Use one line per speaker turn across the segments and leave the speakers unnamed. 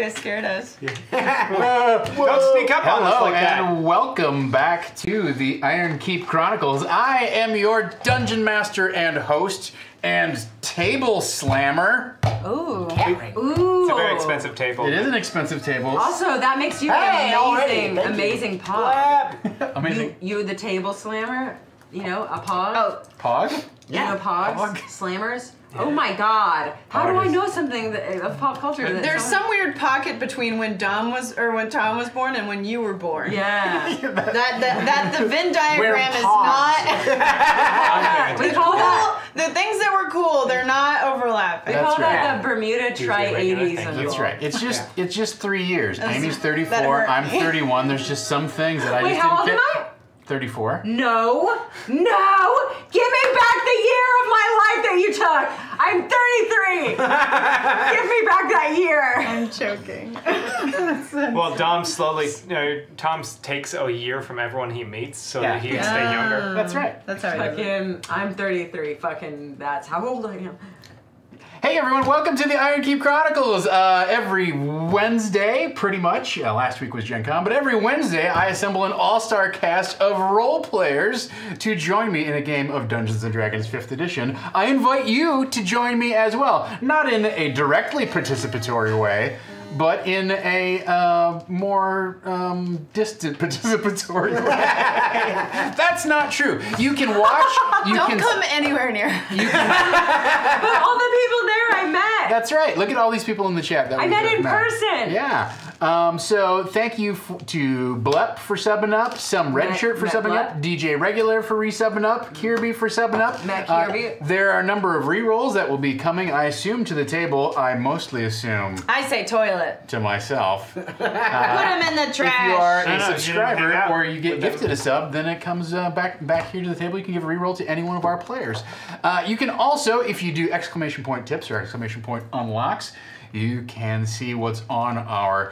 guys scared us.
Don't sneak up on us like that.
And welcome back to the Ironkeep Chronicles. I am your dungeon master and host and table slammer.
Ooh.
Ooh.
It's a very expensive table.
It is an expensive table.
Also, that makes you an amazing pog.
Amazing.
You the table slammer, you know, a pog.
Oh.
Pog?
You know pogs?
Pog.
Slammers? Yeah. Oh my god. How do I know something of pop culture? That
There's some weird pocket between when Tom was born and when you were born.
Yeah.
that the Venn diagram is not.
We call that
the things that were cool, they're not overlapping.
we call that the Bermuda tri-80s.
That's right. It's just 3 years. Amy's
that
34,
hurt
I'm
me.
31. There's just some things that I
Wait,
just
how
didn't
old
fit.
am I?
34.
No! Give me back the year of my life that you took! I'm 33! Give me back that year!
I'm choking.
Well, Dom Tom takes a year from everyone he meets so that he can stay younger.
That's right.
That's how I do it.
I'm 33. Fucking, that's how old I am.
Hey everyone, welcome to the Ironkeep Chronicles. Every Wednesday, pretty much, last week was Gen Con, but every Wednesday I assemble an all-star cast of role players to join me in a game of Dungeons & Dragons 5th edition. I invite you to join me as well, not in a directly participatory way, but in a more distant participatory way. That's not true. You can watch.
Don't come anywhere near.
But all the people there I met!
That's right. Look at all these people in the chat. That
I
we
met
have
in person!
Yeah. So thank you to Blep for subbing up, some Red Shirt for
Met
subbing
Blep.
up, DJ Regular for resubbing up, Kirby for subbing up.
Met Kirby.
There are a number of rerolls that will be coming, I assume, to the table. I mostly assume
I say toilet.
to myself.
Put them in the trash.
If you are
No,
a
no, you
subscriber
didn't hang out
or you get
with them.
gifted a sub, then it comes back here to the table. You can give a reroll to any one of our players. You can also, if you do exclamation point tips or exclamation point unlocks, you can see what's on our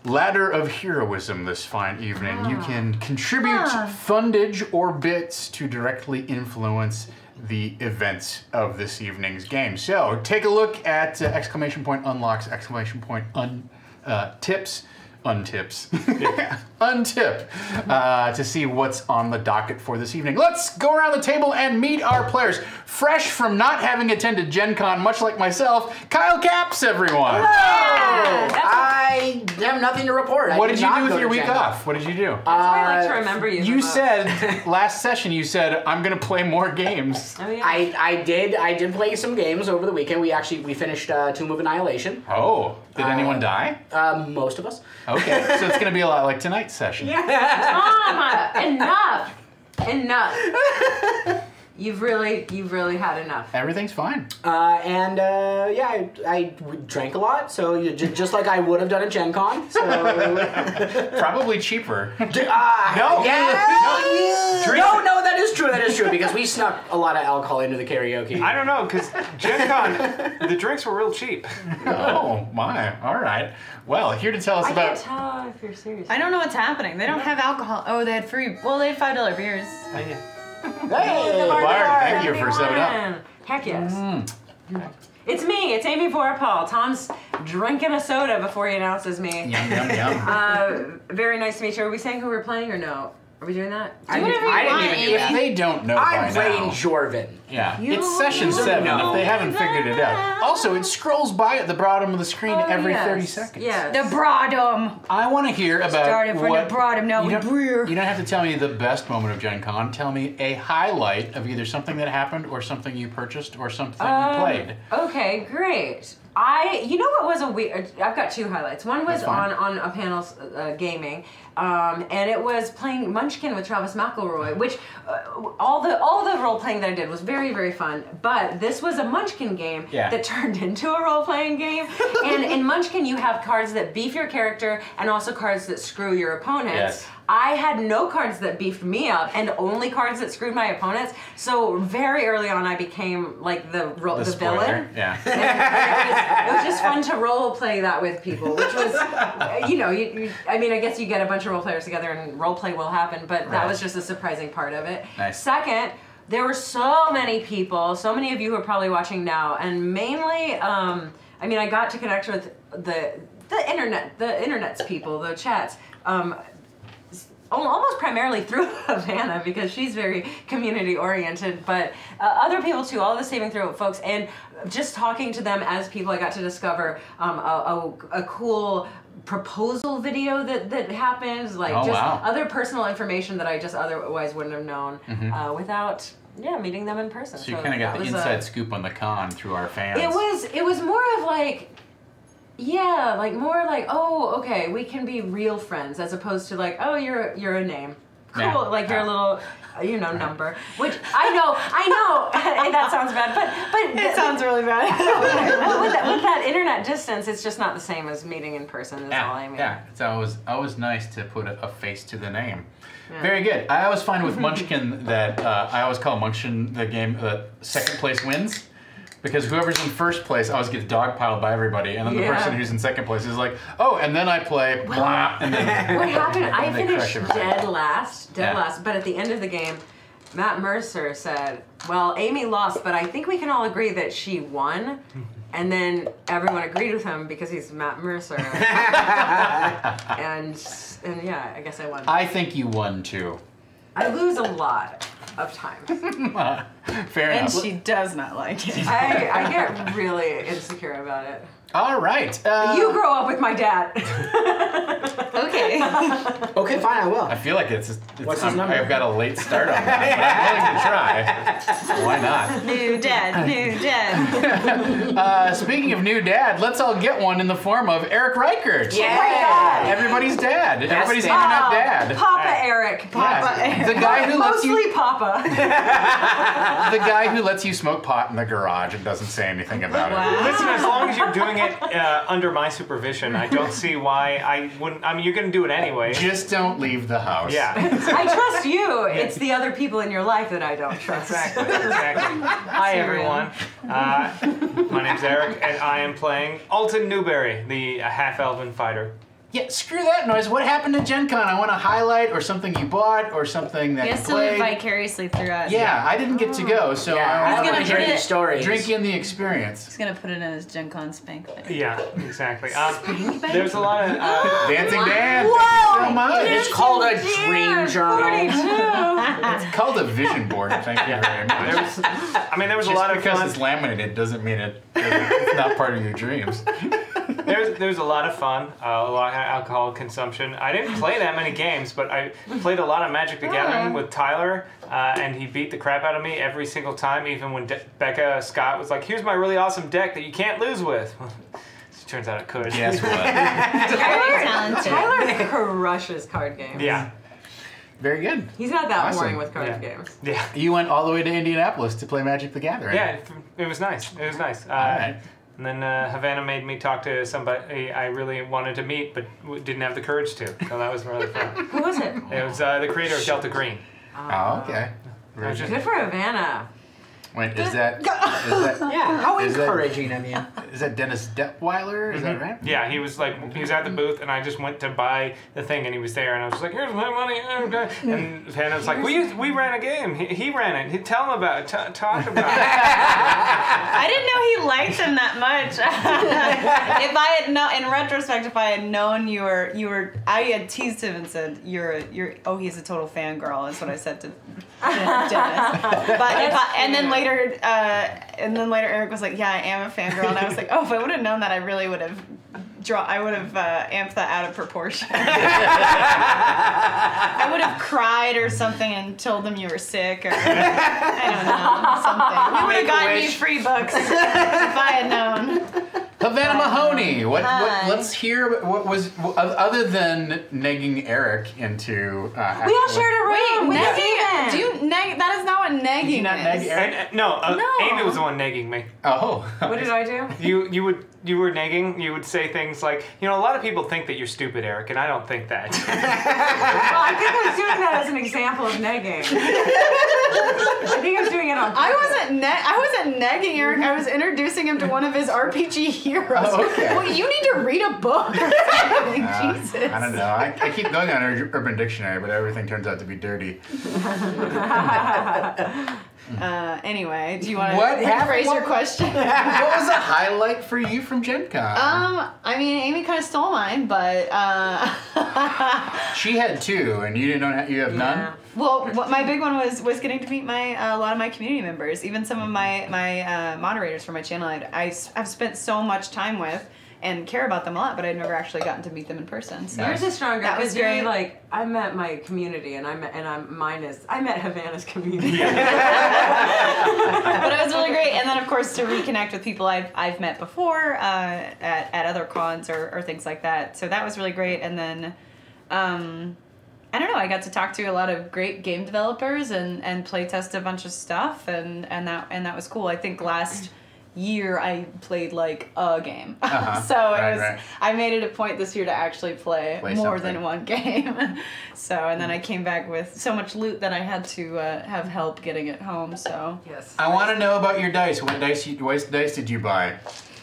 ladder of heroism this fine evening. You can contribute fundage or bits to directly influence the events of this evening's game. So take a look at exclamation point unlocks, exclamation point tips, untips, untip, to see what's on the docket for this evening. Let's go around the table and meet our players. Fresh from not having attended Gen Con, much like myself, Kyle Caps, everyone.
I have nothing to report.
What did you do with your week off? What did you do?
I like to remember you.
You said last session, you said, I'm going to play more games.
Oh, yeah.
I did play some games over the weekend. We finished Tomb of Annihilation.
Oh, did anyone die?
Most of us.
Okay, so it's going to be a lot like tonight's session.
Tom, enough. You've really had enough.
Everything's fine.
I drank a lot, so just like I would have done at Gen Con. So
Probably cheaper.
no,
No,
that is true. That is true because we snuck a lot of alcohol into the karaoke.
I don't know, because Gen Con, the drinks were real cheap.
Oh my! All right. Well, here to tell us
I
about.
can't tell if you're serious.
I don't know what's happening. They don't have alcohol. Oh, they had free. Well, they had $5 beers.
Hey,
Bart, thank you for subbing up.
Heck yes. It's me. It's Amy Vorapal. Tom's drinking a soda before he announces me.
Yum, yum, yum.
Very nice to meet you. Are we saying who we're playing or no? Are we doing that?
Do whatever you
I
want,
didn't even
Amy.
do
If
that.
they don't know by
I'm playing
now.
Jorvin.
Yeah,
You
it's session 7
know.
if they haven't figured it out. Also, it scrolls by at the bottom of the screen every 30 seconds.
Yes.
The Broadum.
I want to hear about
Started from
what...
the Broadum, now
you
we
don't-
brew.
You don't have to tell me the best moment of Gen Con. Tell me a highlight of either something that happened or something you purchased or something you played.
Okay, great. You know what was a weird, I've got two highlights. One was
That's fine.
on a panel gaming, and it was playing Munchkin with Travis McElroy, which all the role playing that I did was very, very fun. But this was a Munchkin game that turned into a role playing game. And in Munchkin, you have cards that beef your character and also cards that screw your opponents.
Yes.
I had no cards that beefed me up and only cards that screwed my opponents. So very early on, I became like the
spoiler.
villain.
Yeah.
It was just fun to role play that with people, which was, I mean, I guess you get a bunch of role players together and role play will happen, but that was just a surprising part of it.
Nice.
Second, there were so many people, so many of you who are probably watching now, and mainly, I mean, I got to connect with the internet's people, the chats. Almost primarily through Havana because she's very community oriented, but other people too, all the Saving Throw folks, and just talking to them as people, I got to discover a cool proposal video that happens, like other personal information that I just otherwise wouldn't have known without meeting them in person.
So you kind of got the inside scoop on the con through our fans.
It was more of like, more like, oh, okay, we can be real friends, as opposed to like, oh, you're a name. Cool, like you're a little, number. Which I know, that sounds bad, but
it sounds really bad.
with that internet distance, it's just not the same as meeting in person. Is all I mean.
Yeah, it's always nice to put a face to the name. Yeah. Very good. I always find with Munchkin that I always call Munchkin the game second place wins. Because whoever's in first place always gets dogpiled by everybody, and then the person who's in second place is like, oh, and then I play blah, and then
what happened? I finished dead last, but at the end of the game, Matt Mercer said, well, Amy lost, but I think we can all agree that she won. And then everyone agreed with him because he's Matt Mercer. and yeah, I guess I won.
I think you won too.
I lose a lot of times.
Fair enough.
And she does not like it.
I get really insecure about it.
All right.
You grow up with my dad.
Okay.
Okay, fine, I will.
I feel like it's
What's his number?
I've got a late start on that, but I'm willing to try. Why not?
New dad.
Speaking of new dad, let's all get one in the form of Eric Reichert.
Yeah. Oh my God.
Everybody's dad. Everybody's internet dad.
Papa Eric.
The guy who lets you...
Mostly Papa.
The guy who lets you smoke pot in the garage and doesn't say anything about it.
Listen, as long as you're doing it under my supervision, I don't see why I wouldn't. I mean, you're going to do it anyway.
Just don't leave the house.
Yeah.
I trust you. It's the other people in your life that I don't trust.
Exactly. Hi, everyone. My name's Eric, and I am playing Alton Newberry, the half-elven fighter.
Yeah, screw that noise. What happened to Gen Con? I want to highlight or something you bought or something that
He
you
has to live
played.
vicariously through us.
Yeah, I didn't get to go, so I
He's
want
gonna
to
put
drink,
it-
stories.
drink in the experience.
He's gonna put it in his Gen Con spank thing.
Yeah, exactly. There's a lot of...
Dancing Dan,
Whoa!
thank you so much.
It's called a dream journal.
It's called a vision board, thank you very much.
there was
Just
a lot of
because
fun.
it's laminated doesn't mean it's not part of your dreams.
There's a lot of fun, a lot of alcohol consumption. I didn't play that many games, but I played a lot of Magic the Gathering with Tyler, and he beat the crap out of me every single time, even when Becca Scott was like, here's my really awesome deck that you can't lose with. It turns out it could.
Guess what?
Talented.
Tyler crushes card games.
Yeah.
Very good.
He's not that
Awesome.
boring with card games.
Yeah.
You went all the way to Indianapolis to play Magic the Gathering.
Yeah, it was nice. It was nice.
All right.
And then Havana made me talk to somebody I really wanted to meet, but didn't have the courage to. So that was really fun.
Who was it?
It was the creator of Delta Green.
Oh, okay. Very good.
Good for Havana.
Wait, is that
Yeah, how
Is that-
encouraging, I mean.
is that Dennis Detweiler? Is that right?
Yeah, he was at the booth, and I just went to buy the thing, and he was there, and I was just like, here's my money. Okay. And Havana was like, we ran a game. He ran it. Tell him about it. Talk about it.
I didn't know he liked him that much. If I had known, in retrospect, if I had known you were, I had teased him and said, you're, he's a total fangirl, is what I said to Dennis. But and then later Eric was like, yeah, I am a fangirl, and I was like, oh, if I would have known that, I really would have amped that out of proportion. I would have cried or something and told them you were sick, or I don't know, something. We would have gotten you free books if I had known.
Havana Mahoney. Let's hear what was other than negging Eric into.
We all shared a room.
Wait,
with
negging?
Steven.
Do you neg? That is not what negging
Did you not neg
is.
Eric?
No,
No.
Amy was the one negging me.
Oh.
What did I do?
You were negging. You would say things like, a lot of people think that you're stupid, Eric, and I don't think that.
Well, I think I was doing that as an example of negging. I think I was doing it on purpose.
I wasn't negging Eric. I was introducing him to one of his RPG heroes.
Oh, okay.
Well, you need to read a book or something. Jesus.
I don't know. I keep going on Urban Dictionary, but everything turns out to be dirty.
Anyway, do you want
What
to
happened?
rephrase your question?
What was a highlight for you from Gen Con?
I mean, Amy kind of stole mine, but
She had 2, and you didn't know you have none.
well, my big one was getting to meet a lot of my community members, even some of my moderators for my channel. I've spent so much time with and care about them a lot, but I'd never actually gotten to meet them in person. So
Yours is stronger.
That was
very
great.
like I met my community, and I met Havana's community.
But it was really great. And then of course to reconnect with people I've met before at other cons or things like that. So that was really great. And then I don't know, I got to talk to a lot of great game developers and play test a bunch of stuff and that was cool. I think last year I played like a game. So I made it a point this year to actually play more than one game. So and then I came back with so much loot that I had to have help getting it home. So
Yes.
I want to know about your dice. What dice did you buy?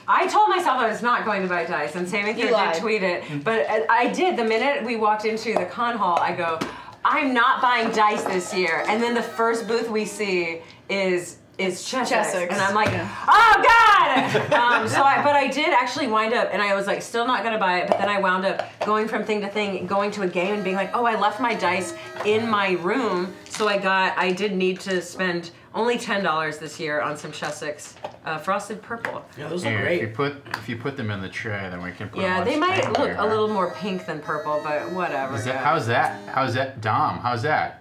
I told myself I was not going to buy dice, and Sammy did tweet it. But I did. The minute we walked into the con hall, I go, I'm not buying dice this year. And then the first booth we see is Chessex. And I'm like, oh God! But I did actually wind up, and I was like, still not gonna buy it, but then I wound up going from thing to thing, going to a game and being like, oh, I left my dice in my room, so I did need to spend only $10 this year on some Chessex Frosted Purple.
Yeah, those look great.
If you put them in the tray, then we can put them
Yeah,
on
they might
stand
look
here.
a little more pink than purple, but whatever.
How's that, Dom? How's that?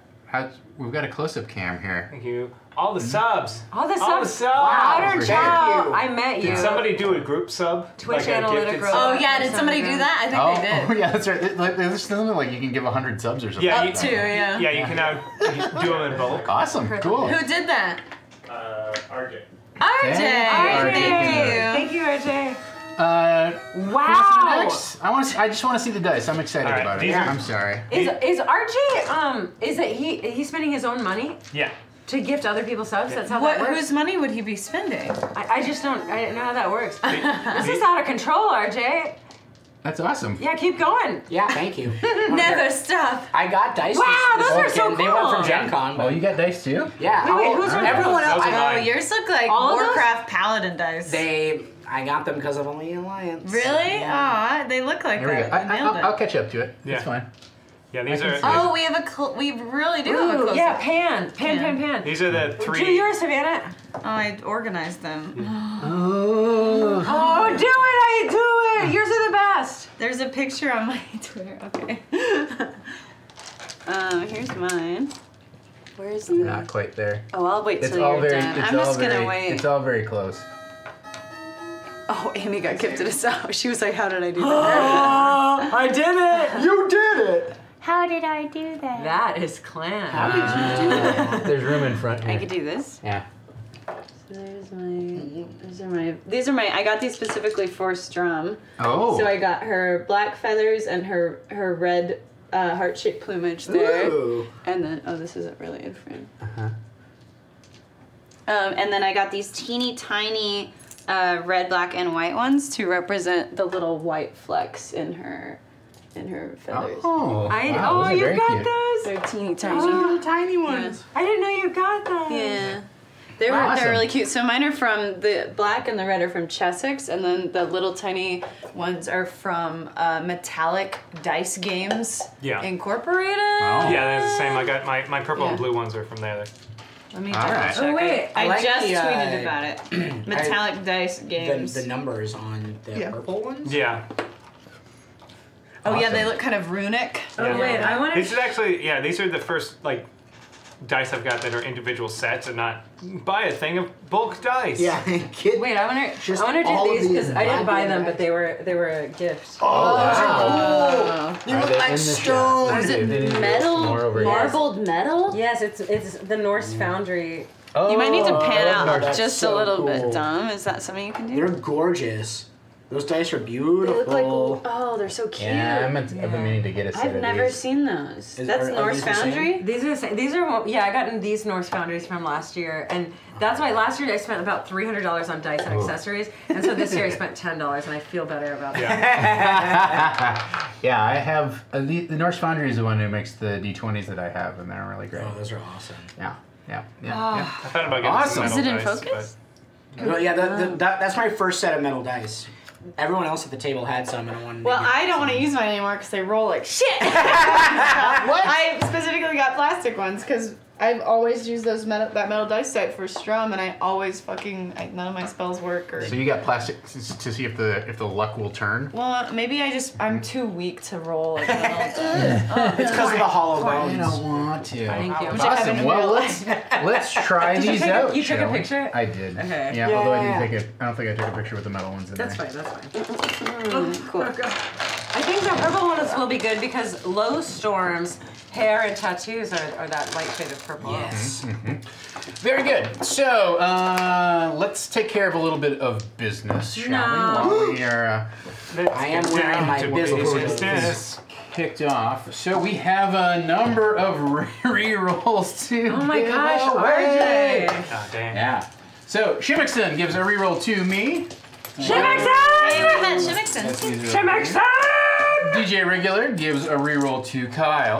We've got a close-up cam here.
Thank you. All the subs.
All the
All the
subs.
subs.
Wow,
Thank
Child,
you.
I met you.
Did somebody do a group sub?
Twitch
like a
Analytic
gifted
Row.
sub?
oh yeah, did somebody do that? I think they did.
Oh yeah, that's right. There's something like you can give 100 subs or something.
Yeah,
like
Up to,
that.
yeah.
Yeah, you can now do them in bulk.
Awesome, cool.
Who did that?
RJ.
RJ.
Hey,
Thank you.
Thank you, RJ.
Wow! I just want to see the dice. I'm excited
All right,
about it.
these are-
I'm sorry.
Is RJ is it he's spending his own money
Yeah.
to gift other people subs? That's how
What?
that works.
Whose money would he be spending?
I just don't know how that works. This is out of control, RJ.
That's awesome.
Yeah, keep going.
Yeah, thank you.
Never stop.
I got dice.
Wow,
this
those are so
weekend. They went
cool.
from Gen Con.
Oh, you got dice too?
Yeah.
Wait, who's are
everyone else?
Those are
Oh,
mine.
yours look like
All of those?
Warcraft Paladin dice.
I got them because of Only Alliance.
Really?
Yeah.
Aw, they look like
Here we go.
that. You nailed it.
I'll catch up to it.
Yeah.
It's fine.
Yeah, these
I can
are.
see
Oh, we have we really do have a
Ooh,
close
yeah,
up.
pan.
These are the
Do
three.
yours, Savannah.
Oh, I organized them.
Oh.
Oh, do it! Yours are the best.
There's a picture on my Twitter. Okay. Here's mine. Where's the?
Not quite there.
Oh, I'll wait
It's
till
all
you're
very.
done.
It's
I'm
all
just
very.
gonna wait.
It's all very close.
Oh, Amy got gifted a sow. She was like, "How did I do that?"
I did it.
You did it.
How did I do that?
That is clan.
How did you do that?
There's room in front
I
here.
could do this.
Yeah.
So these are my. I got these specifically for Strum.
Oh.
So I got her black feathers and her red heart-shaped plumage there.
Ooh.
And then, oh, this isn't really in frame. And then I got these teeny tiny red, black, and white ones to represent the little white flecks in her feathers.
Oh.
Oh,
those are
you
very
got
cute.
those?
They're teeny tiny.
Oh,
Tiny ones.
I didn't know you got those.
Yeah. They're
Awesome.
really cute. So mine are from the black and the red are from Chessex, and then the little tiny ones are from Metallic Dice Games
Yeah.
Incorporated.
Oh.
Yeah, they're the same. I got my purple and
Yeah.
blue ones are from there.
Let me
All
double
right.
check.
Oh, wait.
I
like
just
the,
tweeted about it. Metallic Dice Games.
The numbers on the purple ones?
Yeah.
Oh yeah, they
Awesome.
look kind of runic.
Oh wait, I want
This
to.
is actually these are the first like dice I've got that are individual sets and not buy a thing of bulk dice.
Yeah, kid.
Wait, I want
Just
to do
all of
these because
these
I didn't buy
black
them,
and
but they were a gift.
Oh, those are
Oh.
cool. They look
they
like
in the shop?
stone.
Is it
They didn't
metal?
more over here.
Marbled metal?
Yes, it's the Norse Foundry.
Oh,
You might need to pan
Oh,
out
that's
just
so
a little
cool.
bit, Dom. Is that something you can do?
They're gorgeous. Those dice are
They
beautiful.
look like they're so cute.
Yeah, I've been meaning to get a set
I've
of
never
these.
seen those.
Is-
That's
are
Norse
these the same?
Foundry.
These are the same. These are I got these Norse Foundries from last year, and that's why last year I spent about $300 on dice and accessories, and so this year I spent $10, and I feel better about that.
Yeah, I have the Norse Foundry is the one who makes the D20s that I have, and they're really great.
Oh, those are awesome.
Yeah. Yeah.
I thought about getting
Awesome.
some
Is it in
metal dice,
focus?
Well, yeah, that's my first set of metal dice. Everyone else at the table had some, and I wanted.
Well,
to get
I don't
some.
want to use mine anymore because they roll like shit.
What?
I specifically got plastic ones because I've always used that metal dice set for Strum, and I always none of my spells work. Or
So you got plastic to see if the luck will turn.
well, maybe I'm too weak to roll like metal dice.
It's because of the hollow
I
bones.
don't want to.
Thank you.
Which I haven't
Awesome.
in
Well,
real
let's try
Did you
these
take a-
out.
you took a
shall we?
picture?
I did.
Okay.
Yeah,
Yeah.
although I didn't take it. I don't think I took a picture with the metal ones in
That's
there.
fine. That's fine.
Cool.
I think the purple ones will be good because low storms, hair, and tattoos are that light shade of purple.
Yes.
Very good. So let's take care of a little bit of business, shall we? While we are
I am wearing my business.
kicked off. So we have a number of re-rolls to
Oh my
give
gosh,
away.
RJ!
Oh, damn.
Yeah. So Shimmickson gives a reroll to me.
Hey, we met Shimmickson.
DJ Regular gives a reroll to Kyle.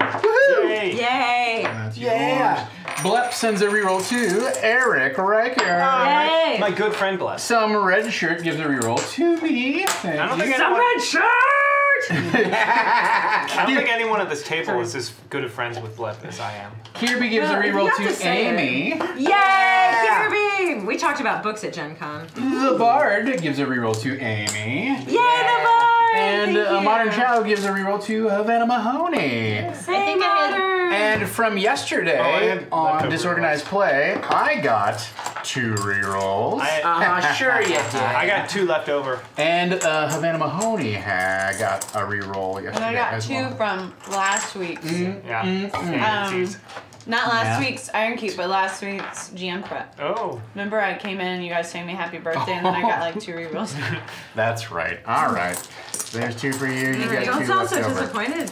Yay.
Yay!
That's
Yeah.
yours. Blep sends a reroll to Eric Riker.
Yay!
My good friend Bless.
Some Red Shirt gives a reroll to me. Thank
I don't
you.
think
Some
anyone,
red shirt!
I don't think anyone at this table is as good of friends with Blep as I am.
Kirby gives a
Well, you
reroll
have to
to
say it.
Amy.
Yay, Kirby! We talked about books at Gen Con.
The Bard gives a reroll to Amy.
Yay, the bar!
And
Thank you.
Modern Chow gives a reroll to Havana Mahoney.
I think I had.
And from yesterday
Oh, I had
on
leftover
Disorganized Play, I got 2 rerolls.
Sure you did.
I got 2 left over.
And Havana Mahoney got a reroll yesterday
And I got
as
2
well.
from last week's.
Yeah. Jeez.
Not last
Yeah.
week's Ironkeep, but last week's GM prep.
Oh.
Remember, I came in and you guys sang me happy birthday, and then I got like 2 rerolls.
That's right. All right. There's 2 for you. You got 2
Don't sound
left
so
over.
disappointed.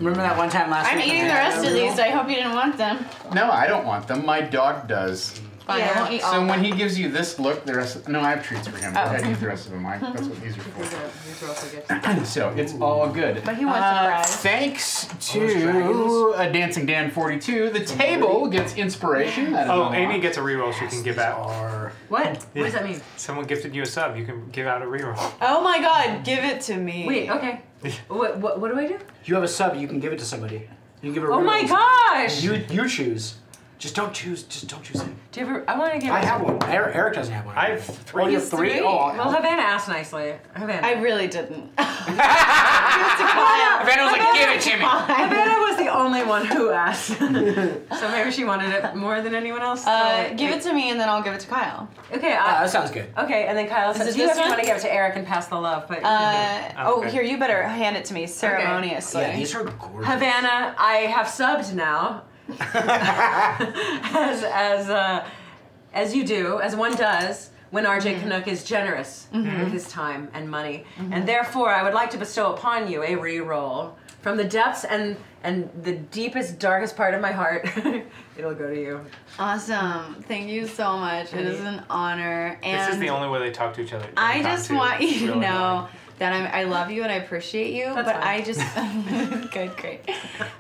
Remember that one time last
I'm
week?
eating the rest of these. I hope you didn't want them.
No, I don't want them. My dog does.
Fine, I won't eat all
So
of
when
them.
he gives you this look, the rest. No, I have treats for him.
Oh.
I eat the rest of them. That's what these are for.
These are also good.
So it's all good.
But he wants the fries.
Thanks
Those
to
dragons.
Dancing Dan 42, the table gets inspiration. That is
Oh,
unlocked.
Amy gets a reroll she can give out.
What? What does that mean?
Someone gifted you a sub. You can give out a reroll.
Oh my god, give it to me.
Wait, okay. What do I do?
You have a sub, you can give it to somebody. You can give it a
Oh my
reroll.
gosh!
You choose. Just don't choose him.
Do you ever, I want to give
I have one. Eric doesn't have one.
I have 3.
Oh, you have 3?
Three?
Oh, I'll
Well,
have
Havana asked nicely. Havana.
I really didn't.
Havana was like, give it to me.
Havana was the only one who asked. So maybe she wanted it more than anyone else.
Give it to me and then I'll give it to Kyle.
Okay,
that sounds good.
okay, and then Kyle says,
it
you
this
have to
one?
want to give it to Eric and pass the love, but
Oh,
Okay.
here, you better hand it to me ceremoniously.
Yeah, these are gorgeous.
Havana, I have subbed now. as you do, as one does, when RJ Canuck is generous with his time and money. And therefore, I would like to bestow upon you a re-roll from the depths and the deepest, darkest part of my heart. It'll go to you.
Awesome. Thank you so much. It is an honor. And
This is the only way they talk to each other.
I just want you to
Really
know that I love you and I appreciate you,
That's
but
fine.
I just good, great.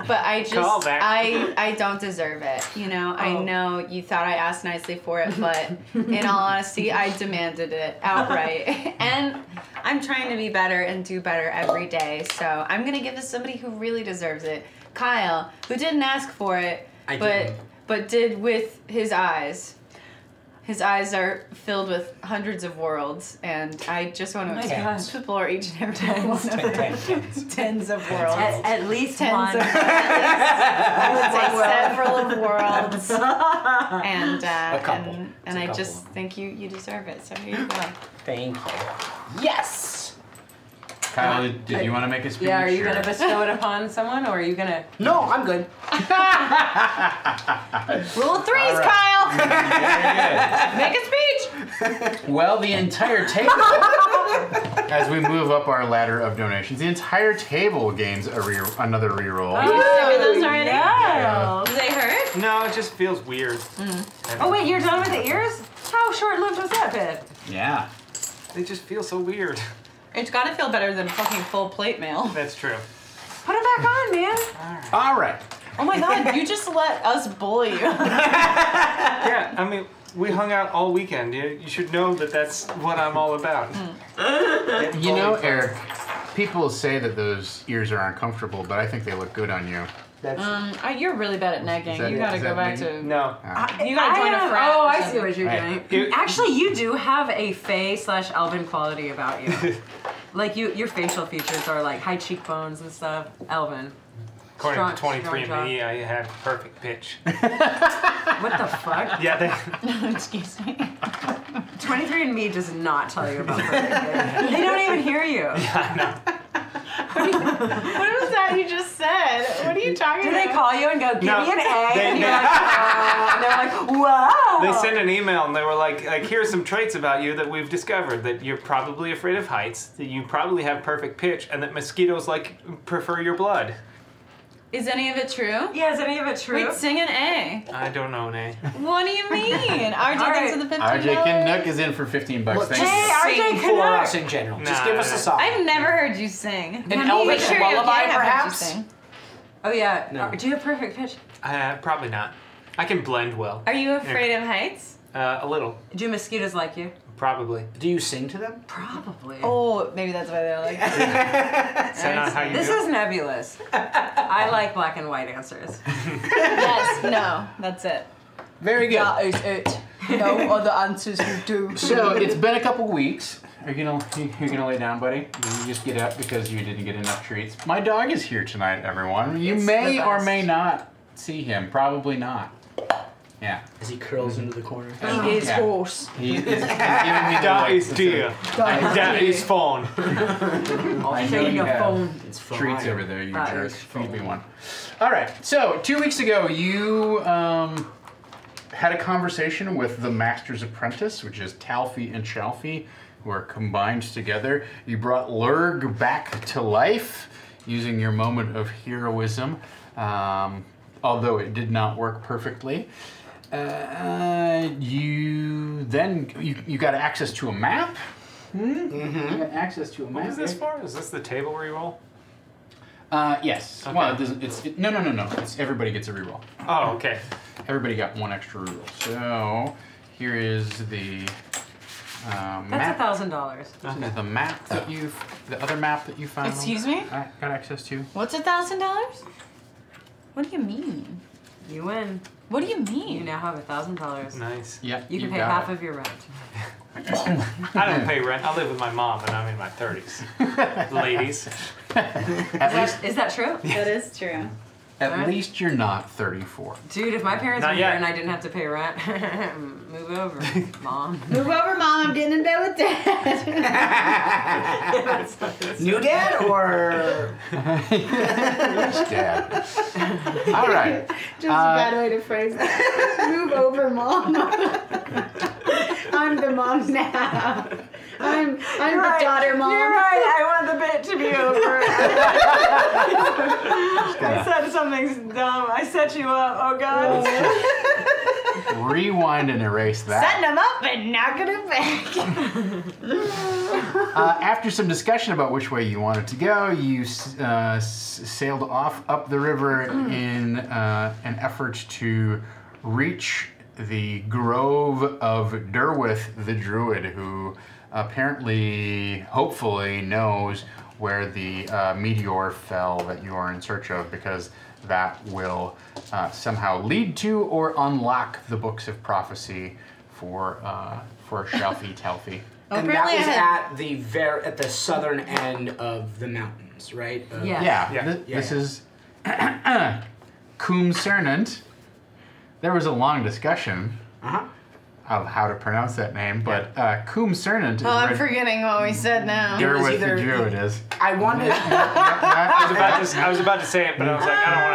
But I just
Call back.
I don't deserve it. You know, I know you thought I asked nicely for it, but in all honesty, I demanded it outright. And I'm trying to be better and do better every day. So I'm gonna give this to somebody who really deserves it. Kyle, who didn't ask for it, but did with his eyes. His eyes are filled with hundreds of worlds, and I just want to
my
explore each and every one of them. Tens of worlds.
At least
Tens
one.
of I would say several of worlds. And
couple.
and I
It's a
just think you deserve it. So here you go.
Thank you. Yes!
Kyle, did you want to make a speech?
Yeah, are you
or-
gonna bestow it upon someone, or are you gonna?
No, I'm good.
Rule of threes,
All
Kyle.
Very
Make a speech.
good. Well, the entire table, as we move up our ladder of donations, the entire table gains another reroll.
You sick of those already?
Yeah.
Do they hurt?
No, it just feels weird.
Oh wait, you're done with the ears? How short-lived was that bit?
Yeah.
They just feel so weird.
It's got to feel better than fucking full plate mail.
That's true.
Put it back on, man.
All right.
Oh my god, you just let us bully you.
Yeah, I mean, we hung out all weekend. You should know that that's what I'm all about.
You know, Eric, people say that those ears are uncomfortable, but I think they look good on you.
You're really bad at negging.
that-
You gotta
is
go
that
back
me?
to.
No.
You gotta join a frat.
Oh,
or
I see
something.
what you're
Right.
doing. Actually, you do have a fae/elven quality about you. Like your facial features are like high cheekbones and stuff. Elven.
According
Strong-
to 23andMe, I have perfect pitch.
What the fuck?
Yeah,
Excuse me.
23andMe does not tell you about perfect. They don't even hear you.
I know.
What was that you just said? What are you talking
Do
about?
they call you and go, give
No,
me an A?
they-
And you're
they-
like, oh. And they're like, wow.
They sent an email and they were like, here's some traits about you that we've discovered. That you're probably afraid of heights, that you probably have perfect pitch, and that mosquitoes prefer your blood.
Is any of it true?
Yeah, is any of it true?
Wait, sing an A.
I don't know, Nay.
What do you mean? RJ
All
thanks for the $15.
RJ Kinnook is in for $15.
Look,
Thank
just
you.
Hey, RJ
sing for
Canuck.
us in general. Just
Nah,
give us a song.
I've never heard you sing.
An Elvis
Make sure you're
lullaby,
okay, I've heard you
perhaps?
sing.
Oh, yeah.
No.
Do you have perfect pitch?
Probably not. I can blend well.
Are you afraid of heights?
A little.
Do mosquitoes like you?
Probably.
Do you sing to them?
Probably.
Oh, maybe that's why they're like.
Is that not how you
This
do it?
is nebulous. I like black and white answers.
Yes, no, that's it.
Very good.
That is it. No other answers you do.
So it's been a couple weeks. Are you gonna lay down, buddy? You just get up because you didn't get enough treats. My dog is here tonight, everyone. You
It's
may
the
or
best.
may not see him. Probably not. Yeah.
As he curls into the corner.
He is
Yeah.
horse.
He's giving me the
That is
like,
dear. And that is phone.
I know
Say
you
your
have
phone.
It's fine.
treats over there, you
That
jerk.
is
Feed me one. All right. So 2 weeks ago, you had a conversation with the Master's Apprentice, which is Talfi and Chalfi, who are combined together. You brought Lurg back to life using your moment of heroism, although it did not work perfectly. You got access to a map. You got access to a map.
What is this for? Is this the table reroll?
Yes.
Okay.
Well, no. It's everybody gets a reroll.
Oh, okay.
Everybody got one extra reroll. So here is the
That's
map.
$1,000.
This is the map that the other map that you found.
Excuse me?
I got access to.
What's $1,000? What do you mean?
You win.
What do you
You
mean?
now have $1,000.
Nice.
Yeah.
You can pay
got
half
it.
of your rent.
I don't pay rent. I live with my mom and I'm in my 30s. Ladies.
Is that true?
That is true.
At least you're not 34.
Dude, if my parents
Not
were here
yet.
and I didn't have to pay rent, move over, Mom.
Move over, Mom. I'm getting in bed with Dad.
New dad or
Dad. All right.
Just a bad way to phrase it. Move over, Mom. I'm the mom now. I'm the daughter mom.
You're right. I want the bit to be over. I said something dumb. I set you up. Oh God.
Rewind and erase that.
Setting them up and knocking them back.
After some discussion about which way you wanted to go, you sailed off up the river in an effort to reach the grove of Derwith the Druid, who apparently, hopefully, knows where the meteor fell that you are in search of, because that will somehow lead to or unlock the books of prophecy for Shelfie Telfie.
and
Apparently
that was
I
at the southern end of the mountains, right?
Yeah.
Yeah, this is Coom Cernant. There was a long discussion of how to pronounce that name, but Coom Cernant is
Oh, I'm
read-
forgetting what we said now.
It was
Derwith
either-
the Druid is.
I wanted.
I was about to say it, but I was like, I don't want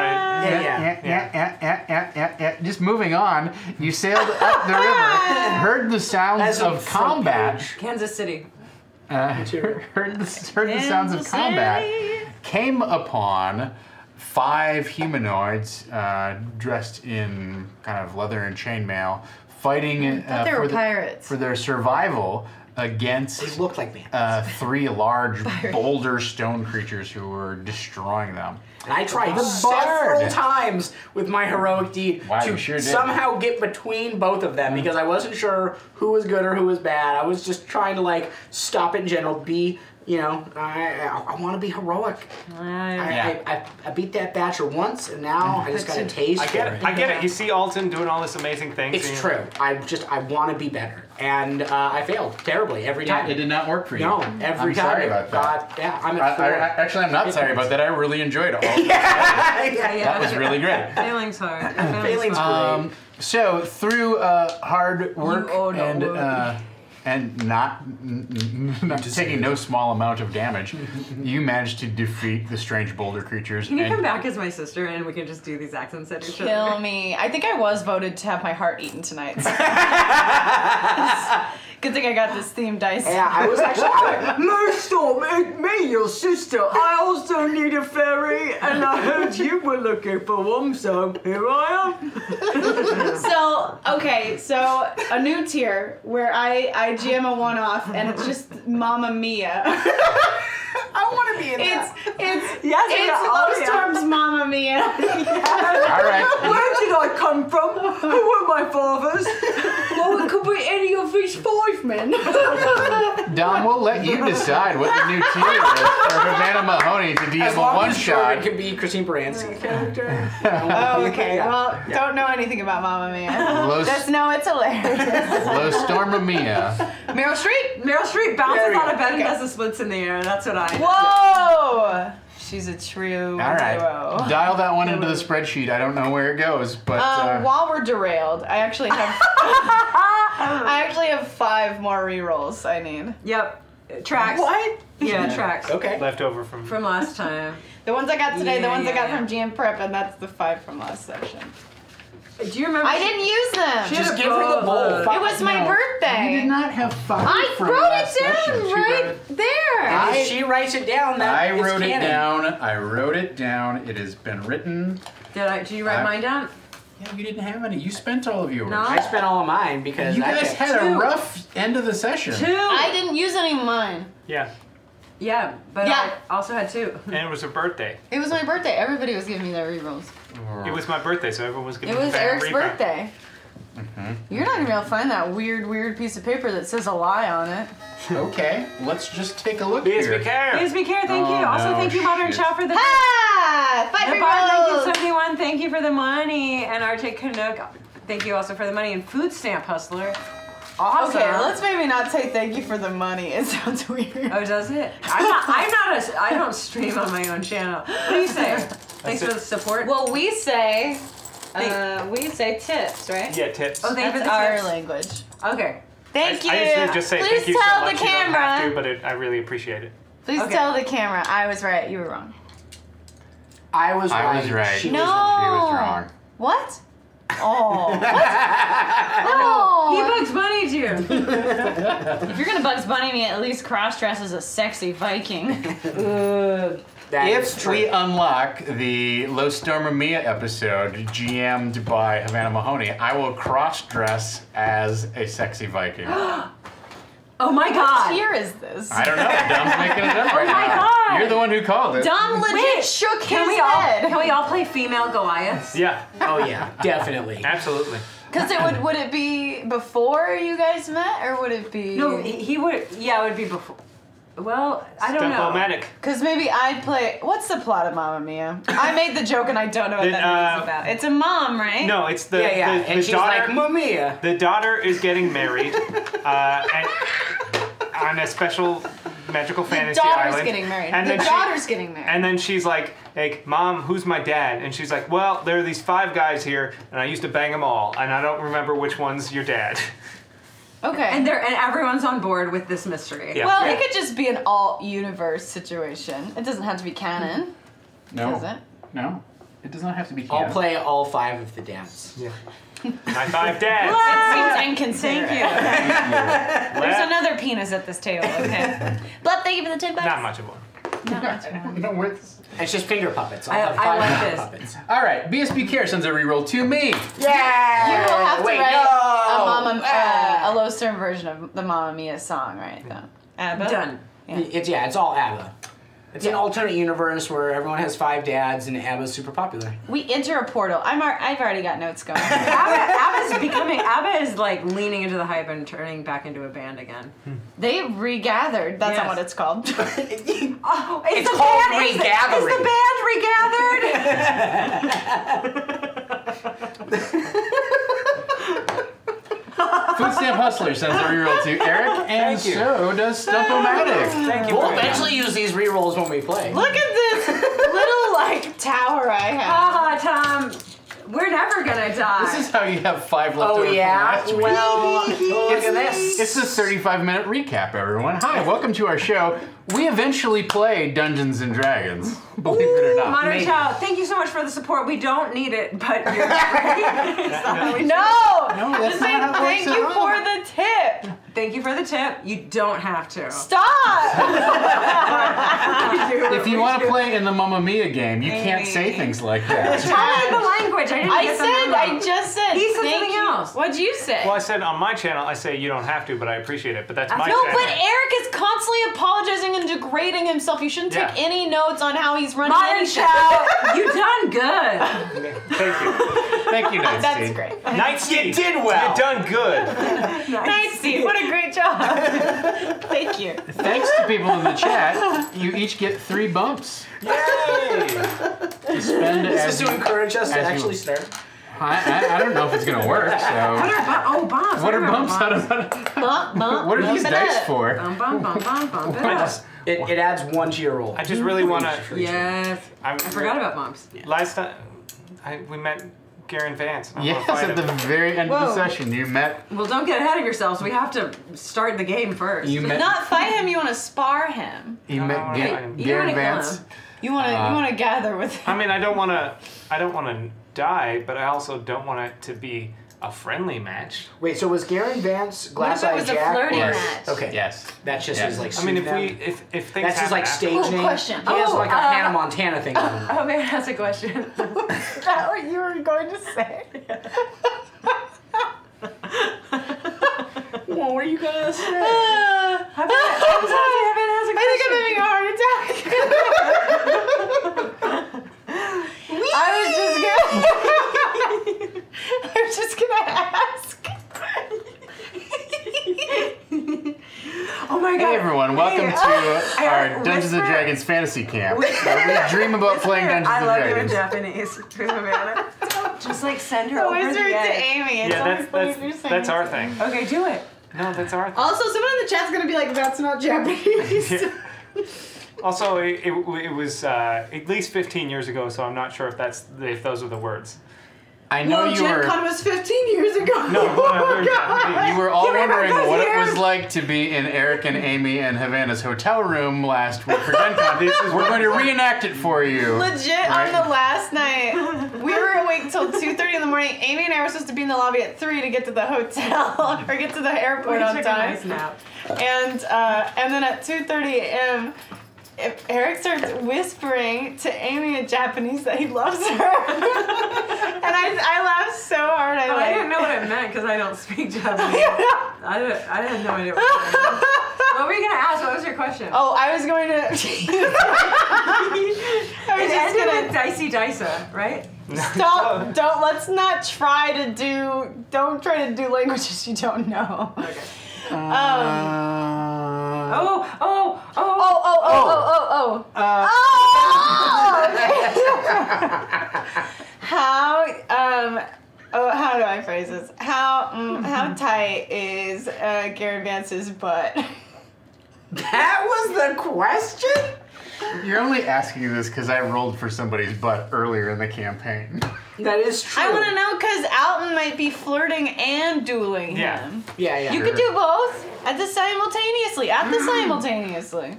to.
Yeah. Just moving on, you sailed up the river, heard the sounds
As a
of combat,
Kansas City.
heard the sounds of combat, came upon 5 humanoids dressed in kind of leather and chainmail, fighting
They were pirates.
for their survival against
They look like bandits.
3 large boulder stone creatures who were destroying them.
And I tried
The
several
bard.
times with my heroic deed
Wow,
to
you sure did.
somehow get between both of them because I wasn't sure who was good or who was bad. I was just trying to like stop it in general, be, you know, I want to be heroic. I beat that Thatcher once, and now I just got a taste
I get
for
it.
it.
I get it. You see Alton doing all this amazing things.
It's true. I want to be better, and I failed terribly every time.
It did not work for you.
No, every
I'm
time.
sorry about that.
God, yeah, I'm at 4.
Actually, I'm not sorry about that. I really enjoyed it all.
Yeah.
That was really great.
Failing's hard.
Failing's great.
So through hard work
You owe no
and
work.
and not taking no small amount of damage, you managed to defeat the strange boulder creatures.
Can you
and
come back as my sister and we can just do these accents at each
Kill
other?
me. I think I was voted to have my heart eaten tonight. Good thing I got this theme dice.
Yeah, I was actually.
No, Storm, it's me, your sister. I also need a fairy, and I heard you were looking for one, so here I am.
So, okay, so a new tier where I GM a one-off and it's just Mamma Mia.
I want to be in that.
It's Low Storm's Mamma Mia.
All right.
Where did I come from? Who were my fathers?
Well, it could be any of these 5 men.
Dom, we'll let you decide what the new tier is for Havana Mahoney to DM
As
a
long
one
as
shot.
Jordan can be Christine Baranski character.
Oh, okay.
Yeah.
Well, don't know anything about Mamma Mia.
Low,
Just know it's hilarious.
Low Storm Mia.
Meryl Streep.
Meryl Streep bounces
There we
out
go.
of bed and does the splits in the air. That's what I.
Whoa! She's a true
All right.
duo.
Dial that one into the spreadsheet. I don't know where it goes, but
While we're derailed, I actually have 5 more rerolls I need.
Yep. Tracks.
What?
Yeah, tracks.
Okay.
Leftover from.
From last time.
The ones I got today, the ones I got
Yeah.
from GM Prep, and that's the 5 from last session.
Do you remember?
I didn't use them.
She
Just
had a
give her the bowl.
It was my
No,
birthday.
You did not have 5
I
from
wrote
last
it down
session. She
right
wrote it-
there.
And if she writes it down, then
I
it's
wrote it
canon.
down. I wrote it down. It has been written.
Did you write mine down?
Yeah, you didn't have any. You spent all of yours.
No.
I spent all of mine because
You
I
guys
kept
had a
2.
rough end of the session.
2.
I didn't use any of mine.
Yeah.
Yeah, but
Yeah.
I also had 2.
And it was her birthday.
It was my birthday. Everybody was giving me their rerolls.
It was my birthday, so everyone was giving
It
me
was
bad
Eric's
rebound.
birthday. You're not gonna be able to find that weird piece of paper that says a lie on it.
Okay, let's just take a look
BSB
here.
care.
Please be care, thank you.
Oh,
Also,
no,
thank you, Modern
shit.
Chow, for the.
Ha! 5
The Bar, thank you,
rerolls.
71. Thank you for the money. And Arctic Canuck, thank you also for the money. And Food Stamp Hustler. Awesome.
Okay, let's maybe not say thank you for the money. It sounds weird.
Oh, does it? I don't stream on my own channel. What do you say? Thanks for the support.
Well, we say tips, right?
Yeah, tips.
Oh, thank you
That's
for the
our
tips.
language.
Okay.
Thank you.
I used to just say
Please
thank you
tell
so much.
the
You don't have
camera.
to, but I really appreciate it.
Please
Okay.
tell the camera. I was right. You were wrong.
I was right.
I was right.
She
No.
was wrong.
She was wrong.
What? Oh. What?
He
No.
Bugs Bunny'd you.
If you're gonna Bugs Bunny me, at least cross-dress as a sexy Viking.
That is
If
true.
we unlock the Los Stormamia episode GM'd by Havana Mahoney, I will cross-dress as a sexy Viking.
Oh my
What
god.
tier is this?
I don't know. Dom's making it up right
my
now.
God.
You're the one who called it.
Dom legit
Wait,
shook
Can
his
we all
head.
play female Goliaths?
Yeah,
Oh yeah, definitely.
absolutely.
Because would it be before you guys met, or would it be?
No, he would. Yeah, it would be before. Well, I don't know.
Diplomatic.
Because maybe I'd play. What's the plot of Mamma Mia? I made the joke and I don't know what that movie's about. It's a mom, right?
No, it's the
Yeah, yeah.
the,
And
the
she's
daughter.
like, Mamiya.
The daughter is getting married and, on a special magical
The
fantasy
daughter's
island.
getting married.
And
The
then
daughter's getting married.
And then she's like, Mom, who's my dad? And she's like, well, there are these 5 guys here, and I used to bang them all, and I don't remember which one's your dad.
Okay.
And everyone's on board with this mystery.
Yeah.
well,
Yeah.
it could just be an alt-universe situation. It doesn't have to be canon,
No.
does it?
No. It does not have to be
I'll
canon.
play all 5 of the dads.
Yeah. My 5 dads.
It seems inconsiderate.
Thank you.
There's another penis at this table, okay? But thank you for the $10.
Not much of one.
No,
I don't know where this...
It's just finger puppets.
I like this.
Puppets.
All right, BSB Care sends a reroll to me.
Yeah.
You will have to
Wait,
write
no.
a low stern version of the Mamma Mia song, right? ABBA?
Done.
Yeah.
It's all ABBA. It's an alternate universe where everyone has 5 dads and ABBA's super popular.
We enter a portal. I've already got notes going.
ABBA is like leaning into the hype and turning back into a band again.
They regathered. That's not
Yes.
what it's called.
Oh,
It's
the
called
band,
regathering.
Is the band regathered?
Food Stamp Hustler sends a reroll to Eric, and
Thank you.
so does Stump-O-Matic.
Thank you.
We'll
very much.
eventually use these rerolls when we play.
Look at this little like tower I have.
Tom, we're never gonna die.
This is how you have 5 left
Oh
over
yeah.
from last week.
Well, look at this.
It's a 35-minute recap, everyone. Hi, welcome to our show. We eventually play Dungeons and Dragons, believe it or not.
Modern
Maybe.
Child, thank you so much for the support. We don't need it, but you're
No,
that's
just
not
say
how it works
thank
at
you
all.
for the tip.
Thank you for the tip. You don't have to.
Stop.
If you want to play in the Mamma Mia game, you can't say things like that.
Tell me the language. I didn't get the memo.
I just said.
He said
thank
something
you.
else.
What'd you say?
Well, I said on my channel, I say you don't have to, but I appreciate it. But that's my
No,
channel.
but Eric is constantly apologizing and degrading himself. You shouldn't take
Yeah.
any notes on how he's running
Modern
anything.
Child, you done good.
Thank you.
Thank you, Night
That's
Steve.
great.
Night Steve,
You did well.
You've done good.
Nice, Steve. What a great job. Thank you.
Thanks to people in the chat, you each get 3 bumps.
Yay!
To spend
This
as
is to
you-
encourage us to
as you-
actually start.
I don't know if it's gonna work. So,
Bombs.
what are bumps?
Bump, bump.
What are these
bump it
dice
up.
for?
Bum, bum, bum, bum, bum,
I just,
It adds 1 to your roll.
I just really want to.
Yes. I forgot about bumps.
Last time, we met Garen Vance. and I wanna
Yes,
fight
at the
him.
very end of the
Whoa.
session, you met.
Well, don't get ahead of yourselves. We have to start the game first.
You met.
Not fight him. You want to spar him.
You
No,
met
I wanna fight him.
You wanna
Garen
kill
Vance.
him.
You want to gather with him.
I mean, I don't want to die, but I also don't want it to be a friendly match.
Wait, so was Garen Vance Glass
What if it
Eye
was a
Jack?
flirty
or-
match?
Okay.
Yes.
That's just
Yes.
his like.
I mean, if
pseudonym.
if things
That's his like
happen
stage
Cool
name.
question.
He has like a
Oh,
Hannah Montana thing going on.
Oh, maybe that's a question.
Is that what you were going to say?
What were you gonna say?
I think I'm having a heart attack. I was just gonna ask.
Oh my god.
Hey everyone, welcome to our Dungeons and
Whisper.
Dragons fantasy camp, where we dream about playing Dungeons
I
and
love you in
Dragons.
Japanese. Savannah. Just like send her
The
over
wizard
the
to
edge.
Amy. It's
Yeah,
always funny if you're saying
that's our
it.
thing.
Okay, do it.
No, that's our thing.
Also, someone in the chat's gonna be like, "That's not Japanese."
Yeah. Also, it was at least 15 years ago, so I'm not sure if those are the words.
I know
Well,
you
Gen
were.
Con was 15 years ago.
No,
Oh, God.
You were all
Give me
wondering
those
what it
ears.
was like to be in Eric and Amy and Havana's hotel room last week for Gen Con. We're going to reenact it for you.
Legit,
Right.
on the last night, we were awake till 2:30 in the morning. Amy and I were supposed to be in the lobby at 3 to get to the hotel or get to the airport on
Took a
time.
nice nap.
And then at 2:30 a.m., Eric starts whispering to Amy in Japanese that he loves her. And I laughed so hard.
I didn't know what it meant because I don't speak Japanese. I had no idea what it meant. What were you gonna ask? What was your question?
Oh, I was going to. I was
It
just
ended
gonna
with Dicey Disa, right?
stop. Let's not try to do. Don't try to do languages you don't know.
Okay.
Oh. How do I phrase this? How tight is Garen Vance's butt?
That was the question?
You're only asking this because I rolled for somebody's butt earlier in the campaign.
That is true.
I want to know because Alton might be flirting and dueling him.
Yeah.
You could do both at the simultaneously. Simultaneously.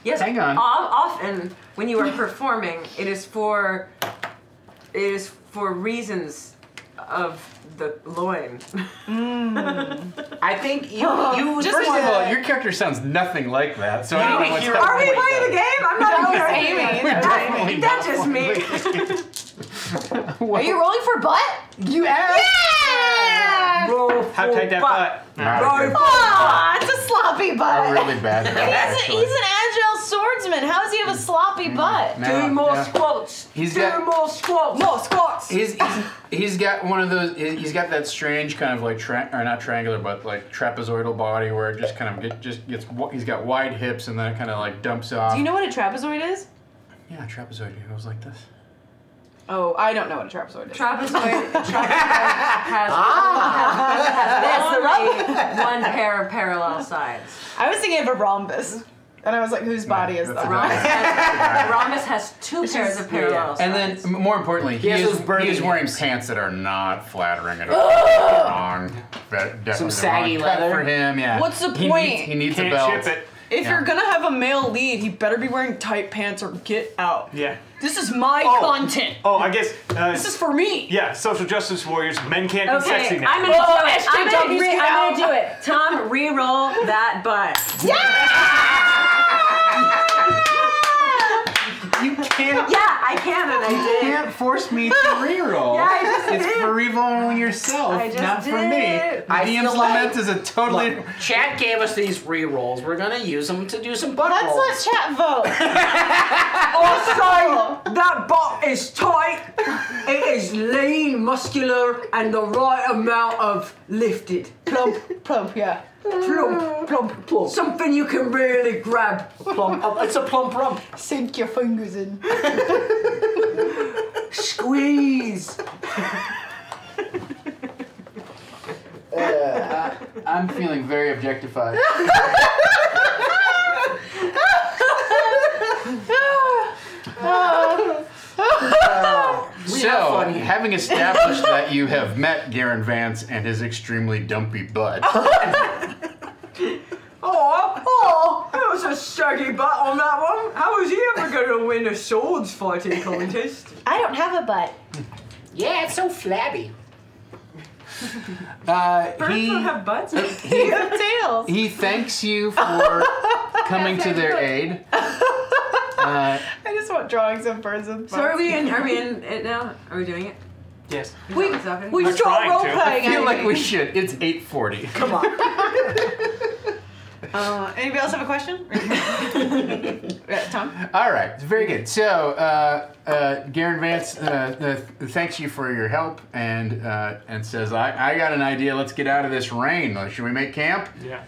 Yes.
Hang on.
Often, when you are performing, it is for reasons of the loin.
I think you
Just
First
one
of all, Your character sounds nothing like that. So I don't know what's happening.
Are we playing the game? I'm not
Amy.
That's just me.
Are you rolling for butt?
You asked.
Yeah!
Roll
How tight that butt?
Aw, it's a sloppy butt.
A really bad butt, actually.
He's an agile swordsman. How does he have a sloppy butt?
No,
Do more
yeah.
squats.
He's
Do
got-
more squats. More squats.
He's got one of those. He's got that strange kind of like or not triangular, but like trapezoidal body where it just kind of gets. He's got wide hips and then it kind of like dumps off.
Do you know what a trapezoid is?
Yeah, trapezoid. It goes like this.
Oh, I don't know what a trapezoid is.
Trapezoid has only one pair of parallel sides.
I was thinking of a rhombus. And I was like, whose body is
that's
that?
a
Rhombus has two pairs of parallel
And
sides.
then, more importantly, he
has
is
those burning
wearing
hips.
pants that are not flattering at all. Wrong. Definitely
Some
the
saggy
wrong cut
leather.
for him. Yeah.
What's the
He
point?
needs a
Can't
belt.
ship it.
If
Yeah.
you're gonna have a male lead, he better be wearing tight pants or get out.
Yeah.
This is my content.
Oh, I guess.
This is for me.
Yeah, social justice warriors. Men can't be
Okay,
sexy now.
I'm gonna do it.
SJWs
I'm
get
gonna do it. Tom, re-roll that butt.
You can't.
Yeah, I can, and I
You
did.
can't force me to reroll.
Yeah, I just
It's
did.
for re-rolling yourself,
I just
not for me.
did.
The
I
DM's
feel like-
lament is a totally.
Look, chat gave us these re-rolls. We're gonna use them to do some butt
Let's
rolls.
let chat vote.
Also, that butt is tight. It is lean, muscular, and the right amount of lifted.
Plump, plump, yeah.
Plump, plump, plump. Something you can really grab.
Plump. It's a plump rump.
Sink your fingers in.
Squeeze.
I'm feeling very objectified. So, having established that you have met Garen Vance and his extremely dumpy butt,
Oh, that was a saggy butt on that one. How was he ever going to win a swords fighting contest?
I don't have a butt.
Yeah, it's so flabby.
Birds don't have butts.
You have tails.
he thanks you for coming to their aid.
I just want drawings of birds with butts.
So are we in it now? Are we doing it?
Yes.
We
We're
start
trying
role
to.
I
playing.
feel like we should. It's 8:40.
Come on.
Anybody else have a question? Tom?
All right, very good. So, Garen Vance thanks you for your help and says, I got an idea. Let's get out of this rain. Should we make camp?
Yeah.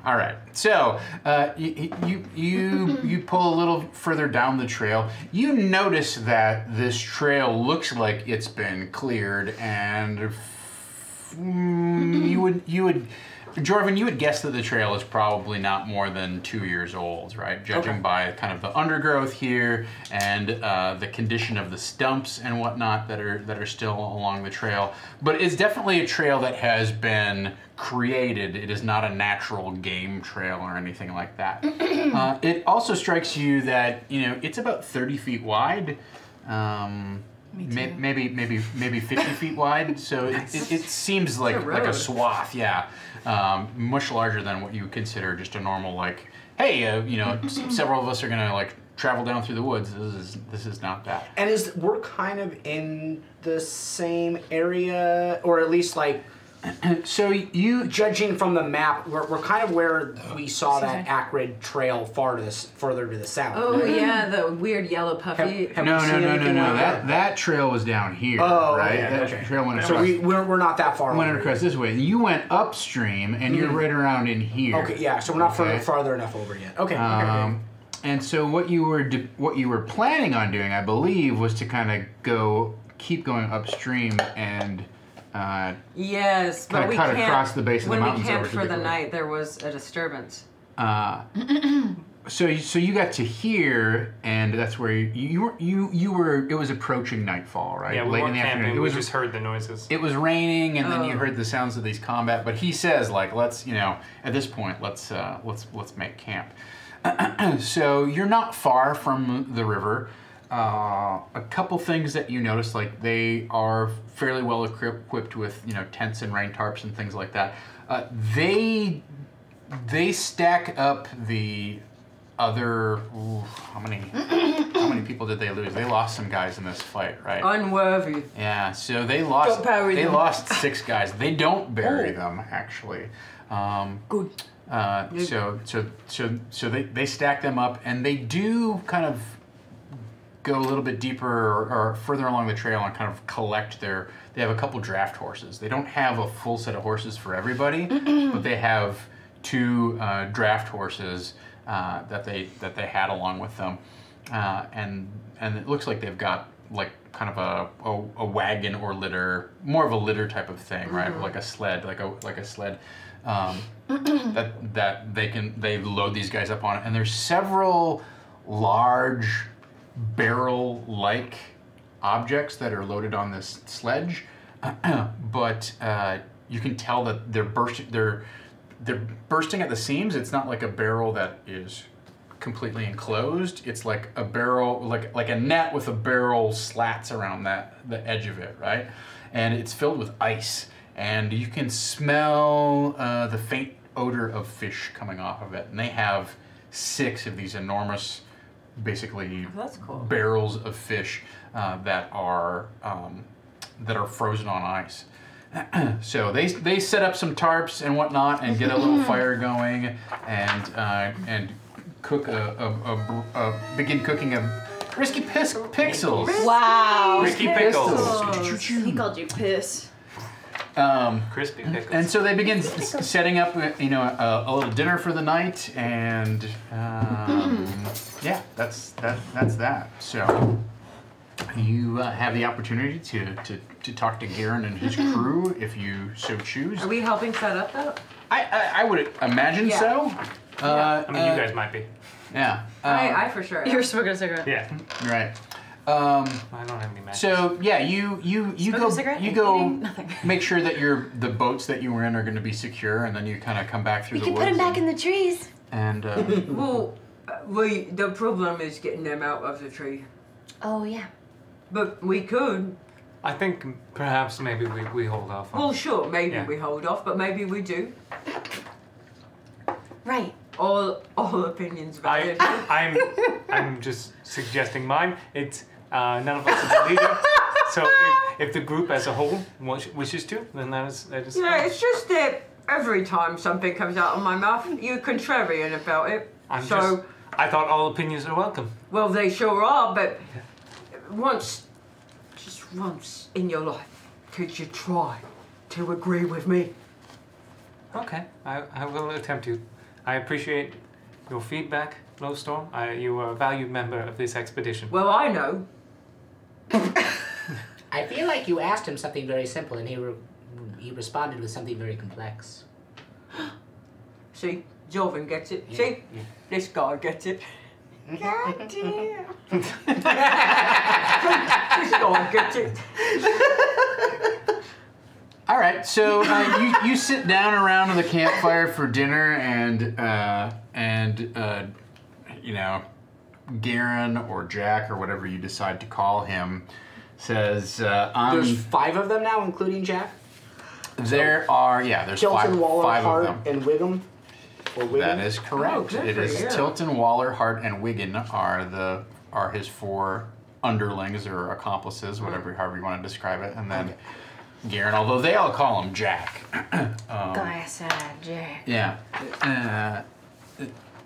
All right. So, you pull a little further down the trail. You notice that this trail looks like it's been cleared, and you would. Jorvin, you would guess that the trail is probably not more than 2 years old, right? Judging by kind of the undergrowth here and the condition of the stumps and whatnot that are still along the trail. But it's definitely a trail that has been created. It is not a natural game trail or anything like that. It also strikes you that it's about 30 feet wide. Maybe 50 feet wide. So it seems like a swath, yeah. Much larger than what you would consider just a normal hey, several of us are gonna travel down through the woods. This is not that.
And we're kind of in the same area, or at least
So you
judging from the map, we're kind of where we saw that acrid trail further to the south.
Oh
right?
yeah, the weird yellow puffy.
Have
no.
we seen anything like
That trail was down here,
Oh,
right?
okay,
That
okay.
trail went
So
across.
we're not that far.
went
over
across this way. You went upstream, and you're right around in here.
Okay, yeah. So we're not
Okay.
farther enough over yet. Okay. Okay.
And so what you were planning on doing, I believe, was to kind of keep going upstream and
Yes, but
kinda
we
cut
can't.
across the base of the
when
mountains
we camped
over to
for
the
the
right.
night, there was a disturbance.
So you got to here, and that's where you were. It was approaching nightfall, right?
Yeah, we
Late
weren't
in the afternoon.
camping.
It
We
was
just heard the noises.
It was raining, and then you
Oh.
heard the sounds of these combat. But he says, let's at this point, let's make camp. So you're not far from the river. A couple things that you notice, they are fairly well equipped with tents and rain tarps and things like that. They they stack up the other. Ooh, how many people did they lose? They lost some guys in this fight, right?
Unworthy.
Yeah. So they lost. They lost 6 guys. They don't bury them actually.
Good.
So they stack them up, and they do kind of go a little bit deeper or further along the trail and kind of collect their. They have a couple draft horses. They don't have a full set of horses for everybody, but they have 2 draft horses that they had along with them, and it looks like they've got like kind of a wagon or litter, more of a litter type of thing, right? Like a sled, like a sled. That they load these guys up on it, and there's several large barrel-like objects that are loaded on this sledge, but you can tell that they're bursting at the seams. It's not like a barrel that is completely enclosed. It's like a barrel, like a net with a barrel slats around the edge of it, right? And it's filled with ice. And you can smell the faint odor of fish coming off of it. And they have 6 of these enormous, basically barrels of fish that are frozen on ice. So they set up some tarps and whatnot and get a little fire going and cook begin cooking a Risky Pixels.
Wow.
Risky Pickles.
He called you piss.
Crispy pickles.
And so they begin setting up, a little dinner for the night, and yeah, that's that. So you have the opportunity to talk to Garen and his crew if you so choose.
Are we helping set up though?
I would imagine so.
I mean, you guys might be.
Yeah.
I for sure.
You're smoking a cigarette.
Yeah.
Right.
I don't have any matches.
So yeah, you go
Nothing.
make sure that the boats that you were in are going to be secure, and then you kind of come back through the woods.
We can put them back in the trees.
And
Well, the problem is getting them out of the tree.
Oh yeah.
But we could.
I think perhaps maybe we hold off.
Well, sure, maybe we hold off, but maybe we do.
Right.
All opinions valid.
I'm just suggesting mine. It's none of us are the leader. So if the group as a whole wishes to, then that is.
Yeah, it's just that every time something comes out of my mouth, you're contrarian about it.
I thought all opinions are welcome.
Well, they sure are, but just once in your life, could you try to agree with me?
Okay, I will attempt to. I appreciate your feedback, Glowstorm. You are a valued member of this expedition.
Well, I know.
I feel like you asked him something very simple, and he responded with something very complex.
See, Jovan gets it.
Yeah.
See,
Yeah.
this guy gets it. God damn. This guy gets it.
all right, so you sit down around the campfire for dinner, and Garen or Jack or whatever you decide to call him says,
There's 5 of them now, including Jack?
there's
Tilton, Waller,
5 of
Hart,
them.
and Wiggum? Or Wiggin?
That is correct.
Oh, good
It
for
is
you.
Tilton, Waller, Hart, and Wiggin are his 4 underlings or accomplices, however you want to describe it, and then Garen, although they all call him Jack.
Glass-eyed Jack.
Yeah.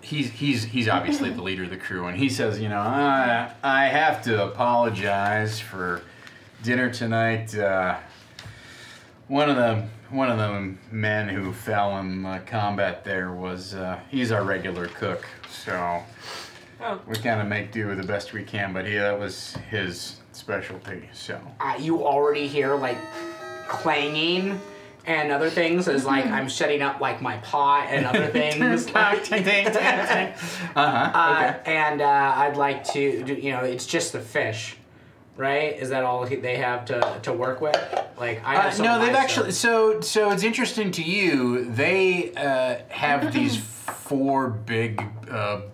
He's obviously the leader of the crew, and he says, I have to apologize for dinner tonight. One of the men who fell in combat there was he's our regular cook, so we kind of make do with the best we can. But that was his specialty. So
You already hear, like, clanging and other things as, like, I'm setting up, like, my pot and other things.
Okay.
And I'd like to do, it's just the fish, right? Is that all they have to work with? Like, I have some
no, they've
live
actually.
stuff.
So it's interesting to you. They have these 4 big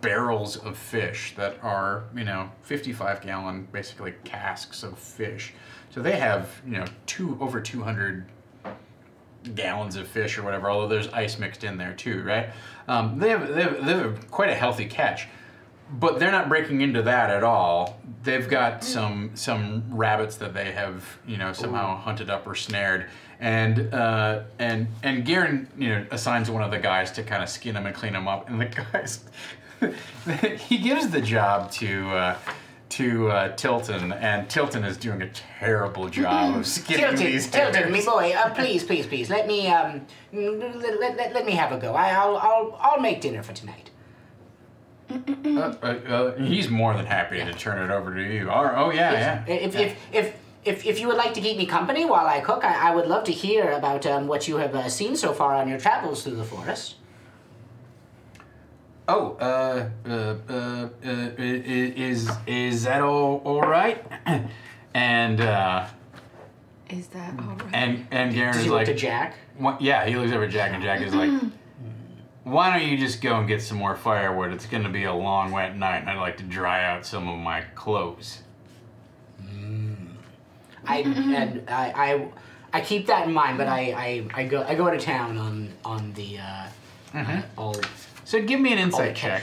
barrels of fish that are 55-gallon basically casks of fish. So they have over 200 gallons of fish or whatever, although there's ice mixed in there too, right? They have quite a healthy catch, but they're not breaking into that at all. They've got some rabbits that they have, you know, somehow hunted up or snared, and Garen, you know, assigns one of the guys to kind of skin them and clean them up, and the guys, he gives the job to Tilton, and Tilton is doing a terrible job of skinning these
Tilton, me boy, please, let me let me have a go. I'll make dinner for tonight.
He's more than happy to turn it over to you. Oh yeah.
If you would like to keep me company while I cook, I would love to hear about what you have seen so far on your travels through the forest.
Oh, is that all right? And
is that all right?
And Garen is
he
like,
look to Jack?
Yeah, he looks over at Jack, and Jack is like, why don't you just go and get some more firewood? It's going to be a long, wet night, and I'd like to dry out some of my clothes.
I keep that in mind, but I go to town on the all.
So give me an insight check.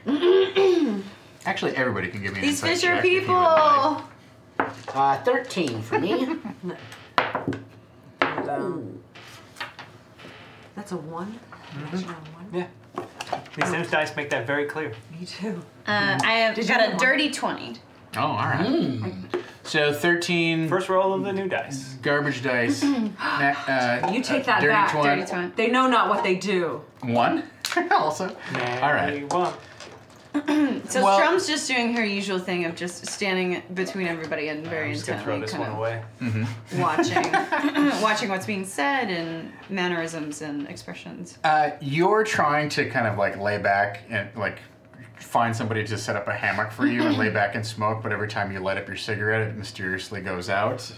Okay.
Actually, everybody can give me an
These
insight
fish are
check. If you would like.
people.
13 for me.
That's a 1. Natural 1.
Yeah. These dice make that very clear.
Me too.
I have got a dirty 20.
Oh, all right. So 13.
First roll of the new dice.
Garbage dice.
You take that
dirty
back.
20.
Dirty 20.
They know not what they do.
1? Also. All right.
So
Well-
Strum's just doing her usual thing of just standing between everybody and very
I'm just gonna throw
intently
this one away.
watching what's being said and mannerisms and expressions.
You're trying to kind of like lay back and like find somebody to set up a hammock for you and lay back and smoke, but every time you light up your cigarette, it mysteriously goes out.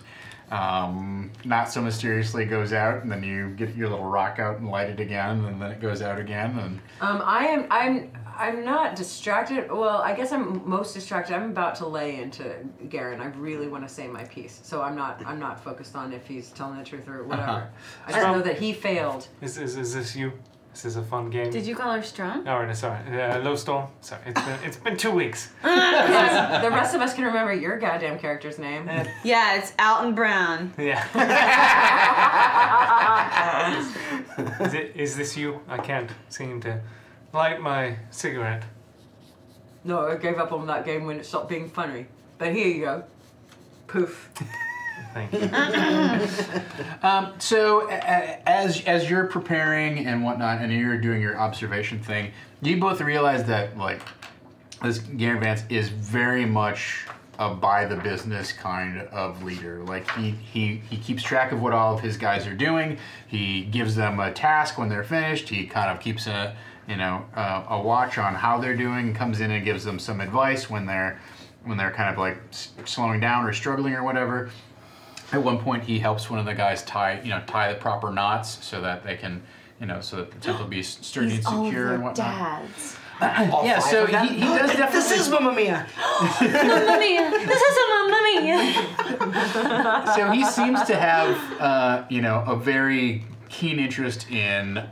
Not so mysteriously goes out, and then you get your little rock out and light it again, and then it goes out again. And
I'm not distracted. Well, I guess I'm most distracted. I'm about to lay into Garen. I really want to say my piece, so I'm not focused on if he's telling the truth or whatever. I just know that he failed.
Is this you? This is a fun game.
Did you call her Strum?
Oh, no, sorry. Low Storm. Sorry, it's been 2 weeks.
Yes, the rest of us can remember your goddamn character's name.
Yeah, it's Alton Brown.
Yeah. Is this you? I can't seem to light my cigarette.
No, I gave up on that game when it stopped being funny. But here you go. Poof.
Thank you.
So as you're preparing and whatnot, and you're doing your observation thing, you both realize that like this Garen Vance is very much a by the business kind of leader. Like he keeps track of what all of his guys are doing. He gives them a task when they're finished. He kind of keeps a watch on how they're doing. Comes in and gives them some advice when they're kind of like slowing down or struggling or whatever. At one point, he helps one of the guys tie the proper knots so that they can, so that the tent will be sturdy and secure and whatnot.
Dads.
Yeah, so he does definitely.
This is Mamma Mia.
Mamma Mia. This is a Mamma Mia.
So he seems to have, a very keen interest in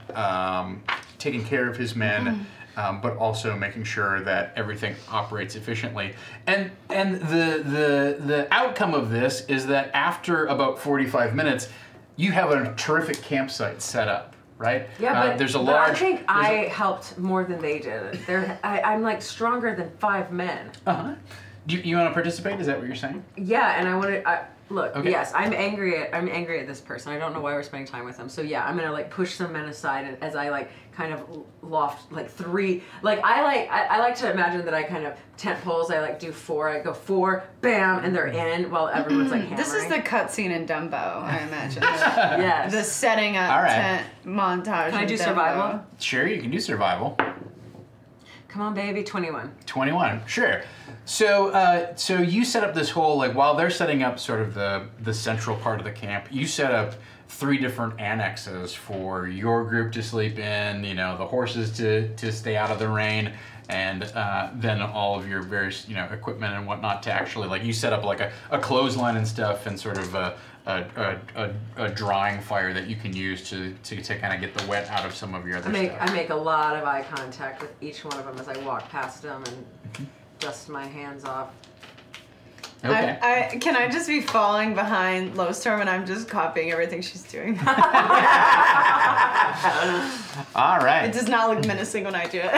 taking care of his men. But also making sure that everything operates efficiently. And the outcome of this is that after about 45 minutes, you have a terrific campsite set up, right?
Yeah, but
there's a
but
large.
I think I helped more than they did. I'm like stronger than 5 men.
Do you want to participate? Is that what you're saying?
Yeah, and I want to. Look,
Okay.
yes, I'm angry at this person. I don't know why we're spending time with them. So yeah, I'm gonna like push some men aside, and as I like kind of loft like 3. Like I like to imagine that I kind of tent poles. I like do 4. I go 4, bam, and they're in while everyone's like hammering.
This is the cutscene in Dumbo, I imagine.
yes.
The setting up
All right.
tent montage.
Can I
in
do
Dumbo.
survival?
Sure, you can do survival.
Come on, baby, 21.
21, sure. So you set up this whole, like, while they're setting up sort of the central part of the camp, you set up 3 different annexes for your group to sleep in, the horses to stay out of the rain, and then all of your various, equipment and whatnot to actually, like, you set up like a clothesline and stuff, and sort of a drying fire that you can use to kind of get the wet out of some of your other stuff.
I make a lot of eye contact with each one of them as I walk past them and dust my hands off.
Okay.
Can I just be falling behind Lowstorm and I'm just copying everything she's doing?
All right.
It does not look menacing when I do it.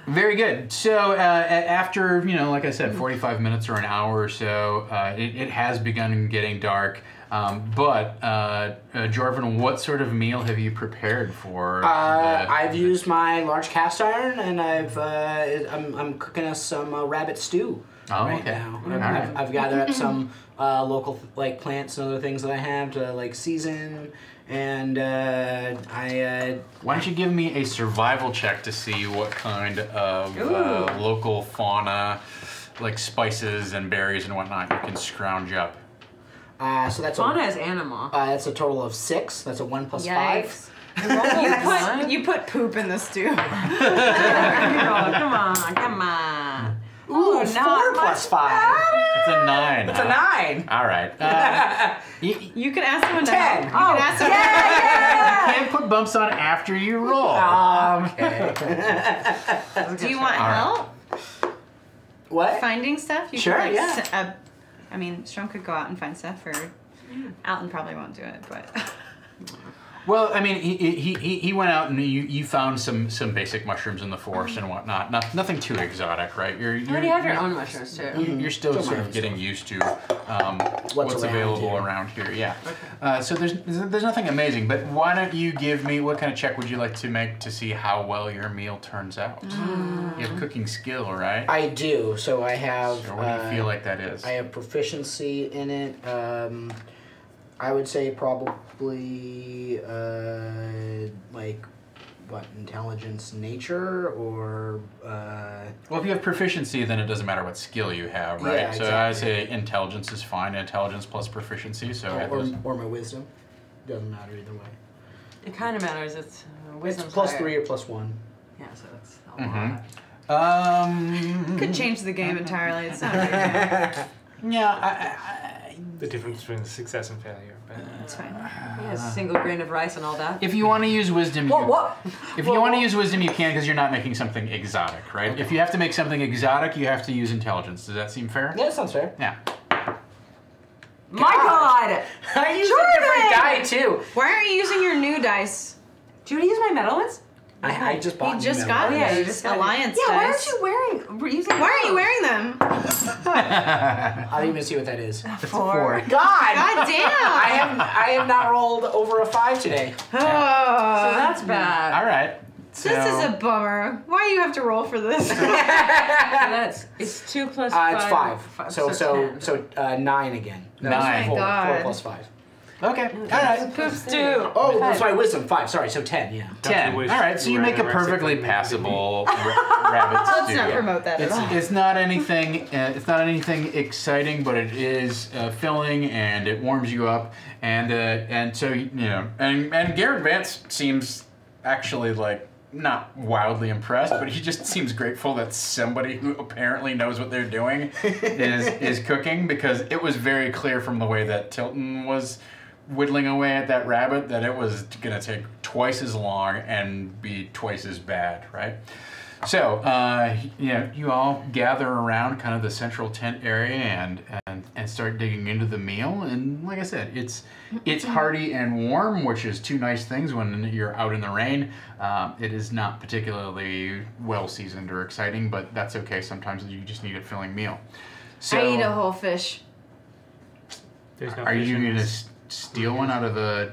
Very good. So after, like I said, 45 minutes or an hour or so, it has begun getting dark. But Jorvin, what sort of meal have you prepared for?
I've used my large cast iron, and I'm cooking us some rabbit stew right now. I've gathered up some local plants and other things that I have to season. And
why don't you give me a survival check to see what kind of local fauna, like spices and berries and whatnot, you can scrounge up.
So that's
fauna is animal.
That's a total of 6. That's a 1 plus 5.
You put poop in the stew.
Come on.
Ooh, 4 plus 5.
It's a 9.
It's a 9.
All right.
You can ask someone to
10.
help. You can ask someone
You can't put bumps on after you roll.
Okay.
Do you want help
What?
finding stuff?
Sure,
yeah. I mean, Strom could go out and find stuff, or Alton probably won't do it, but...
Well, I mean, he went out and you found some basic mushrooms in the forest and whatnot. Nothing too exotic, right?
You already have your own mushrooms too.
You're still sort of getting used to what's available around here. Yeah. So there's nothing amazing, but why don't you give me, what kind of check would you like to make to see how well your meal turns out? You have cooking skill, right?
I do. So I have.
So what do you feel like that is?
I have proficiency in it. I would say probably intelligence, nature, or.
Well, if you have proficiency, then it doesn't matter what skill you have, right?
Yeah,
so
exactly.
I say intelligence is fine. Intelligence plus proficiency. So
or my wisdom. Doesn't matter either way.
It kind of matters. It's wisdom.
It's plus 3 or plus 1.
Yeah, so that's a lot.
Could change the game entirely. It's not big.
Yeah,
The difference between success and failure.
It's fine.
Yeah, a single grain of rice and all that.
if you want to use wisdom,
What?
if you want to use wisdom, you can because you're not making something exotic, right?
Okay.
If you have to make something exotic, you have to use intelligence. Does that seem fair?
Yeah, that sounds fair.
Yeah.
My God!
I used a different die too.
Why aren't you using your new dice?
Do you want to use my metal ones?
I just bought.
You just
new
got
metal.
it.
you just got it.
Alliance
Yeah, why
dice.
aren't you wearing?
Why aren't you wearing them?
I don't even see what that is.
It's a 4.
God!
God damn!
I have not rolled over a 5 today.
So that's bad.
All right. So,
This is a bummer. Why do you have to roll for this?
It's 2 plus 5.
It's 5. So
10.
9 again. No,
9.
4
God.
plus 5.
okay. All right.
Poop stew.
Oh, that's my wisdom. 5. Sorry, so 10. Yeah.
10. All
wish
right. So
you
you
were
make a
anorexic
perfectly
like me?
passable rabbit stew.
Let's not promote that at all.
It's not anything. It's not anything exciting, but it is filling and it warms you up. And so and Garrett Vance seems actually not wildly impressed, but he just seems grateful that somebody who apparently knows what they're doing is cooking, because it was very clear from the way that Tilton was whittling away at that rabbit that it was going to take twice as long and be twice as bad, right? So, you all gather around kind of the central tent area and start digging into the meal. And like I said, it's hearty and warm, which is two nice things when you're out in the rain. It is not particularly well seasoned or exciting, but that's okay. Sometimes you just need a filling meal. So,
I eat a whole fish.
There's no
are
fish
you
in
going to
this.
steal one out of the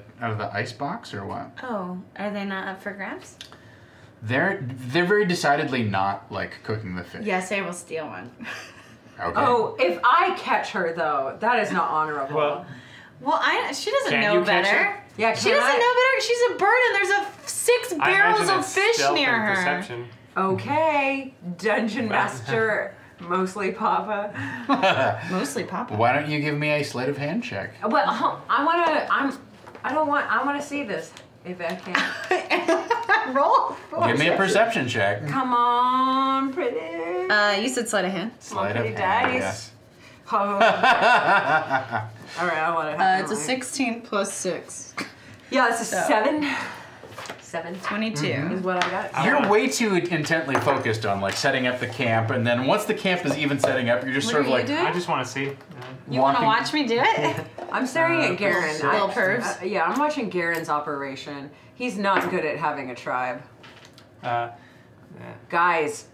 ice box or what?
Oh, are they not up for grabs?
They're very decidedly not cooking the fish.
Yes, I will steal one.
Okay.
Oh, if I catch her though, that is not honorable.
Well,
She doesn't
Can
know
you catch
better.
her?
yeah,
She doesn't know better. She's a bird, and there's 6
I
barrels
imagine
of
it's
fish
stealth
near
and
her.
Perception.
Okay, Dungeon Master, mostly Papa.
Mostly Papa.
Why don't you give me a sleight of hand check?
Well, I want to see this if I can.
Roll.
Give me a perception check.
Come on, pretty.
You said sleight of hand.
Sleight of
pretty
hand,
dice.
yes.
Oh, All right, I want to.
It's a 16 plus 6.
Yeah, it's a 7.
22.
Is what I got.
You're way too intently focused on like setting up the camp, and then once the camp is even setting up, you're just sort of like
I just want to see.
You want to watch me do it?
I'm staring at Garen.
Little pervs.
Yeah, I'm watching Garen's operation. He's not good at having a tribe. Guys,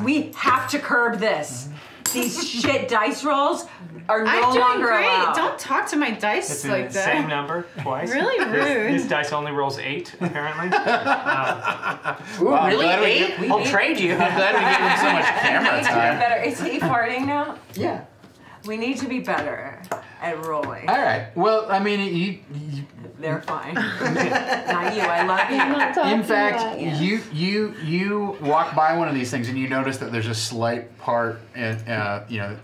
we have to curb this. These shit dice rolls are no
I'm doing
longer
great.
allowed.
Don't talk to my dice
It's
like
the
that.
same number twice.
Really rude.
This dice only rolls 8, apparently.
Ooh,
Wow,
really?
glad we
8?
get-
I'll trade you.
I'm glad we gave him so much camera
We need to be
time.
better. Is he farting now?
Yeah.
We need to be better at rolling.
All right. Well, I mean, you
They're fine. Not you. I love you.
in fact, you walk by one of these things and you notice that there's a slight part, in,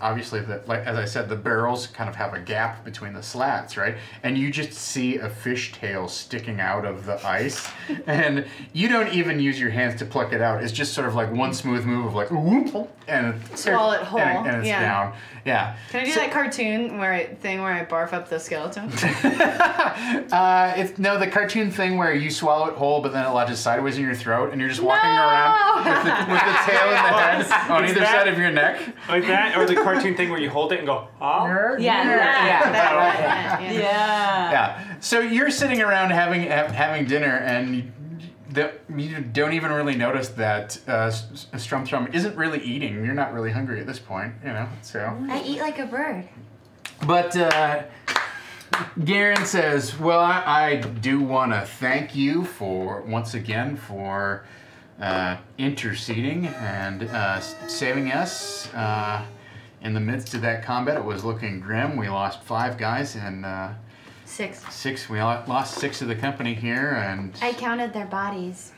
obviously that, like as I said, the barrels kind of have a gap between the slats, right? And you just see a fish tail sticking out of the ice, and you don't even use your hands to pluck it out. It's just sort of like one smooth move of like whoop, and
Swallow it whole.
and it's
Yeah.
down. Yeah.
Can I do that cartoon where I barf up the skeleton?
It's the cartoon thing where you swallow it whole, but then it lodges sideways in your throat, and you're just walking around with the tail in the head on either side of your neck.
Like that, or the cartoon thing where you hold it and go, oh.
Yeah.
Yeah. So you're sitting around having dinner, and you don't even really notice that Strumthrum isn't really eating. You're not really hungry at this point, So.
I eat like a bird.
But Garen says, "Well, I do want to thank you once again for interceding and saving us in the midst of that combat. It was looking grim. We lost 5 guys and
6.
We lost 6 of the company here, and
I counted their bodies.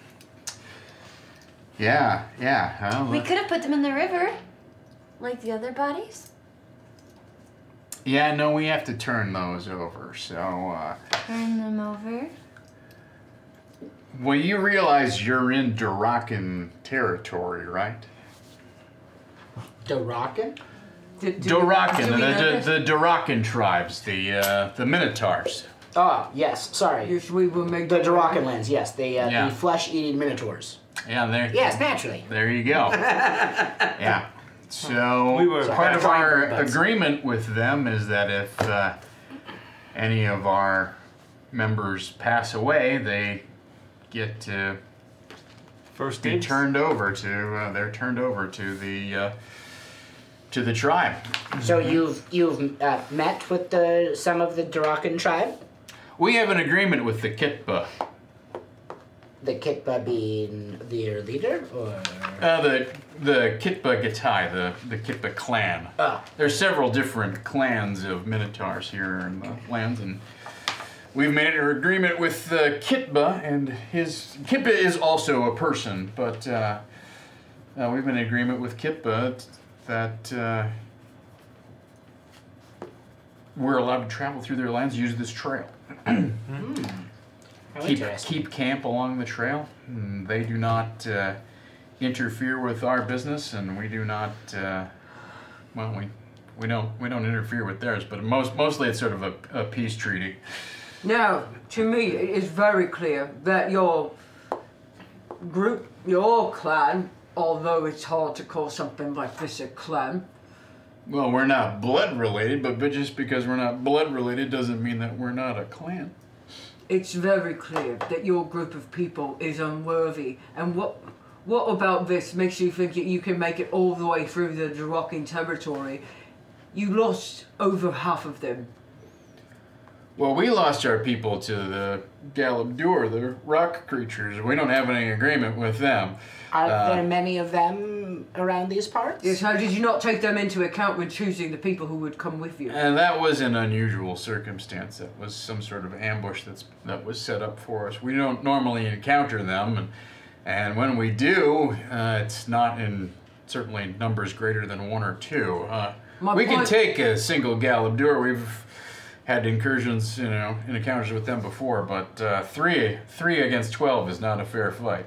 yeah. Well,
We could have put them in the river, like the other bodies.
yeah, no, we have to turn those over. So,
Turn them over.
well, you realize you're in Durakan territory, right?
Durakan?
Durakan, the Durakan tribes, the Minotaurs.
Ah, yes. Sorry.
Yes, we will make
The Durakan lands, yes. The
Yeah.
flesh-eating minotaurs.
Yeah, there.
Yes, naturally.
There you go. Yeah. So
We were
part of
trying
our
our best.
agreement with them is that if any of our members pass away, they get to
First
be
dibs.
turned over to. They're turned over to the tribe.
So you've met with some of the Durakan tribe?
We have an agreement with the Kitba.
The Kitba being their leader, or
The Kitba Gatai, the Kitba clan.
Ah.
There's several different clans of Minotaurs here in the lands, and we've made an agreement with Kitba, and Kitba is also a person, but we've made an agreement with Kitba that we're allowed to travel through their lands, use this trail. Keep camp along the trail. And they do not interfere with our business, and we do not. We don't interfere with theirs. But mostly it's sort of a peace treaty.
Now, to me, it is very clear that your group, your clan, although it's hard to call something like this a clan.
Well, we're not blood related, but just because we're not blood related doesn't mean that we're not a clan.
It's very clear that your group of people is unworthy. And what about this makes you think that you can make it all the way through the Durakan territory? You lost over half of them.
Well, we lost our people to the Galabdur, the rock creatures. We don't have any agreement with them.
are there many of them around these parts?
Yes, how did you not take them into account when choosing the people who would come with you?
And that was an unusual circumstance. That was some sort of ambush that was set up for us. We don't normally encounter them, and when we do, it's not in certainly numbers greater than 1 or 2. We can take a single Galabdur. We've had incursions, in encounters with them before, but 3 against 12 is not a fair fight.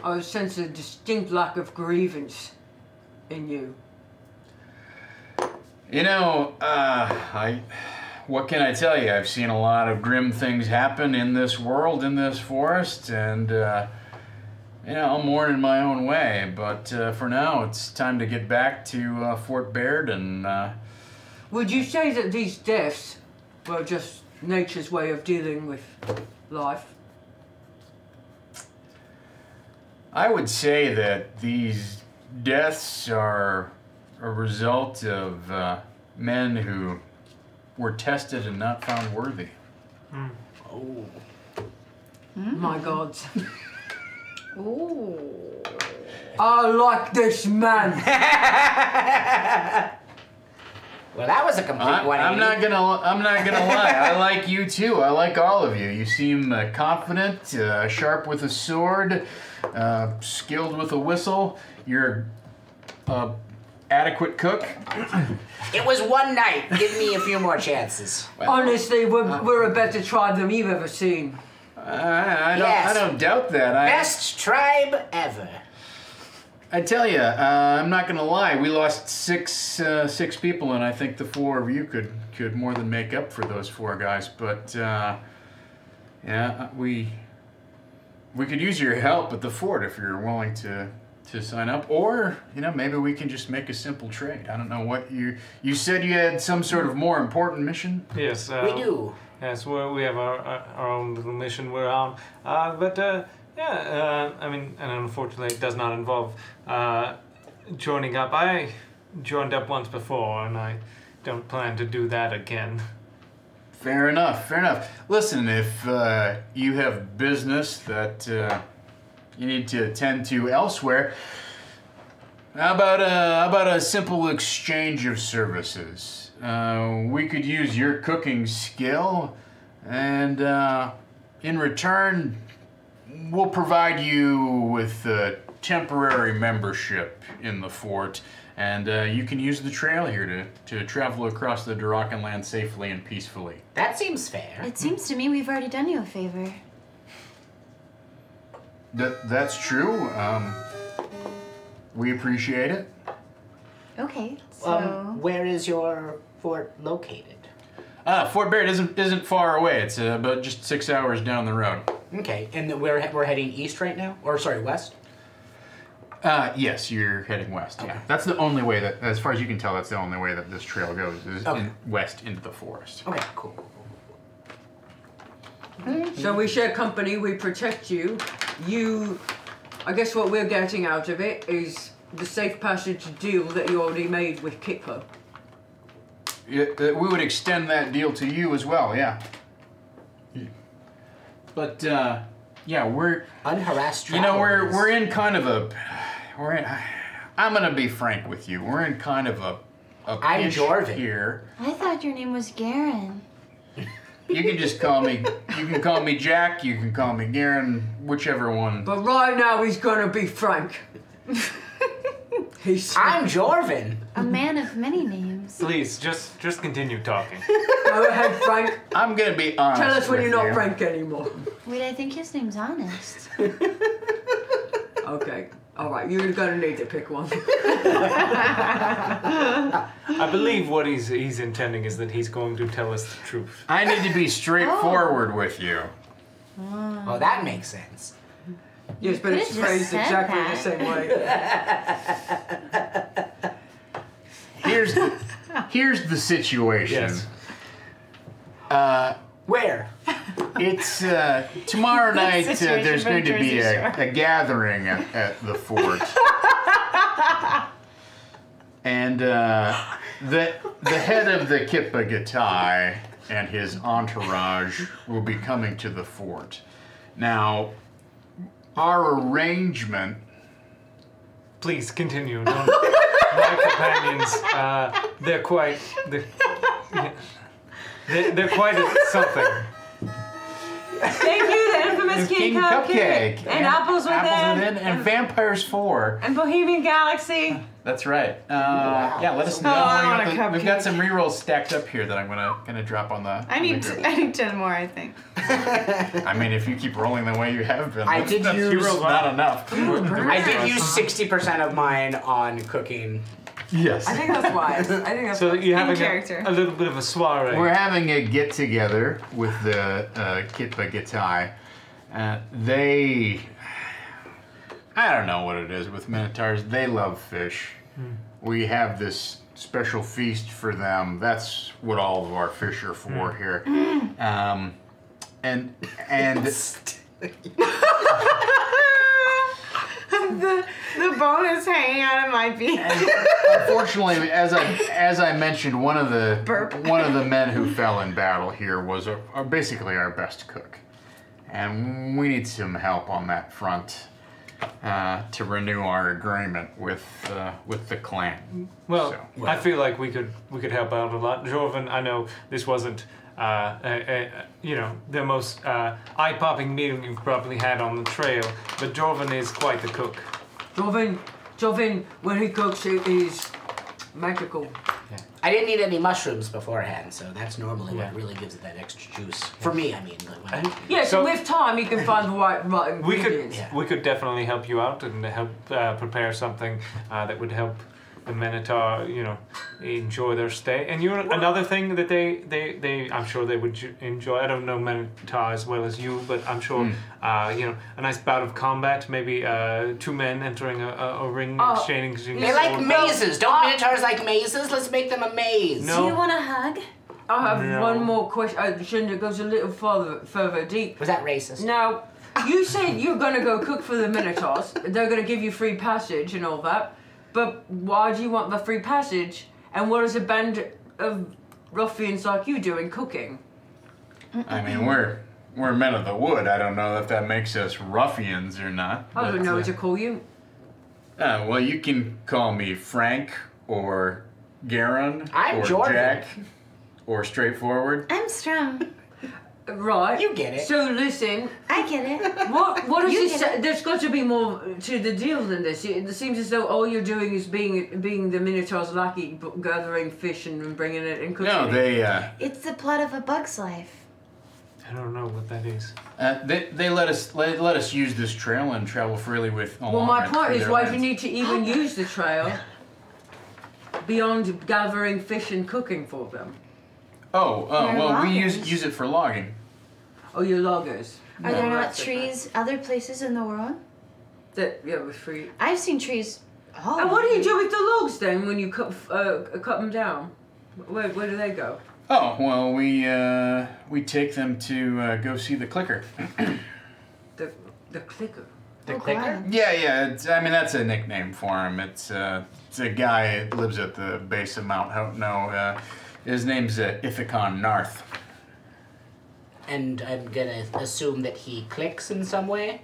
I sense a distinct lack of grievance in you.
You know, what can I tell you? I've seen a lot of grim things happen in this world, in this forest, and, I'm mourning my own way. But for now, it's time to get back to Fort Baird and...
Would you say that these deaths were just nature's way of dealing with life?
I would say that these deaths are a result of men who were tested and not found worthy.
Oh.
My God.
Ooh.
I like this man.
Well, that was a complete 180.
I'm not gonna lie. I like you too. I like all of you. You seem confident, sharp with a sword, skilled with a whistle. You're adequate cook.
It was one night. Give me a few more chances.
Honestly, we're a better tribe than you've ever seen.
I don't doubt that.
Best tribe ever.
I tell you, I'm not gonna lie. We lost six people, and I think the 4 of you could more than make up for those 4 guys. But we could use your help at the fort if you're willing to sign up, or maybe we can just make a simple trade. I don't know what you said. You had some sort of more important mission.
Yes,
We do.
Yes, we have our own little mission we're on. I mean, and unfortunately, it does not involve joining up. I joined up once before, and I don't plan to do that again.
Fair enough. Listen, if you have business that you need to attend to elsewhere, how about a simple exchange of services? We could use your cooking skill, and in return, we'll provide you with a temporary membership in the fort, and you can use the trail here to travel across the Durakan land safely and peacefully.
That seems fair.
It seems to me we've already done you a favor.
That's true. We appreciate it.
Okay, so...
Where is your fort located?
Fort Baird isn't far away. It's about just 6 hours down the road.
Okay, and we're heading east right now? Or, sorry, west?
Yes, you're heading west. Okay. Yeah, that's the only way that, as far as you can tell, that's the only way that this trail goes is west into the forest.
Okay, cool.
So we share company, we protect you. I guess what we're getting out of it is the safe passage deal that you already made with Kipper.
Yeah, we would extend that deal to you as well, yeah. But, yeah, we're...
Unharassed travelers.
We're in kind of a... I'm gonna be frank with you. We're in kind of a
I'm
pinch
Jorvin.
here.
I thought your name was Garen.
You can just call me... You can call me Jack, you can call me Garen, whichever one.
But right now he's gonna be Frank.
I'm Jorvin.
A man of many names.
Please, just continue talking.
Go ahead, Frank.
I'm gonna be honest.
Tell us when you're
with
not
you.
Frank anymore.
Wait, I think his name's Honest.
Okay. Alright, you're gonna need to pick one.
I believe what he's intending is that he's going to tell us the truth.
I need to be straightforward with you.
Oh, that makes sense.
Yes, but it's
could've just
phrased
said
exactly the
that.
same way.
Here's the situation.
Yes.
Where?
It's tomorrow night.
Situation
There's
from
going to be
Jersey Shore.
a gathering at the fort, and the head of the Kippa Gatai and his entourage will be coming to the fort. Now, our arrangement.
Please continue. Don't, my companions, they're quite something.
Thank you, the infamous King Cupcake. And Apples Within.
And Vampires 4.
And Bohemian Galaxy.
That's right. Yeah, let us know.
I want a
We've got
cupcake.
some rerolls stacked up here that I'm gonna drop on the.
I need 10 more, I think.
I mean, if you keep rolling the way you have been,
I did
that's
use-
not enough.
I did use 60% of mine on cooking
Yes.
I think that's wise. I think that's
So
wise.
you're having
character.
a little bit of a soiree.
We're having a get together with the Kitba Gitai. I don't know what it is with Minotaurs. They love fish. We have this special feast for them. That's what all of our fish are for here. And
the bone is hanging out of my beak.
unfortunately, as I mentioned, one of the men who fell in battle here was basically our best cook, and we need some help on that front to renew our agreement with the clan.
Well,
So.
I feel like we could help out a lot. Jorvin, I know this wasn't the most eye-popping meal you've probably had on the trail, but Jorvin is quite the cook.
Jovin, when he cooks, it is magical.
I didn't eat any mushrooms beforehand, so that's normally what really gives it that extra juice. For me, I mean.
Yeah, so
So-
with time, you can find the right ingredients.
We could definitely help you out and help prepare something that would help the Minotaur, enjoy their stay. And another thing that they I'm sure they would enjoy. I don't know Minotaur as well as you, but I'm sure a nice bout of combat. Maybe two men entering a ring, exchanging.
They like
swords.
mazes. Don't Minotaurs like mazes? Let's make them a maze.
Do you want a hug?
I have
No.
one more question that goes a little further deep.
Was that racist?
Now, you said you're gonna go cook for the Minotaurs. They're gonna give you free passage and all that. But why do you want the free passage? And what is a band of ruffians like you doing cooking?
I mean, we're men of the wood. I don't know if that makes us ruffians or not.
I don't know what to call you.
Well, you can call me Frank or Garon
I'm
or
Jordan.
Jack or straightforward.
I'm strong.
Right.
You get it.
So listen,
I get it.
what is
You
this?
get it.
There's got to be more to the deal than this. It seems as though all you're doing is being the Minotaur's lackey, gathering fish and bringing it and cooking
No,
it.
they
It's the plot of A Bug's Life.
I don't know what that is.
they let us use this trail and travel freely with.
Well, my point
through
is,
their
why do you
lands.
need to even use the trail beyond gathering fish and cooking for them?
Oh,
They're
well, we
loggers.
use it for logging.
Oh, you're loggers.
Are there not
that's different.
trees other places in the world?
That we're free.
I've seen trees. Oh.
And what do you do with the logs then when you cut them down? Where do they go?
Oh, well, we take them to go see the clicker.
The clicker.
The
Oh,
clicker?
God.
Yeah. That's a nickname for him. It's a guy that lives at the base of Mount Houtno. His name's Ithacon Narth.
And I'm gonna assume that he clicks in some way.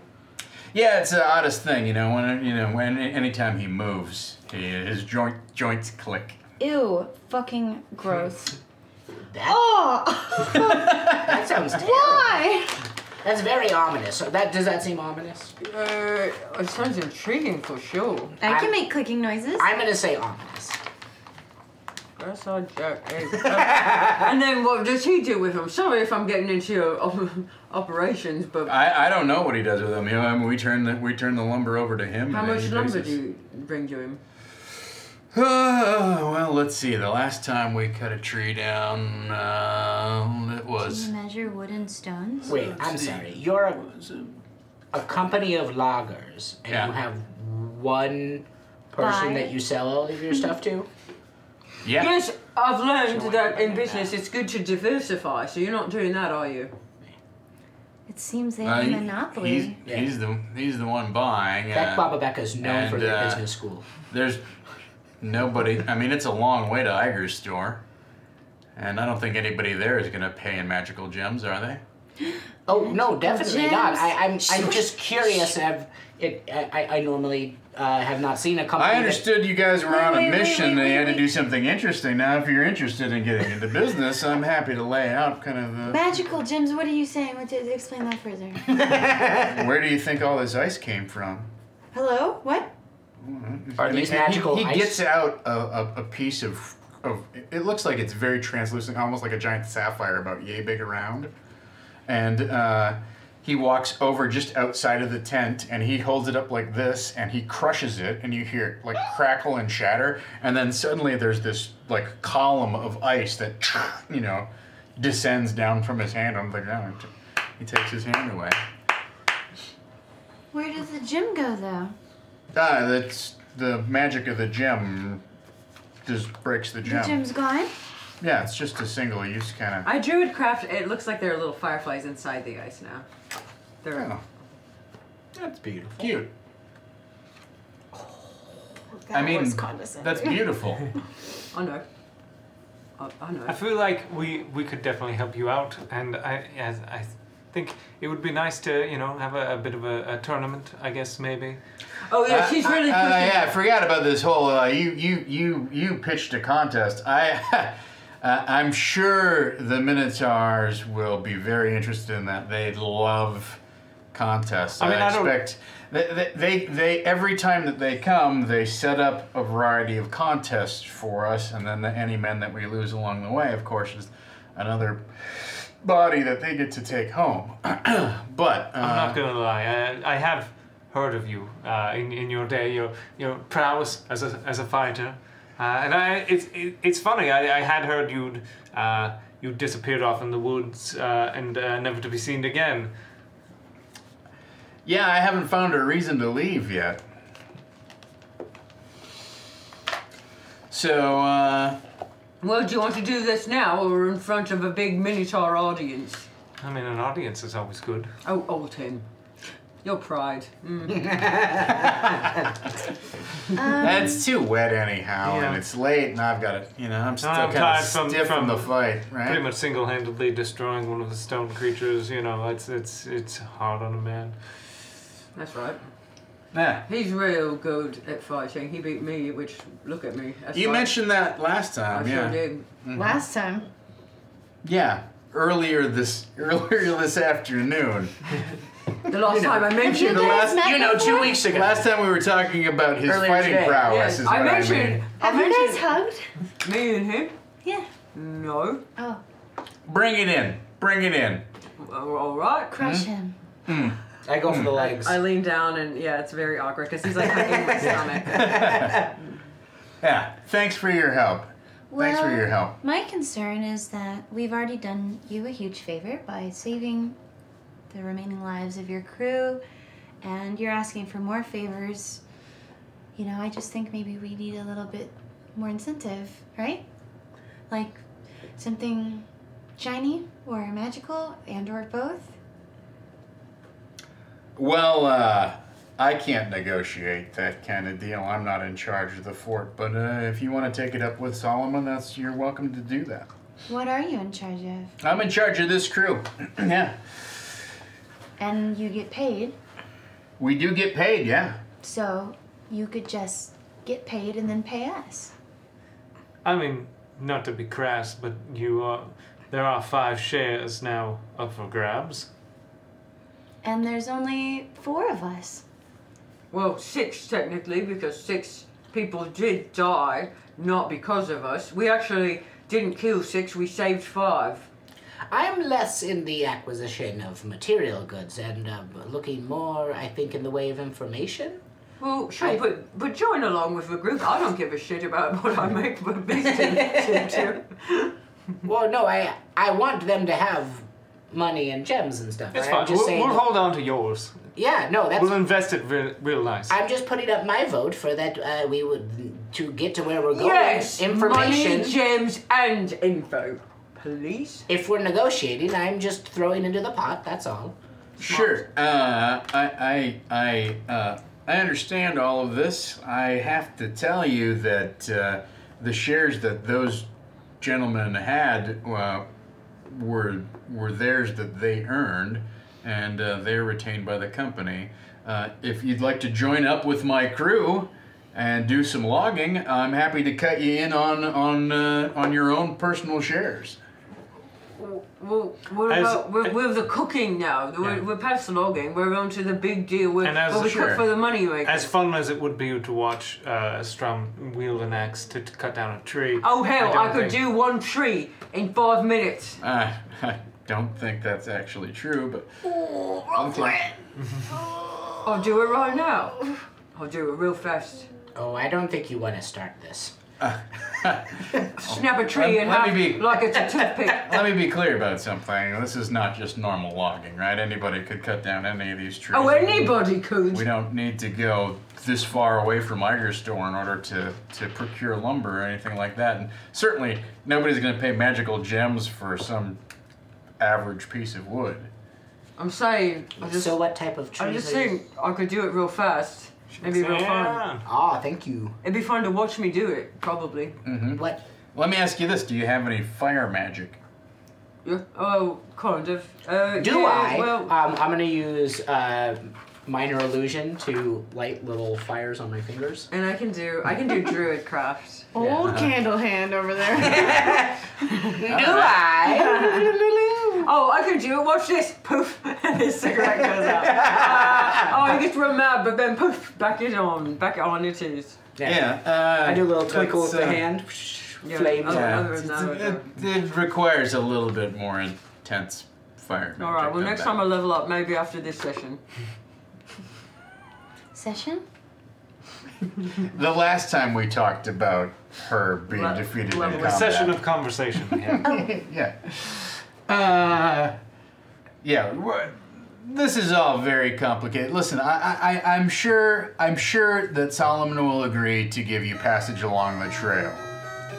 Yeah, it's the oddest thing, when anytime he moves, his joints click.
Ew. Fucking gross.
That,
Oh!
that sounds terrible.
Why?
That's very ominous. So does that seem ominous?
It sounds intriguing for sure.
I can make clicking noises.
I'm gonna say ominous.
That's our Jack. And then what does he do with them? Sorry if I'm getting into your operations, but
I don't know what he does with them. I mean, we turn the lumber over to him.
how
on a
much
daily
lumber
basis.
do you bring to him?
Well, let's see. The last time we cut a tree down, it
Do
was.
you measure wood and stones?
Wait, I'm sorry. You're a company of loggers, and
Yeah.
you have one person
Buy.
that you sell all of your stuff to?
Yeah.
Yes, I've learned that in business it's good to diversify. So you're not doing that, are you?
It seems they have a monopoly.
He's the one buying.
Beck Baba Becca's known for
and,
their business school.
There's nobody. I mean, it's a long way to Iger's store, and I don't think anybody there is gonna pay in magical gems, are they?
Oh no, definitely not.
gems.
I'm just curious. I normally have not seen a company.
I understood you guys were on a
wait,
mission.
wait,
They had to
wait.
do something interesting. Now, if you're interested in getting into business, I'm happy to lay out kind of the.
Magical gems, what are you saying? Explain that further.
Where do you think all this ice came from?
Hello? What?
Are these magical
He
ice?
gets out a piece of. It looks like it's very translucent, almost like a giant sapphire, about yay big around, and he walks over just outside of the tent and he holds it up like this and he crushes it and you hear it like crackle and shatter, and then suddenly there's this like column of ice that, you know, descends down from his hand on the ground. He takes his hand away.
Where does the gym go, though?
That's the magic of the gem. Just breaks the gem.
The gym's gone?
Yeah, it's just a single use kind of.
I drew it craft. It looks like there are little fireflies inside the ice now. They're
Oh,
That's beautiful.
cute.
That
I mean,
was condescending.
that's beautiful.
Oh no. Oh no.
I feel like we could definitely help you out, and I think it would be nice to, you know, have a bit of a tournament, I guess, maybe.
Oh yeah, she's really pushing.
Yeah, I forgot about this whole. You pitched a contest. I'm sure the Minotaurs will be very interested in that. They love contests.
I mean, I don't-
expect they every time that they come, they set up a variety of contests for us, and then any men that we lose along the way, of course, is another body that they get to take home. But
I'm not gonna lie, I have heard of you in your day, your prowess as a fighter, and it's funny. I had heard you disappeared off in the woods and never to be seen again.
Yeah, I haven't found a reason to leave yet. So,
Well, do you want to do this now or in front of a big Minotaur audience?
I mean, an audience is always good.
Oh, old Tim. Your pride.
it's too wet anyhow,
Yeah.
and it's late, and I've got to, you know, I'm still
I'm
kind
tired
of stiff from the fight, right?
Pretty much single-handedly destroying one of the stone creatures. You know, it's hard on a man.
That's right.
Yeah.
He's real good at fighting. He beat me, which, look at me. That's
You
right.
mentioned that last time,
I
yeah.
sure did.
Last time.
Yeah, earlier this afternoon.
The last time I mentioned
The last,
met
2 weeks ago.
last time we were talking about his
Earlier
fighting
today,
prowess.
yes.
Is
I
what
mentioned.
I mean.
Have you guys hugged?
Me and him?
Yeah.
No.
Oh,
Bring it in. Bring it in.
All right.
crush him.
I go for the legs.
I lean down and yeah, it's very awkward because he's like hugging my stomach.
Yeah. Thanks for your help. Thanks for your help.
My concern is that we've already done you a huge favor by saving the remaining lives of your crew, and you're asking for more favors. You know, I just think maybe we need a little bit more incentive, right? Like something shiny or magical and/or both.
Well, I can't negotiate that kind of deal. I'm not in charge of the fort. But if you want to take it up with Solomon, you're welcome to do that.
What are you in charge of?
I'm in charge of this crew. Yeah.
And you get paid,
We do get paid, yeah.
so you could just get paid and then pay us.
I mean, not to be crass, but there are 5 shares now up for grabs.
And there's only 4 of us.
Well, 6 technically, because 6 people did die, not because of us. We actually didn't kill 6, we saved 5.
I'm less in the acquisition of material goods and looking more, I think, in the way of information.
Well, sure, but join along with the group. I don't give a shit about what I make for business.
Well, no, I want them to have money and gems and stuff.
It's
I'm
fine.
just saying
We'll
that-
hold on to yours.
Yeah, no, that's.
We'll invest it real nice.
I'm just putting up my vote for that. We would to get to where we're going.
Yes,
information.
money, gems, and info. Please.
If we're negotiating, I'm just throwing into the pot. That's all.
Sure. I understand all of this. I have to tell you that the shares that those gentlemen had were theirs that they earned, and they're retained by the company. If you'd like to join up with my crew and do some logging, I'm happy to cut you in on your own personal shares.
Well, what about with the cooking now? We're past the logging. We're on to the big deal where we cook for the money maker.
As fun as it would be to watch Strum wield an axe to cut down a tree.
Oh hell, I could do 1 tree in 5 minutes.
don't think that's actually true, but...
Okay. I'll do it right now. I'll do it real fast.
Oh, I don't think you want to start this.
Snap a tree in half like it's a toothpick.
Let me be clear about something. This is not just normal logging, right? Anybody could cut down any of these trees.
Oh, anybody could.
We don't need to go this far away from Store in order to procure lumber or anything like that. And certainly, nobody's going to pay magical gems for some average piece of wood.
I'm saying...
So what type of trees
I'm just saying I could do it real fast. It'd be real fun.
Ah, thank you.
It'd be fun to watch me do it, probably.
Mm-hmm.
What?
Let me ask you this. Do you have any fire magic?
Yeah. Oh, kind of.
Do
yeah,
I?
Well,
I'm going to use minor illusion to light little fires on my fingers.
and I can do druid craft.
Old candle hand over there.
Do I?
Oh, I can do it. Watch this. Poof. And his cigarette goes out. He gets real mad, but then poof, back it on it is.
Yeah.
I do a little twinkle with the hand.
Yeah,
Flames.
other than that,
It requires a little bit more intense fire magic.
all right. Well, next time I level up, maybe after this session.
Session?
The last time we talked about her being defeated in
level.
combat.
A session of conversation.
Yeah. This is all very complicated. Listen, I'm sure that Solomon will agree to give you passage along the trail.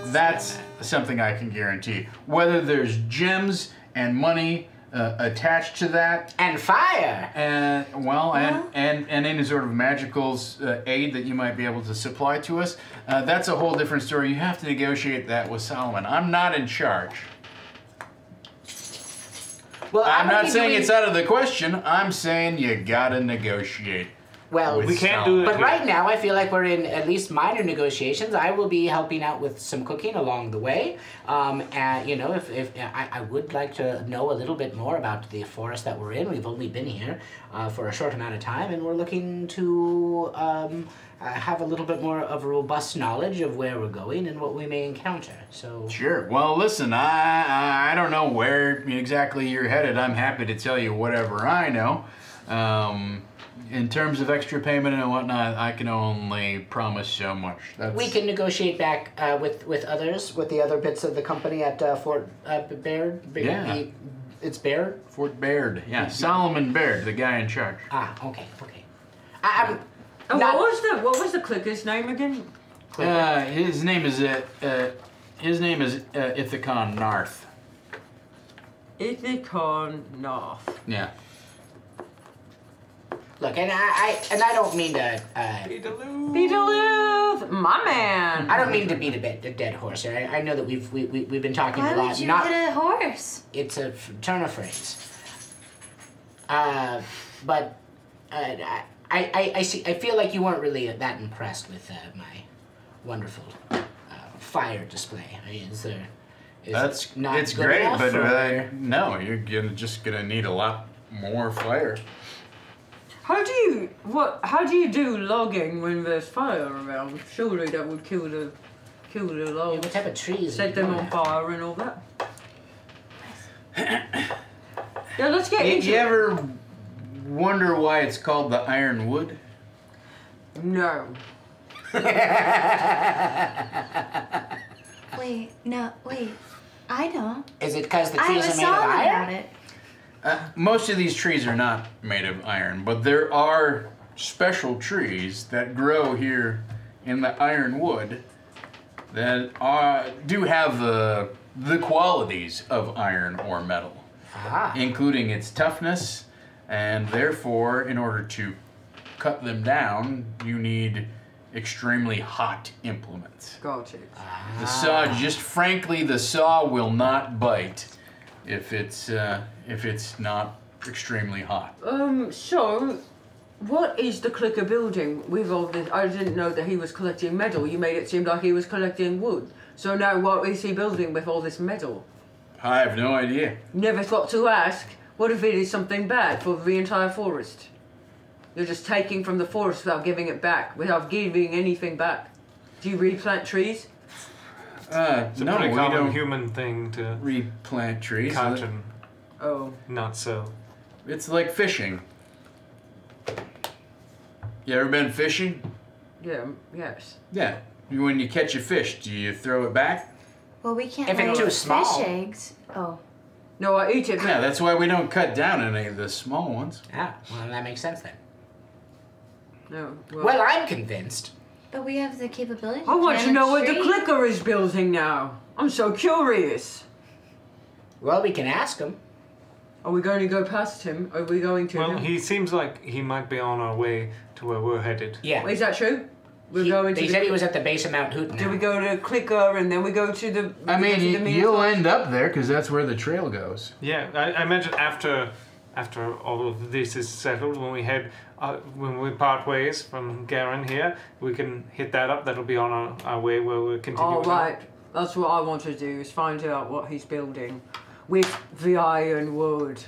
That's something I can guarantee. Whether there's gems and money attached to that,
And fire.
and any sort of magical aid that you might be able to supply to us, that's a whole different story. You have to negotiate that with Solomon. I'm not in charge.
Well,
I'm not saying it's out of the question. I'm saying you gotta negotiate.
Well,
with
we can't do it.
But right now, I feel like we're in at least minor negotiations. I will be helping out with some cooking along the way. And if I would like to know a little bit more about the forest that we're in. We've only been here for a short amount of time, and we're looking to have a little bit more of a robust knowledge of where we're going and what we may encounter. So
Sure. Well, listen, I don't know where exactly you're headed. I'm happy to tell you whatever I know. In terms of extra payment and whatnot, I can only promise so much.
we can negotiate back with others, with the other bits of the company at Fort Baird.
Yeah.
It's Baird?
Fort Baird. Yeah, Solomon Baird, the guy in charge.
Ah, okay.
And what was the clicker's name again?
His name is Ithacon Narth.
Ithacon North.
Yeah.
Look, and I don't mean to.
Peterloo, my man.
I don't mean to beat a dead horse here. I know that we've been talking a lot.
Why would you hit a horse?
It's a turn of phrase. But I see. I feel like you weren't really that impressed with my wonderful fire display. I mean,
It's
good
great,
enough,
but
or-
no, you're just gonna need a lot more fire.
How do you do logging when there's fire around? Surely that would kill the logs.
What type of trees?
Set them on fire and all that. Yeah, let's get into
You
it.
ever wonder why it's called the Iron Wood?
No.
Wait, I don't.
Is it because the
I
trees
have a
are made of
song
iron?
about it.
Most of these trees are not made of iron, but there are special trees that grow here in the Iron Wood that do have the qualities of iron or metal, including its toughness, and therefore, in order to cut them down, you need extremely hot implements.
Gotcha.
The saw, just frankly, the saw will not bite if it's not extremely hot.
So, what is the clicker building with all this? I didn't know that he was collecting metal. You made it seem like he was collecting wood. So now what is he building with all this metal?
I have no idea.
Never thought to ask, what if it is something bad for the entire forest? You're just taking from the forest without giving it back, without giving anything back. Do you replant trees?
It's a
no,
pretty
we
common
don't
human thing to
replant trees.
cut and
Oh.
not so.
It's like fishing. You ever been fishing?
Yeah. Yes.
Yeah. When you catch a fish, do you throw it back?
Well, we can't
If it's
lay
too small.
fish eggs. Oh.
No, I eat it.
Yeah, that's why we don't cut down any of the small ones.
Ah, well, that makes sense then.
No.
Well, I'm convinced.
But we have the capability.
I want to know what the
click.
clicker is building now. I'm so curious.
Well, we can ask him.
Are we going to go past him? Are we going to?
Well,
him?
he seems like he might be on our way to where we're headed.
Yeah.
Is that true? We're going to.
They said he was at the base of Mount Hooten.
Do we go to clicker and then we go to the?
I mean,
to the meeting
you'll
spot?
end up there because that's where the trail goes.
Yeah, I imagine after all of this is settled, when we part ways from Garen here, we can hit that up. That'll be on our way where we're continuing.
All right. That's what I want to do. Is find out what he's building with the iron wood.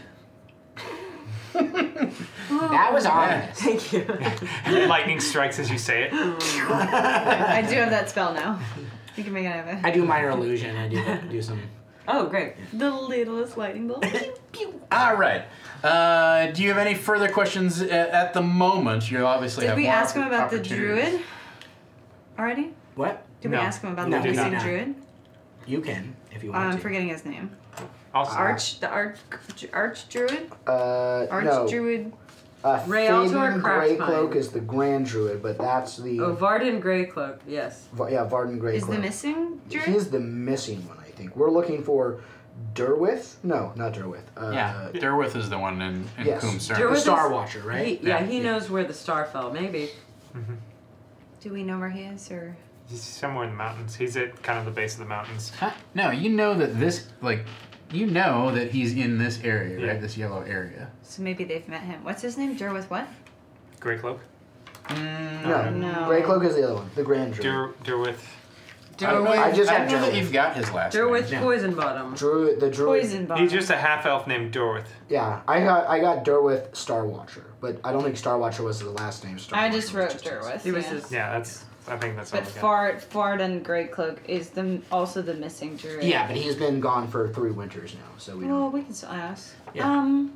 That was ominous.
Thank you.
Lightning strikes as you say it.
I do have that spell now. You can make it happen.
I do minor illusion. I do some.
Oh, great.
The littlest lightning bolt.
All right. Do you have any further questions at the moment? You obviously
Did
have
we
more
ask him about the
opportunities.
druid already?
What?
Did
No.
we ask him about
No,
the
we did
missing
not.
druid?
You can, if you want
I'm
to.
forgetting his name.
Also,
Arch druid?
No.
Arch druid.
Ray Altor
Fabian
Craftsman.
Greycloak is the Grand Druid, but that's the
Oh, Varden Greycloak. Yes.
Varden Greycloak.
Is the missing druid?
He's the missing one, I think. We're looking for Derwith. No, not Derwith.
Yeah, Derwith is the one in
Yes.
Coomsern.
Derwith
The
is-
Star Watcher, right?
He knows where the star fell. Maybe.
Do we know where he is, or?
he's somewhere in the mountains. He's at kind of the base of the mountains.
Huh? No, you know that you know that he's in this area,
Yeah.
right? This yellow area.
So maybe they've met him. What's his name? Derwith what?
Grey Cloak.
No,
No.
Greycloak is the other one, the Grand Druid.
Derwith.
I don't know,
I just
I
have
don't know that
Derwith.
you've got his last name.
Derwith
Yeah.
Poison Bottom.
The Druid.
Poison bomb.
He's just a half elf named Dorith.
Yeah, I got Derwith Star Watcher, but I don't think Star Watcher was his last name. Star
I
Watcher
just
was
wrote
just his.
Derwith.
He was
yeah.
his.
Yeah, I think that's all
But
we got.
Fard and Greycloak is also the missing druid.
Yeah, but he's been gone for 3 winters now, so we
Well,
don't.
we can still ask.
Yeah.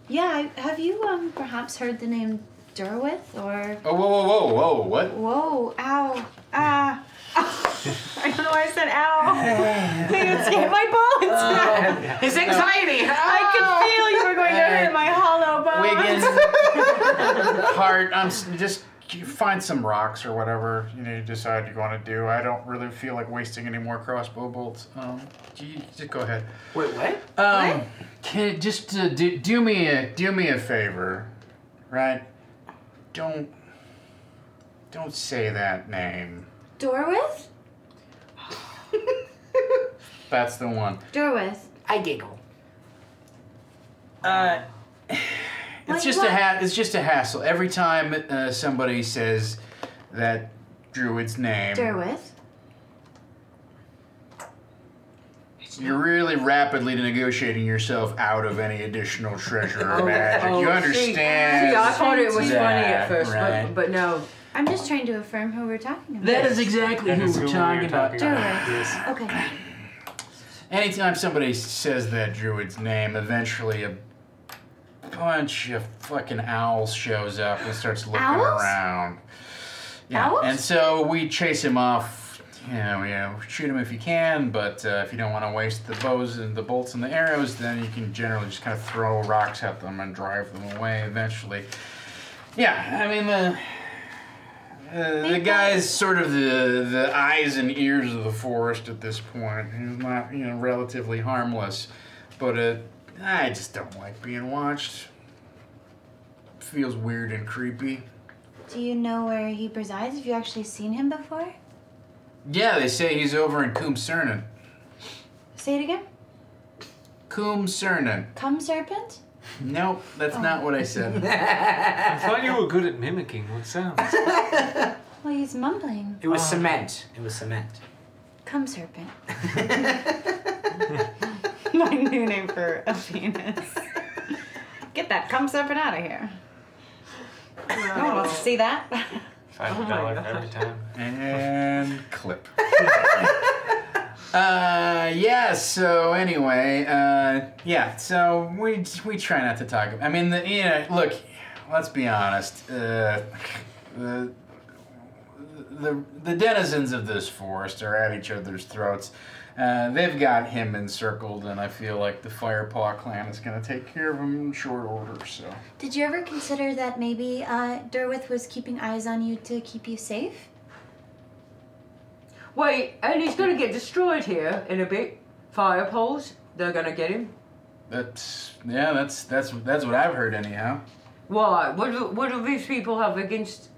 Yeah, have you perhaps heard the name Derwith or?
Oh, whoa, what?
Whoa, ow, ah. I don't know why I said ow. It escaped my bones.
His anxiety!
I could feel you were going to hit my hollow bones.
Wiggins, heart, just you find some rocks or whatever you decide you want to do. I don't really feel like wasting any more crossbow bolts. You just go ahead.
Wait, what?
What?
Can just do me a favor, right? Don't say that name.
Dorwith?
That's the one.
Dorwith.
I giggle.
It's
What
just
you
it's just a hassle. Every time somebody says that druid's name,
Derwith.
you're really rapidly negotiating yourself out of any additional treasure or magic. You
see,
understand?
I thought it was funny
that,
at first,
right?
but no.
I'm just trying to affirm who we're talking about.
That is exactly
That
who
is
we're
who
talking about.
Derwith.
Yes.
Okay.
Anytime somebody says that druid's name, eventually a bunch of fucking owls shows up and starts looking
Owls?
around. Yeah,
Owls?
and so we chase him off. Shoot him if you can, but if you don't want to waste the bows and the bolts and the arrows, then you can generally just kind of throw rocks at them and drive them away eventually. Yeah, I mean, the guy's sort of the eyes and ears of the forest at this point. He's not, relatively harmless, but I just don't like being watched. Feels weird and creepy.
Do you know where he presides? Have you actually seen him before?
Yeah, they say he's over in Coomcernan.
Say it again.
Coomcernan.
Cum serpent?
Nope, that's not what I said.
I thought you were good at mimicking what sounds.
Well, he's mumbling.
It was cement. It was cement.
Cum serpent.
My new name for a penis. Get that cum serpent out of here. No one wants to see that.
$5 every time.
And clip. Yeah, so anyway, yeah, so we try not to talk. I mean, look, let's be honest. The denizens of this forest are at each other's throats. They've got him encircled, and I feel like the Firepaw clan is going to take care of him in short order, so.
Did you ever consider that maybe Derwith was keeping eyes on you to keep you safe?
Wait, and he's gonna get destroyed here in a bit. Firepoles, they're gonna get him.
That's what I've heard anyhow.
Why? What do these people have against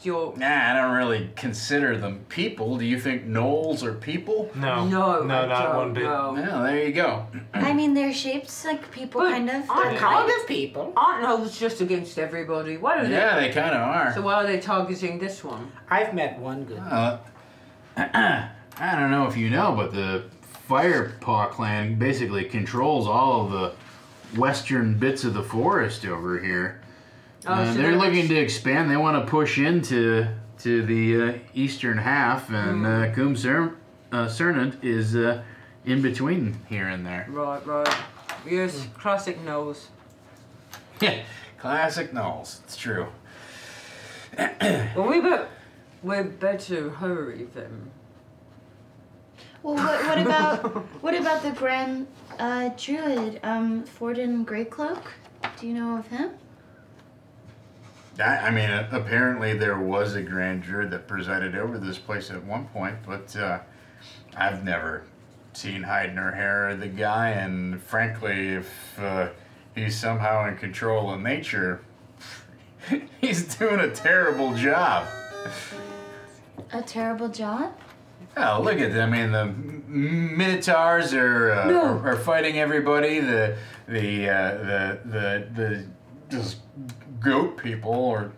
your...
Nah, I don't really consider them people. Do you think gnolls are people?
No,
No,
not one bit.
No.
Well, there you go.
I mean, they're shaped like people,
But
kind of.
aren't
Kind of people.
Aren't those just against everybody? Why are
Yeah, they kind of are.
So why are they targeting this one?
I've met one good.
I don't know if you know, but the Firepaw clan basically controls all of the western bits of the forest over here.
Oh, so
They're looking to expand. They want to push into the eastern half, and Cernant is in between here and there.
Right. Yes, classic nose.
Yeah, classic gnolls. It's true.
Well, we're better hurry then.
Well, what about the Grand Druid, Forden Greycloak? Do you know of him?
I mean, apparently there was a Grand Druid that presided over this place at one point, but I've never seen hide nor hair of the guy, and frankly, if he's somehow in control of nature, he's doing a terrible job.
A terrible job?
Oh, look at them! I mean, the Minotaurs are fighting everybody. The just goat people or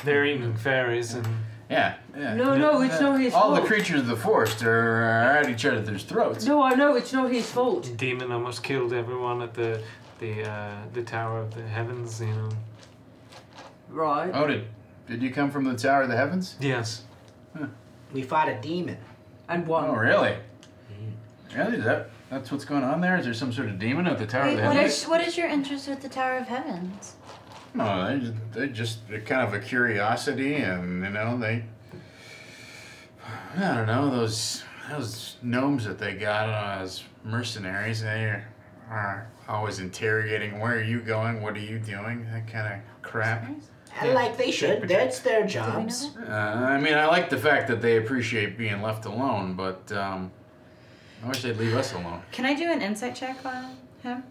They're eating fairies and
yeah.
No, it's not his
All
fault.
the creatures of the forest are at each other's throats.
No, I know it's not his fault.
demon almost killed everyone at the Tower of the Heavens. You know.
Right.
Oh, did you come from the Tower of the Heavens?
Yes.
We fought a demon.
And one.
Oh, really? Really? That's what's going on there? Is there some sort of demon at the Tower of the Heavens?
What is your interest with the Tower of Heavens?
No, they're kind of a curiosity, and I don't know, those gnomes that they got as mercenaries. They are always interrogating. Where are you going? What are you doing? That kind of crap.
Like they should. That's their jobs.
I mean, I like the fact that they appreciate being left alone, but I wish they'd leave us alone.
Can I do an insight check on him?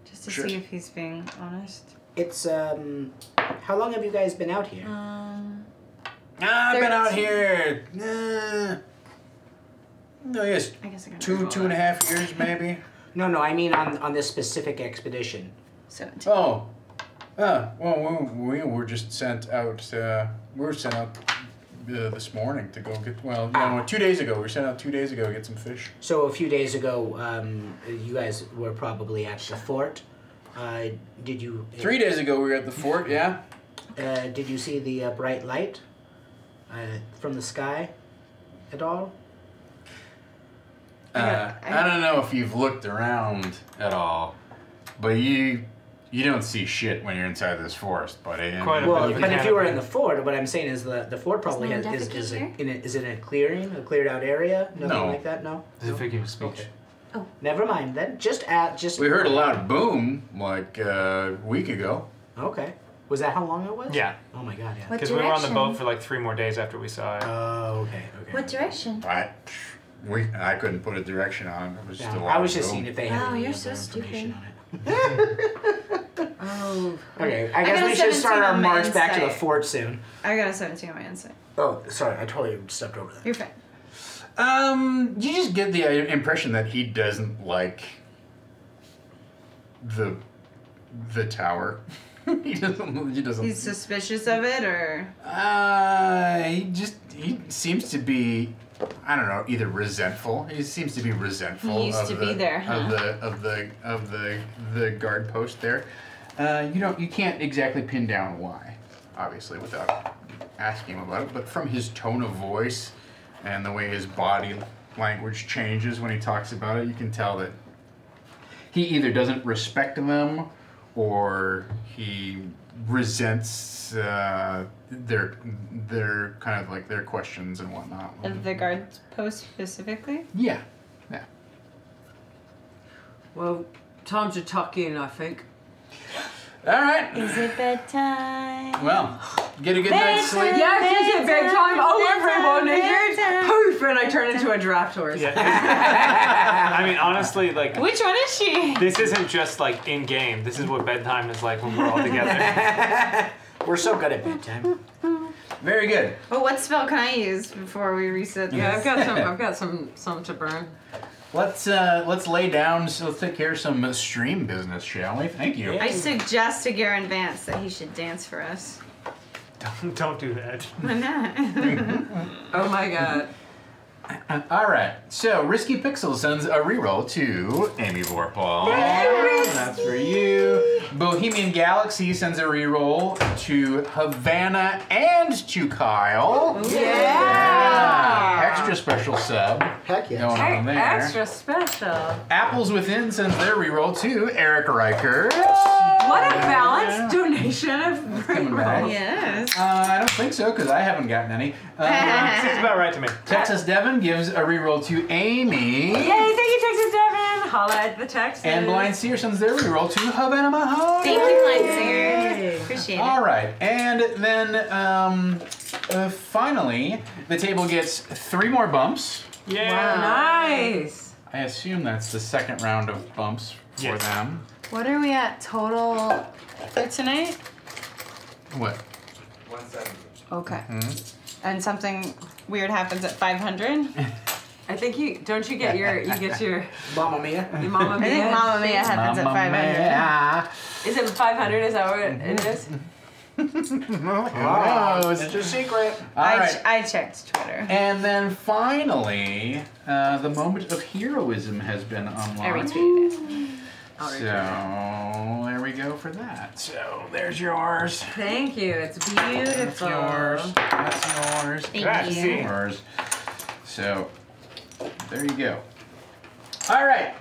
Just to
Sure.
see if he's being honest.
It's how long have you guys been out here?
I've been out here. No, yes,
I guess I got
2.5 years maybe.
No, I mean on this specific expedition.
17.
Oh, well, we were just sent out. We were sent out this morning to go get. Well, no, 2 days ago. We were sent out 2 days ago to get some fish.
So a few days ago, you guys were probably at the fort. Did you?
3 days ago, we were at the fort. Yeah.
Did you see the bright light from the sky at all?
I don't know if you've looked around at all, but you don't see shit when you're inside this forest, buddy.
Quite a
Well,
bit of
but if you were in the
canopy.
fort, what I'm saying is the fort probably
no one
is
defecate
is it in a clearing, a cleared out area? Nothing
No.
like that. No.
It's a figure of speech.
Okay. Never mind then. Just
We heard a loud boom like a week ago.
Okay. Was that how long it was?
Yeah,
Oh my god. Yeah.
What
because we were on the
direction?
boat for like 3 more days after we saw it.
Oh, okay.
What direction?
I couldn't put a direction on it. It was just a
Yeah,
loud
I was just
boom.
seeing if they had
Wow,
any
you're
other
so
information
stupid.
on it.
Oh.
Okay, I
got
guess
a
we should start
17
our
on my
march back to the
insight.
fort soon.
I got a 17 on my insight.
Oh, sorry, I totally stepped over that.
You're fine.
You just get the impression that he doesn't like the tower. he doesn't.
He's suspicious of it, or
He seems to be, I don't know, either resentful. He seems to be resentful.
He used to be there, huh?
Of the guard post there. You can't exactly pin down why, obviously, without asking him about it. But from his tone of voice and the way his body language changes when he talks about it. You can tell that he either doesn't respect them or he resents their kind of like their questions and whatnot.
Of the guard post specifically?
Yeah. Yeah.
Well, time to tuck in, I think.
All right.
Is it bedtime?
Well, get a good night's sleep.
Yes, is it bedtime? Oh, everyone, is it?
bedtime.
Poof, and I turn into a draft horse.
Yeah. I mean, honestly, like,
Which one is she?
this isn't just like in game. This is what bedtime is like when we're all together.
We're so good at bedtime.
Very good.
Well, what spell can I use before we reset this?
Yeah, I've got some to burn.
Let's lay down. So let's take care of some stream business, shall we? Thank you.
I suggest to Garen Vance that he should dance for us.
Don't do that.
Why not?
Oh my god.
All right. So Risky Pixel sends a reroll to Amy Vorpal. That's for you. Bohemian Galaxy sends a reroll to Havana and to Kyle.
Yeah.
Extra special sub
Heck yeah.
going on there.
Extra special.
Apples Within sends their reroll to Eric Reichert.
What a balanced donation of
Coming back.
Yes.
I don't think so, because I haven't gotten any.
Seems about right to me.
Texas Devon gives a reroll to Amy.
Yay, thank you, Texas Devon. Holla at the Texas.
And Blind Seer sends their reroll to Havana Mahoney.
Thank you, Blind Singer. Appreciate it.
All right, and then finally, the table gets 3 more bumps.
Yeah.
Nice.
I assume that's the second round of bumps for
Yes.
them.
What are we at total for tonight?
What?
170.
Okay. And something weird happens at 500?
I think you get your
Mamma Mia.
your Mamma
I
Mia.
think Mamma Mia happens at 500.
Mia.
Is it 500? Is that what it is?
Oh,
It's your secret.
all right.
I checked Twitter.
And then finally, the moment of heroism has been unlocked.
I retweeted it.
So there we go for that. So there's yours.
Thank you. It's beautiful.
That's yours. That's yours.
Thank
That's
you.
yours. So there you go. All right.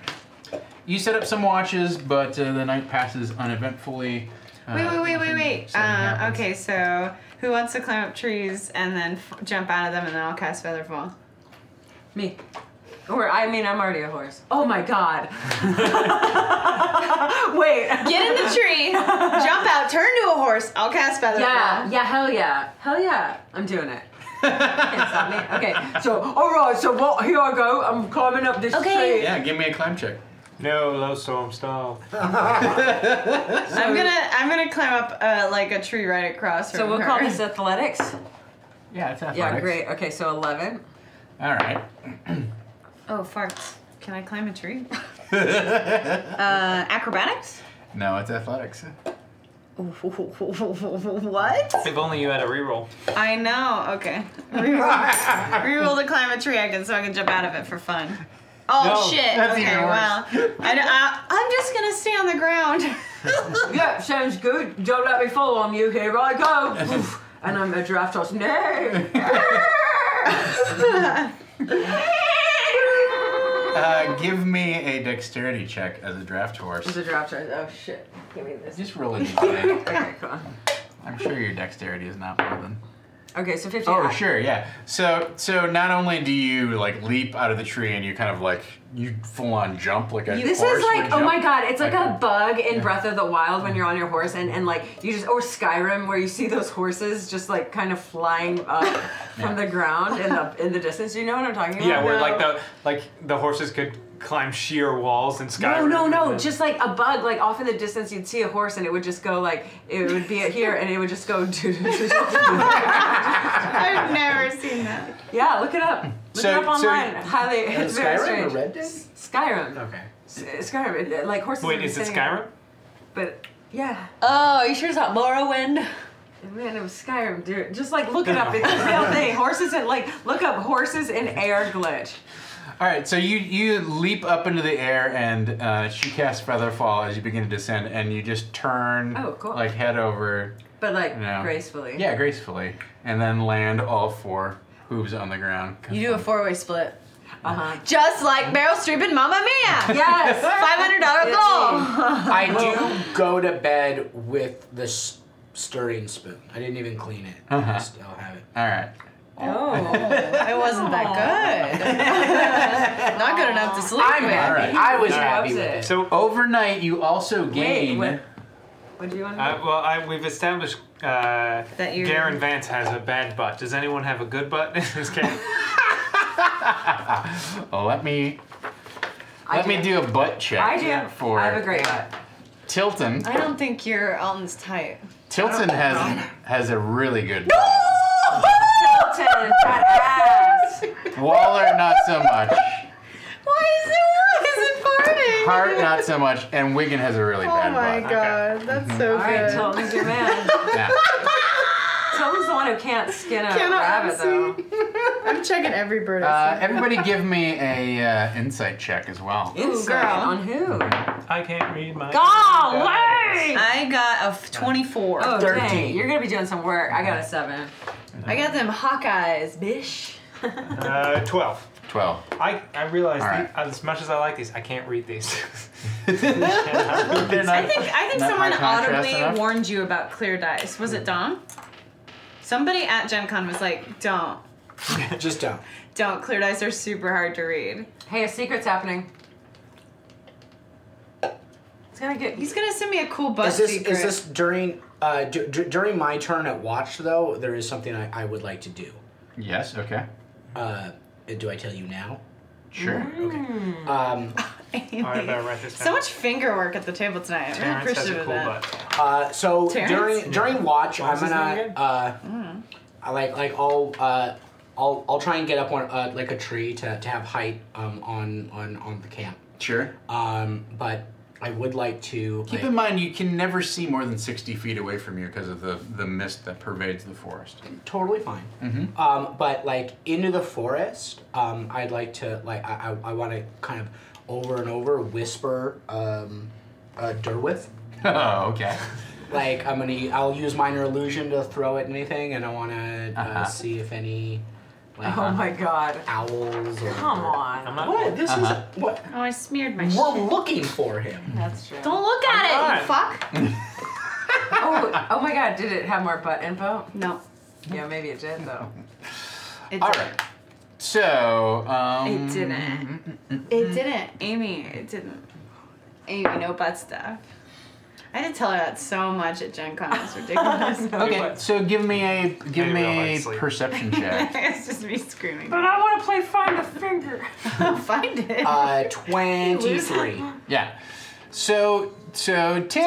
You set up some watches, but the night passes uneventfully.
Wait.
something happens.
Okay, so who wants to climb up trees and then jump out of them and then I'll cast Featherfall?
Me. Or I'm already a horse. Oh my god. Wait.
Get in the tree, jump out, turn to a horse, I'll cast Featherfall.
Yeah, hell yeah. Hell yeah. I'm doing it. Can't stop me. Okay, so, alright, so what? Here I go. I'm climbing up this tree.
Yeah, give me a climb check.
No, low storm stall.
I'm gonna climb up like a tree right across from
So we'll
her.
call this athletics?
Yeah, it's athletics.
Yeah, great. Okay, so 11.
All right.
Oh, farts. Can I climb a tree? Acrobatics?
No, it's athletics.
What?
If only you had a reroll.
I know. Okay. Reroll to climb a tree so I can jump out of it for fun. Oh
No,
shit.
that's
Okay.
even worse.
Well, I'm just gonna stay on the ground.
Yeah, sounds good. Don't let me fall on you. Here I go. Oof. And I'm a draft horse. No.
Give me a dexterity check as a draft horse.
It's a draft horse. Oh shit. Give me this.
Just roll a d8.
Okay, come on.
I'm sure your dexterity is not more than.
Okay, so 15.
Oh, sure, yeah. So not only do you like leap out of the tree and you kind of like you full on jump like a
This
horse
is like,
would
oh my
jump.
god, it's like a bug in Breath of the Wild when you're on your horse and like you just, or Skyrim where you see those horses just like kind of flying up from the ground in the distance. You know what I'm talking about?
Yeah, where like the horses could climb sheer walls and Skyrim.
No, just like a bug, like off in the distance you'd see a horse and it would just go like, it would be here and it would just go
I've never seen that.
Yeah, look it up. Look it up online. How they, it's very
Skyrim or
strange.
Red Dead?
Skyrim.
Okay.
Skyrim, like horses.
Wait,
are
is it
sitting-
Skyrim?
But, yeah.
Oh, you sure it's not Morrowind?
Man, it was Skyrim, dude. Just like look it up. It's the real thing. Horses and like look up horses in air glitch.
All right, so you leap up into the air and she casts Featherfall as you begin to descend, and you just turn
Oh, cool.
like head over,
But like
No.
gracefully.
yeah, gracefully, and then land all 4 hooves on the ground.
You do a 4-way split. Just like Meryl Streep and Mamma Mia.
Yes.
$500 goal.
I do go to bed with the stirring spoon. I didn't even clean it. I still have it.
All right.
Oh.
It wasn't that good. Not good enough to sleep
I'm
with.
happy. I was
All right.
happy with it.
So
Overnight, you also gain.
What do you want to do?
we've established
That you're-
Garen Vance has a bad butt. Does anyone have a good butt in this game?
Let me do a butt check.
I do.
For
I have a great butt.
Tilton.
I don't think your Alton's tight.
Tilton has a really good butt.
Tilton, that ass.
Waller, not so much.
Why is it farting?
Hart, not so much. And Wigan has a really
Oh
bad
my
butt.
god, that's so
All right,
good.
Tilton's your man.
Yeah.
Tilton's the one who can't skin a
Cannot
rabbit, though.
I'm checking every bird I see.
Everybody give me a insight check as well.
Insight
girl.
on who?
I can't read my.
Golly!
I got a 24.
Oh,
13.
dang. You're gonna be doing some work. I got a 7.
I got them Hawkeyes, bish.
12.
12.
I realize
All right.
as much as I like these, I can't read these.
They're not-
I think
not
someone
high contrast
audibly
enough?
warned you about clear dice. Was it Dom? Somebody at Gen Con was like, don't.
Just don't.
Don't. Clear dice are super hard to read.
Hey, a secret's happening. It's gonna get.
He's gonna send me a cool butt
Is this
secret.
during during my turn at watch though? There is something I would like to do.
Yes, okay.
Do I tell you now?
Sure.
Amy.
I better write this down.
So much finger work at the table tonight. I'm really
Terrence has
appreciative
a
of
cool
that.
butt.
So
Terrence?
during watch,
What was
I'm
his name
gonna I'll try and get up on like a tree to have height on the camp.
Sure.
But I would like to
Keep in mind, you can never see more than 60 feet away from you because of the mist that pervades the forest.
totally fine. But like into the forest, I'd like to like I want to kind of over and over whisper Derwith.
Oh, okay.
Like I'll use minor illusion to throw at anything, and I want to see if any like
Oh my god.
owls or
Come on.
I'm not.
what this is what
Oh, I smeared my
we're
shit.
looking for him.
That's true.
Don't look at it,
I'm
you fuck.
Oh my god, did it have more butt info?
No.
Yeah, maybe it did though.
It
All
didn't.
right. So,
It didn't. It didn't. Amy, it didn't. Amy, no butt stuff. I had to tell her that so much at Gen Con. It's ridiculous.
Okay, so give me a
Maybe I'll like sleep.
perception check.
It's just me screaming.
But I want to play Find a Finger.
Find it.
23.
Yeah. So Tippy!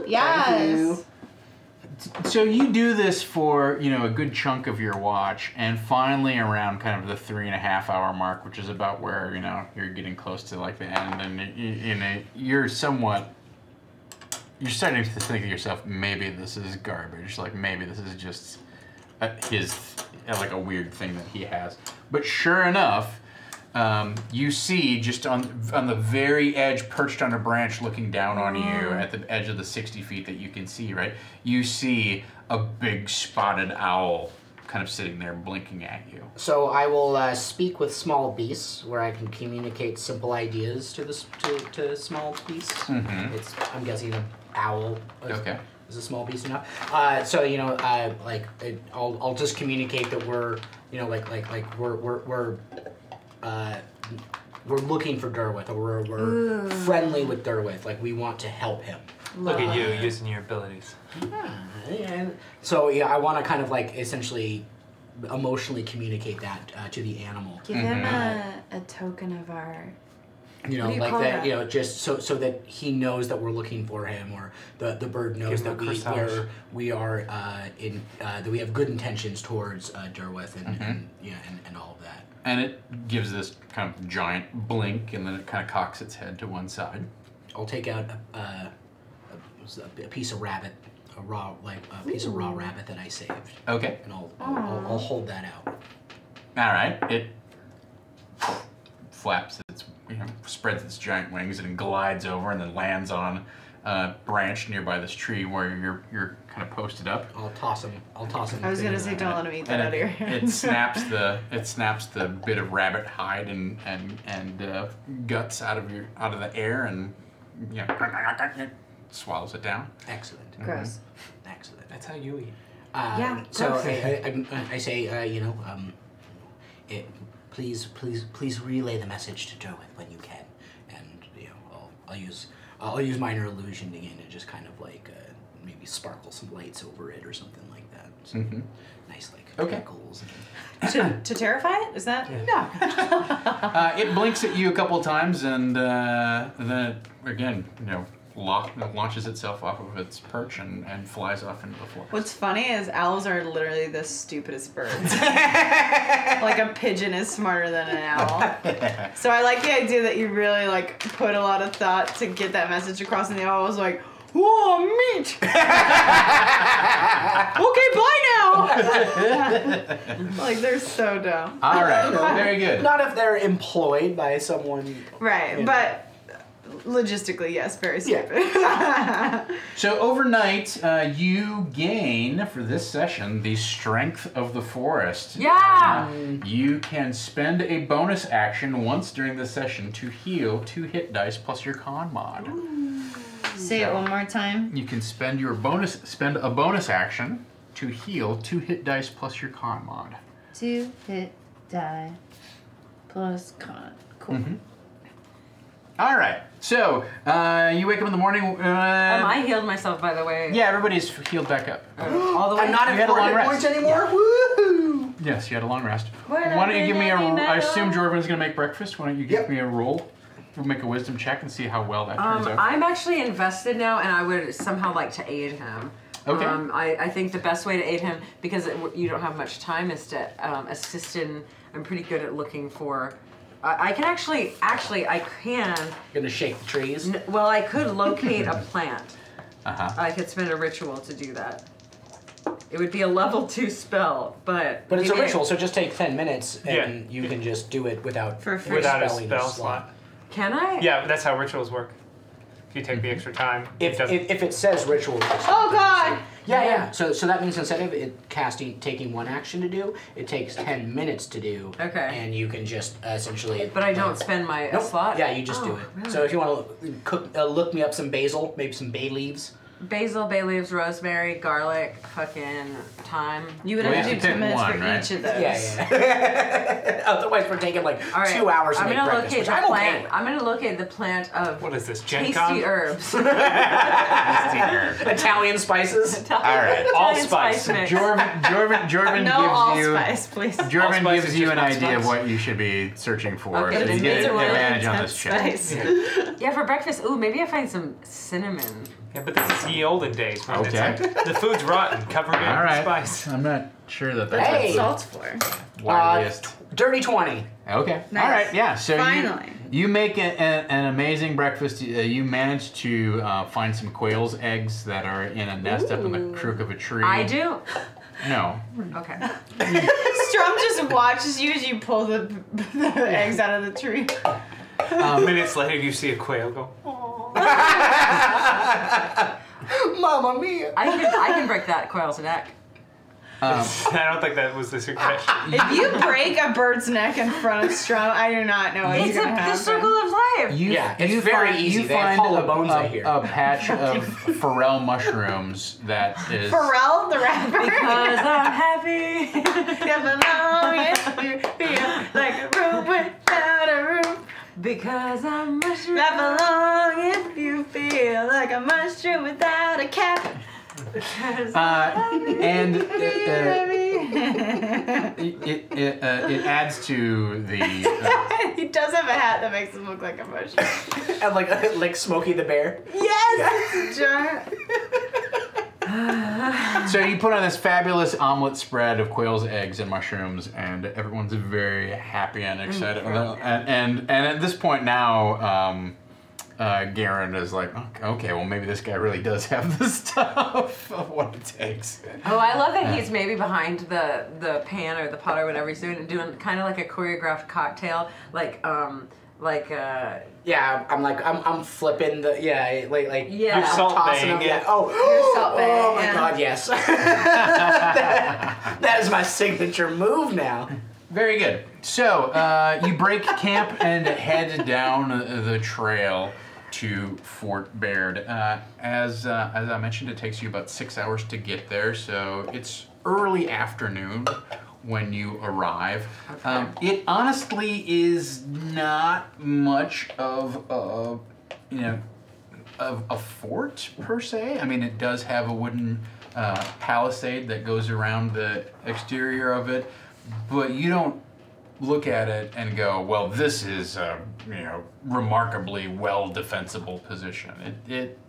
Yes.
So you do this for, a good chunk of your watch, and finally around kind of the 3.5 hour mark, which is about where, you're getting close to like the end, and you're starting to think to yourself, maybe this is garbage, like maybe this is just like a weird thing that he has. But sure enough, you see just on the very edge, perched on a branch looking down on you at the edge of the 60 feet that you can see, right? You see a big spotted owl kind of sitting there blinking at you.
So I will speak with small beasts, where I can communicate simple ideas to small beasts.
Mm-hmm.
I'm guessing an owl.
Okay.
Is a small beast enough? I'll just communicate that we're we're looking for Derwith, or we're friendly with Derwith. Like we want to help him.
Look at you using your abilities.
Yeah. So yeah, I want to kind of like essentially emotionally communicate that to the animal.
Give him a token of our.
What do you
call
that,
that?
just so that he knows that we're looking for him, or the bird knows
Give him
that
a corsage.
we are that we have good intentions towards Derwith and all of that.
And it gives this kind of giant blink, and then it kind of cocks its head to one side.
I'll take out a piece of rabbit, piece of raw rabbit that I saved,
Okay.
and I'll hold that out.
All right. It flaps its, spreads its giant wings and glides over and then lands on branch nearby this tree where you're kind of posted up.
I'll toss him.
I was gonna say, don't let him eat that out of your hand.
It snaps the bit of rabbit hide and guts out of the air and swallows it down.
Excellent.
Gross.
Excellent.
That's how you eat.
So I say, please relay the message to Derwith when you can, and I'll use minor illusion again and just kind of like maybe sparkle some lights over it or something like that. So nice like twinkles.
To terrify it? Is that?
No.
It blinks at you a couple of times and then it, again, launches itself off of its perch and flies off into the forest.
What's funny is owls are literally the stupidest birds. Like a pigeon is smarter than an owl. So I like the idea that you really like put a lot of thought to get that message across, and the owl was like, "Whoa, meat! Okay, bye now." Like they're so dumb.
All right, very good.
Not if they're employed by someone.
Right, but logistically, yes, very stupid.
So overnight, you gain for this session the strength of the forest.
Yeah!
You can spend a bonus action once during the session to heal 2 hit dice plus your con mod.
Say it one more time.
You can spend a bonus action to heal 2 hit dice plus your con mod.
2 hit die plus con. Cool.
All right. So you wake up in the morning.
I healed myself, by the way.
Yeah, everybody's healed back up.
All the way.
I'm not
You had a long
at 4 hit points
rest.
anymore. Woohoo!
Yes, you had a long rest.
Why
Why don't you give me a? I assume Jorvan's gonna make breakfast. Why don't you give me a roll? We'll make a wisdom check and see how well that turns out.
I'm actually invested now, and I would somehow like to aid him.
Okay.
I think the best way to aid him, because you don't have much time, is to assist in. I'm pretty good at looking for. I can actually, I can.
Gonna shake the trees.
Well, I could locate a plant.
Uh-huh.
I could spend a ritual to do that. It would be a level 2 spell, but
But it's a
maybe-
ritual, so just take 10 minutes and you can just do it without
For free.
Without a
spelling
spell slot.
Can I?
Yeah, that's how rituals work. If you take the extra time,
If
it doesn't.
it says ritual.
Oh God!
Yeah. So that means instead of it taking 1 action to do, it takes 10 minutes to do.
Okay.
And you can just essentially.
But I don't spend my
Nope.
slot?
Yeah, you just do
Oh,
it.
really?
So if you want to look me up some basil, maybe some bay leaves.
Basil, bay leaves, rosemary, garlic, fucking thyme.
You would
Well,
have
you
to
have to
do 2 minutes
pick
for
one, right?
each of those.
Yeah. Otherwise, we're taking like
All right,
2 hours to
I'm
make
gonna
breakfast,
locate
which
the
I'm
plant.
okay with.
I'm gonna locate the plant of
What is this, Gen
tasty
Con?
herbs.
Italian spices.
All right.
All
Italian
spice.
mix.
Jorvan
No
gives
allspice, please.
Jorvan
Allspice
gives
is
you
just
an
one
idea of
spice.
what you should be searching for.
Okay,
so you
it's
get
a
an
really
advantage on this
intense
check.
spice.
Yeah, for breakfast. Ooh, maybe I find some cinnamon.
Yeah, but this is ye olden days. When
Okay.
It's like, the food's rotten, covered in
All right.
spice.
I'm not sure that that's
Hey!
Salt's for.
widest.
Dirty 20.
Okay.
Nice.
All right. Yeah. So
Finally.
you make an amazing breakfast. You manage to find some quail's eggs that are in a nest up in the crook of a tree.
I do?
No.
Okay.
Strum just watches you as you pull the eggs out of the tree.
Minutes later, you see a quail go.
Mamma mia.
I can break that quail's neck.
I don't think that was the suggestion.
If you break a bird's neck in front of Strum, I do not know what's
It's
going to
the
happen.
circle of life.
Yeah, it's very easy.
You
They have
find
hollow bones, I hear.
a patch of forel mushrooms that is.
Pharrell, the rapper.
Because I'm happy.
You belong if you feel like a room without a roof.
Because I'm mushroom.
Clap along if you feel like a mushroom without a cap.
And it adds to the.
He does have a hat that makes him look like a mushroom.
And like Smokey the Bear.
Yes! It's a giant.
So you put on this fabulous omelet spread of quail's eggs and mushrooms, and everyone's very happy and excited. And at this point now, Garen is like, okay, well maybe this guy really does have the stuff of what it takes.
Oh, I love that he's maybe behind the pan or the pot or whatever he's doing kind of like a choreographed cocktail, like like
Yeah, I'm flipping the like
yeah.
You're salt
tossing
baying
them.
it.
Yeah. Oh,
You're salt baying,
oh my
yeah.
God, yes. that is my signature move now.
Very good. So you break camp and head down the trail to Fort Baird. As I mentioned, it takes you about 6 hours to get there, so it's early afternoon when you arrive.
Okay.
It honestly is not much of a fort per se. I mean, it does have a wooden palisade that goes around the exterior of it, but you don't look at it and go, well, this is a remarkably well defensible position. It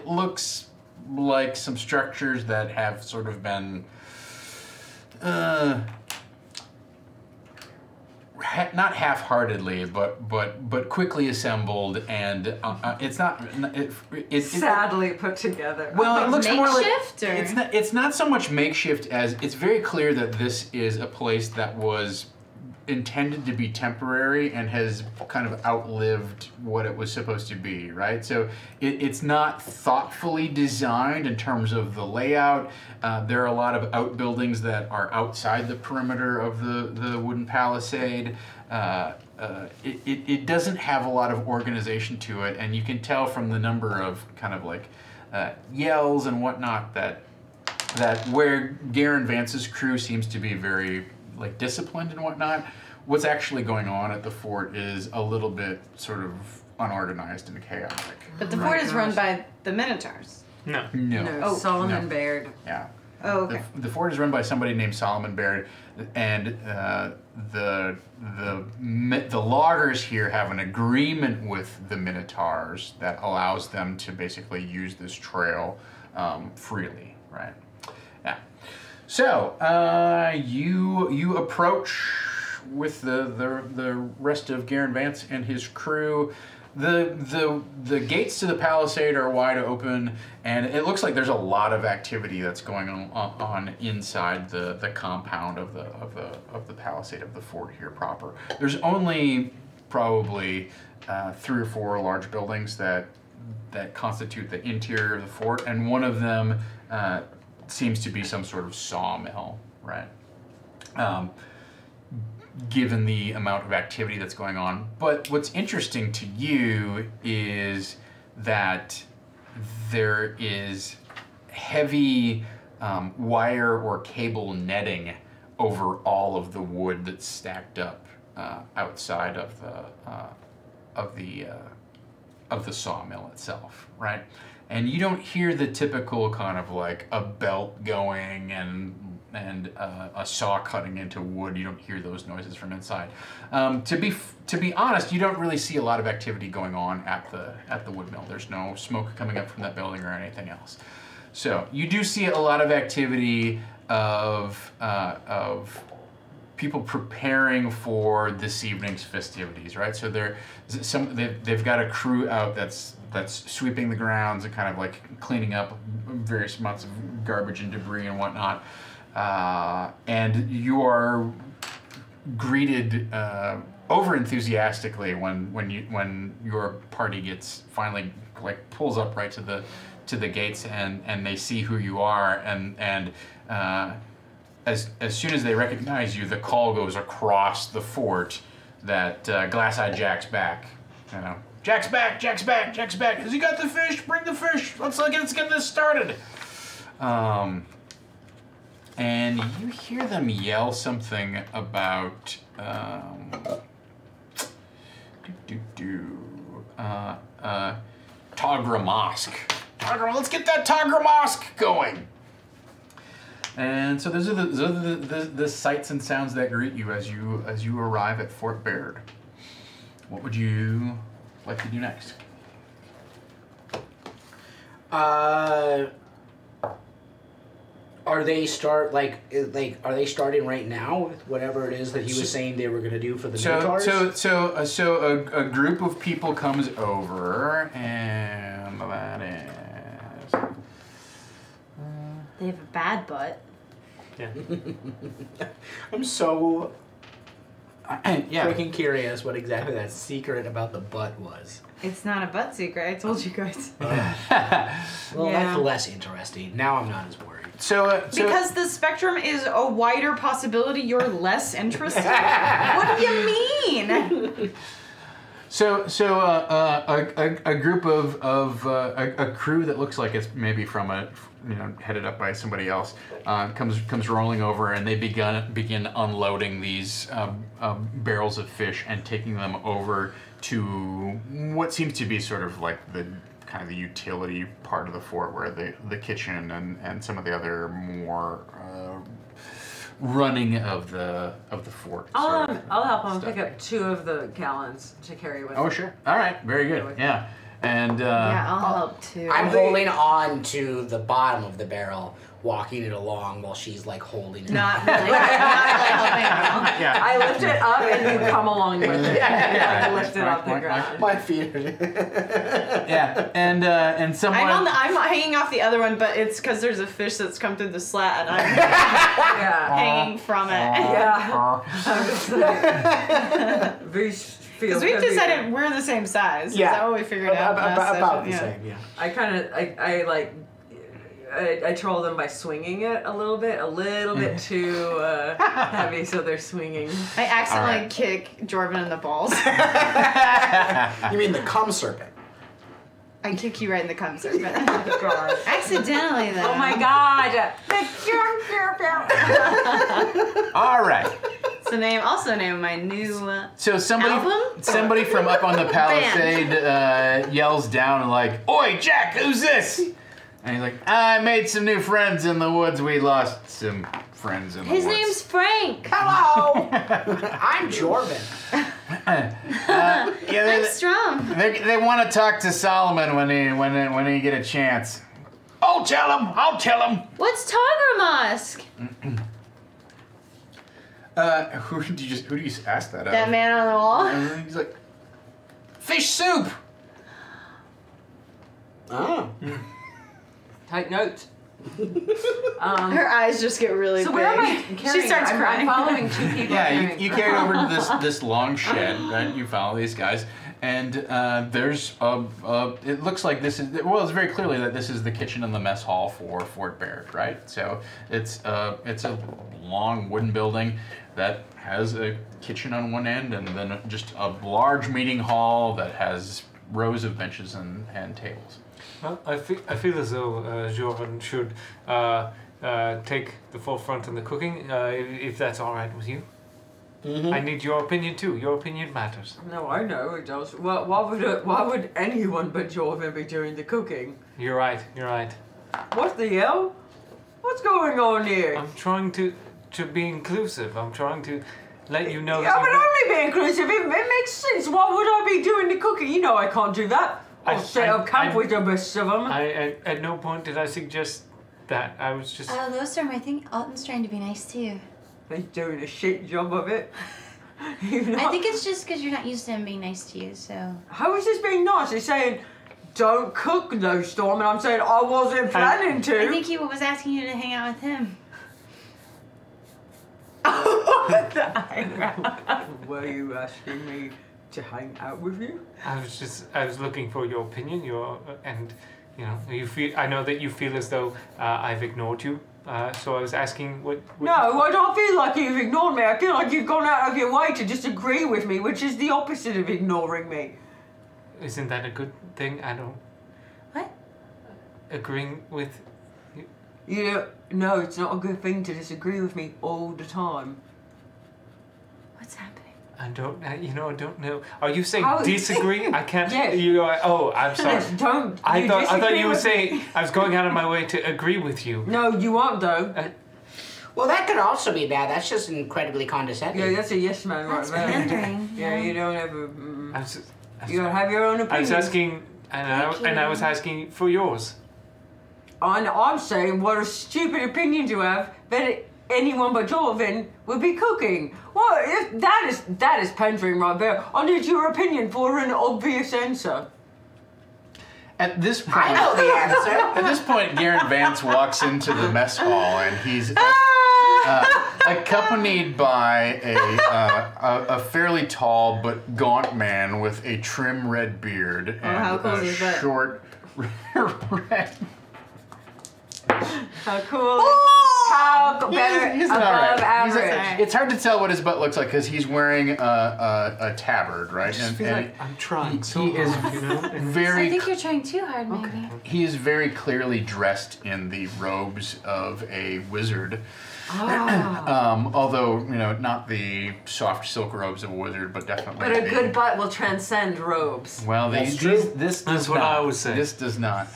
looks like some structures that have sort of been not half-heartedly, but quickly assembled, and it's not. It's
Sadly put together.
well, it looks more like
Makeshift, or?
it's not so much makeshift as it's very clear that this is a place that was intended to be temporary and has kind of outlived what it was supposed to be, right? So it's not thoughtfully designed in terms of the layout. There are a lot of outbuildings that are outside the perimeter of the wooden palisade. It doesn't have a lot of organization to it, and you can tell from the number of kind of like yells and whatnot that where Garen Vance's crew seems to be very like disciplined and whatnot, what's actually going on at the fort is a little bit sort of unorganized and chaotic.
But the fort is run by the Minotaurs.
No.
No,
Oh,
Solomon
no.
Baird.
Yeah.
Oh, okay.
The fort is run by somebody named Solomon Baird, and the loggers here have an agreement with the Minotaurs that allows them to basically use this trail freely, right? Yeah. So you approach with the rest of Garen Vance and his crew. The gates to the palisade are wide open, and it looks like there's a lot of activity that's going on inside the compound of the palisade of the fort here proper. There's only probably 3 or 4 large buildings that constitute the interior of the fort, and one of them seems to be some sort of sawmill, right? Given the amount of activity that's going on. But what's interesting to you is that there is heavy wire or cable netting over all of the wood that's stacked up outside of the sawmill itself, right? And you don't hear the typical kind of like a belt going and a saw cutting into wood. You don't hear those noises from inside. To be honest, you don't really see a lot of activity going on at the wood mill. There's no smoke coming up from that building or anything else. So you do see a lot of activity of people preparing for this evening's festivities, right? So they've got a crew out that's sweeping the grounds and kind of like cleaning up various amounts of garbage and debris and whatnot. And you are greeted over enthusiastically when your party gets finally like pulls up right to the gates and they see who you are, and as soon as they recognize you, the call goes across the fort that Glass-Eyed Jack's back. You know, Jack's back, Jack's back, Jack's back. Has he got the fish? Bring the fish. Let's get this started. And you hear them yell something about Tagra Mosque. Tagra, let's get that Tagra Mosque going. And so those are the sights and sounds that greet you as you arrive at Fort Baird. What would you like to do next?
Are they are they starting right now with whatever it is that he was saying they were going to do for the Minotaurs?
So a group of people comes over, and that is.
They have a bad butt.
Yeah.
I'm so
Yeah.
Freaking curious what exactly that secret about the butt was.
It's not a butt secret. I told you guys.
Well, that's less interesting. Now I'm not as worried.
So
because the spectrum is a wider possibility, you're less interested. What do you mean?
So a group of a crew that looks like it's maybe from a headed up by somebody else comes rolling over, and they begin unloading these barrels of fish and taking them over to what seems to be sort of like the kind of the utility part of the fort, where the kitchen and some of the other more running of the fort.
I'll help him pick up 2 of the gallons to carry with him.
Oh, sure. All right. Very good. Yeah. And
yeah, I'll help too.
I'm holding on to the bottom of the barrel, walking it along while she's like holding it.
Not really helping at all.
yeah.
I lift it up and you come along with it.
Yeah.
I lift it off the ground.
My feet are...
Yeah. And someone.
I'm hanging off the other one, but it's because there's a fish that's come through the slat and I'm hanging from it.
Yeah.
Because we've decided we're the same size.
Yeah.
Is that what we figured out?
About the same, yeah.
I troll them by swinging it a little bit too heavy, so they're swinging.
I accidentally kick Jorvin in the balls.
You mean the cum serpent?
I kick you right in the cum serpent. Accidentally, though.
Oh my god!
All right.
It's the name, also name of my new
So somebody from up on the palisade yells down and like, "Oi, Jack, who's this?" And he's like, "I made some new friends in the woods. We lost some friends in the woods."
His name's Frank.
Hello! I'm Jorvin.
I'm
Strong.
They want to talk to Solomon when he get a chance. I'll tell him.
What's Togromosk?
Who do you ask that of?
that man on the wall.
And he's like, fish soup.
Oh.
Take notes.
Her eyes just get really
So
big.
where am I carrying?
She starts
I'm
crying.
following 2 people.
Yeah, you carry over to this long shed, right? You follow these guys, and there's it looks like this is, well, it's very clearly that this is the kitchen and the mess hall for Fort Baird, right? So it's a long wooden building that has a kitchen on one end, and then just a large meeting hall that has rows of benches and tables.
Well, I feel as though Jorvin should take the forefront in the cooking, if that's all right with you. Mm-hmm. I need your opinion too. Your opinion matters.
No, I know it does. Why would anyone but Jorvin be doing the cooking?
You're right.
What the hell? What's going on here?
I'm trying to be inclusive. I'm trying to let you know.
Yeah, but only be inclusive. It makes sense. Why would I be doing the cooking? You know I can't do that. I'll set up camp with the best of them.
At no point did I suggest that. I was just...
Lowstorm, I think Alton's trying to be nice too.
He's doing a shit job of it.
I think it's just because you're not used to him being nice to you, so...
How is this being nice? He's saying, don't cook, Lowstorm, and I'm saying I wasn't planning to.
I think he was asking you to hang out with him.
Were you asking me to hang out with you?
I was looking for your opinion. You feel. I know that you feel as though I've ignored you. So I was asking what.
No, I don't feel like you've ignored me. I feel like you've gone out of your way to disagree with me, which is the opposite of ignoring me.
Isn't that a good thing? I don't.
What?
Agreeing with.
No, it's not a good thing to disagree with me all the time.
What's happening?
I don't know. Are you saying
How-
disagree? I can't.
Yes.
I'm sorry. I thought you were saying I was going out of my way to agree with you.
No, you aren't though.
Well, that could also be bad. That's just incredibly condescending.
Yeah, that's a yes man right
That's
there.
pandering.
Yeah, you don't ever. You
I
don't have your own opinion.
was asking, and I was asking for yours.
And I'm saying what a stupid opinion to have that anyone but Jorvin would be cooking. Well, if that is pandering right there. I need your opinion for an obvious answer.
At this point,
I know the answer.
At this point, Garrett Vance walks into the mess hall, and he's accompanied by a fairly tall but gaunt man with a trim red beard and
how cool
a
is that?
short red.
How cool. How better
He's
above
alright.
average.
It's hard to tell what his butt looks like because he's wearing a tabard, right?
I just feel like I'm trying so
he is
hard, you know?
very.
I think you're trying too hard, maybe.
He is very clearly dressed in the robes of a wizard. Although, not the soft silk robes of a wizard, but definitely.
But a good butt will transcend robes.
Well,
That's true.
this
That's
does
what
not.
I would say.
This does not.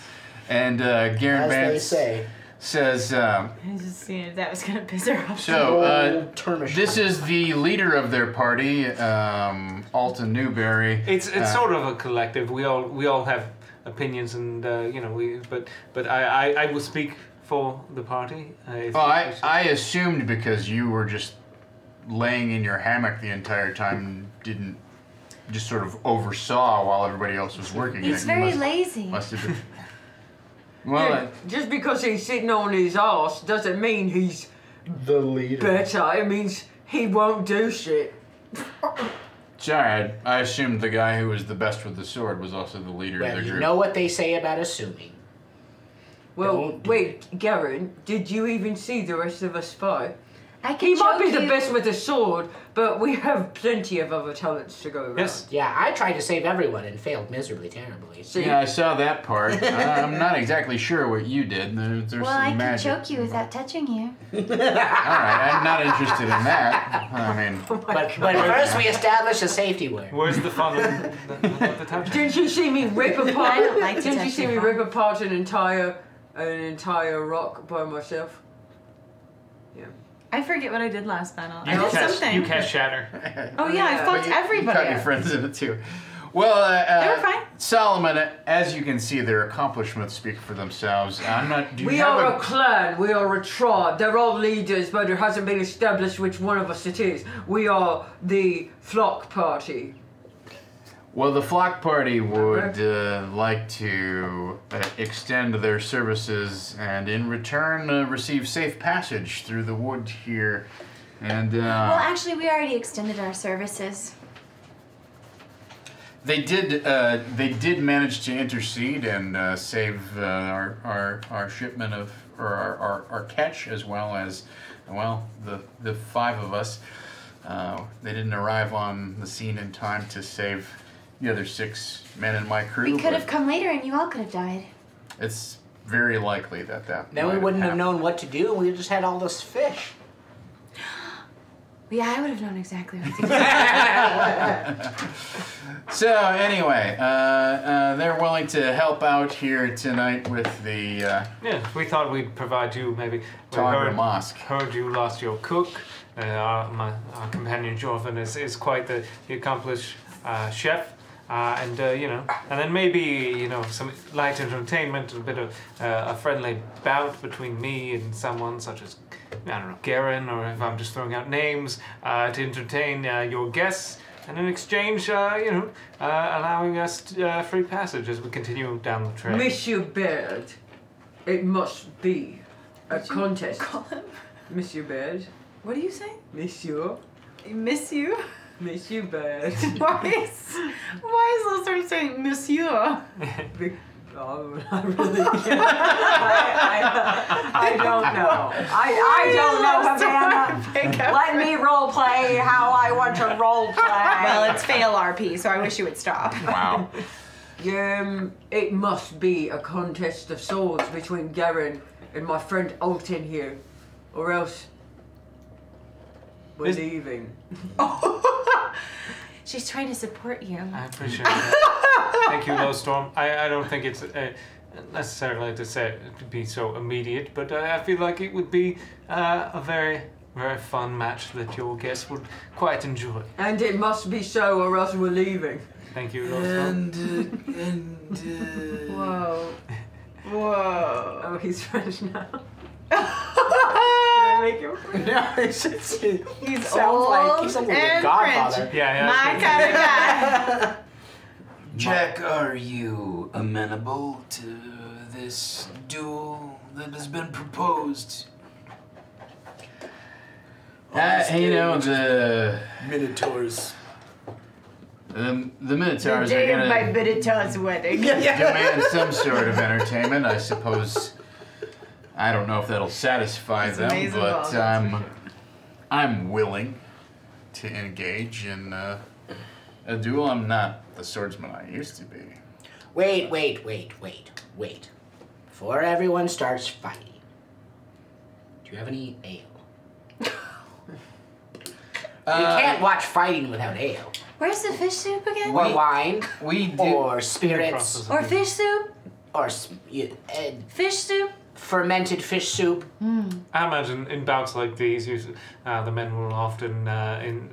And Garen
As they
Vance
say.
says,
I just seen if that was gonna piss her off.
so
Old Termish.
this is the leader of their party, Alton Newberry.
It's sort of a collective. We all have opinions, and but I will speak for the party.
Well, I assumed because you were just laying in your hammock the entire time and didn't just sort of oversaw while everybody else was working.
He's
You
very lazy.
Must have been. Well,
Just because he's sitting on his ass doesn't mean he's
the leader.
better. It means he won't do shit.
sorry, I assumed the guy who was the best with the sword was also the leader of
Well,
the
you
group.
know what they say about assuming.
Well,
Don't do
wait, Garen, did you even see the rest of us fight?
I can
He might
choke
be the
you.
best with the sword, but we have plenty of other talents to go around.
Yes.
Yeah, I tried to save everyone and failed miserably terribly.
See?
Yeah, I saw that part. I'm not exactly sure what you did. There's
Well,
some
I can
magic.
choke you without touching you.
All right, I'm not interested in that. I mean,
But first we establish a safety word.
Where's the fun of the touch?
Didn't you see me rip apart?
I don't like to
Didn't you
touch
see me
your
rip apart an entire rock by myself? Yeah.
I forget what I did last battle. I
You
did
cast,
something.
you cast shatter.
Oh yeah, I
Yeah.
fucked
you
everybody.
got your friends in it too. Well,
They were fine.
Solomon, as you can see, their accomplishments speak for themselves. I'm not. Do you
We
have
are a clan, we are a tribe. They're all leaders, but it hasn't been established which one of us it is. We are the flock party.
Well, the flock party would like to extend their services and, in return, receive safe passage through the wood here. And
Well, actually, we already extended our services.
they did manage to intercede and save our shipment of our catch, as well as the five of us. They didn't arrive on the scene in time to save the other 6 men in my crew.
We could have
but
come later and you all could have died.
It's very likely that
Then
might
we wouldn't have
happened.
known what to do, and we just had all this fish.
Yeah, I would have known exactly what to do.
So anyway, they're willing to help out here tonight with the
Yeah, we thought we'd provide you maybe. We
Targa Mosque.
heard you lost your cook. Our companion Jorvan is quite the accomplished chef. And then maybe some light entertainment, a bit of a friendly bout between me and someone such as Garen, or if I'm just throwing out names to entertain your guests, and in exchange, allowing us free passage as we continue down the trail.
Monsieur Baird, it must be a contest.
Call him.
Monsieur Baird,
What do you say?
Monsieur,
I miss you.
Monsieur Baird.
Why is Lizard saying Monsieur?
Oh, I really can't. I don't know. I don't know, Havana. Let me role play how I want to role play.
Well, it's fail RP, so I wish you would stop.
wow.
It must be a contest of swords between Garen and my friend Alton here, or else we're leaving.
She's trying to support you.
I appreciate that. Thank you, Lowstorm. I don't think it's necessarily to be so immediate, but I feel like it would be a very, very fun match that your guests would quite enjoy.
And it must be so, or else we're leaving.
Thank you, Lowstorm.
Whoa. Whoa.
Oh, he's French now.
Make him French.
No, he's
old
like he's like a
and
godfather.
French.
Yeah.
My kind of guy.
Jack, are you amenable to this duel that has been proposed?
You know, the
Minotaurs.
The Minotaurs are gonna
Minotaur's wedding.
demand some sort of entertainment. I suppose. I don't know if that'll satisfy
It's
them,
amazing
but
ball,
I'm willing to engage in a duel. I'm not the swordsman I used to be.
Wait. Before everyone starts fighting, do you have any ale? You can't watch fighting without ale.
Where's the fish soup again?
Or wine.
We do.
Or spirits.
Or fish soup?
Or
Fish soup?
fermented fish soup.
I imagine in bouts like these, the men will often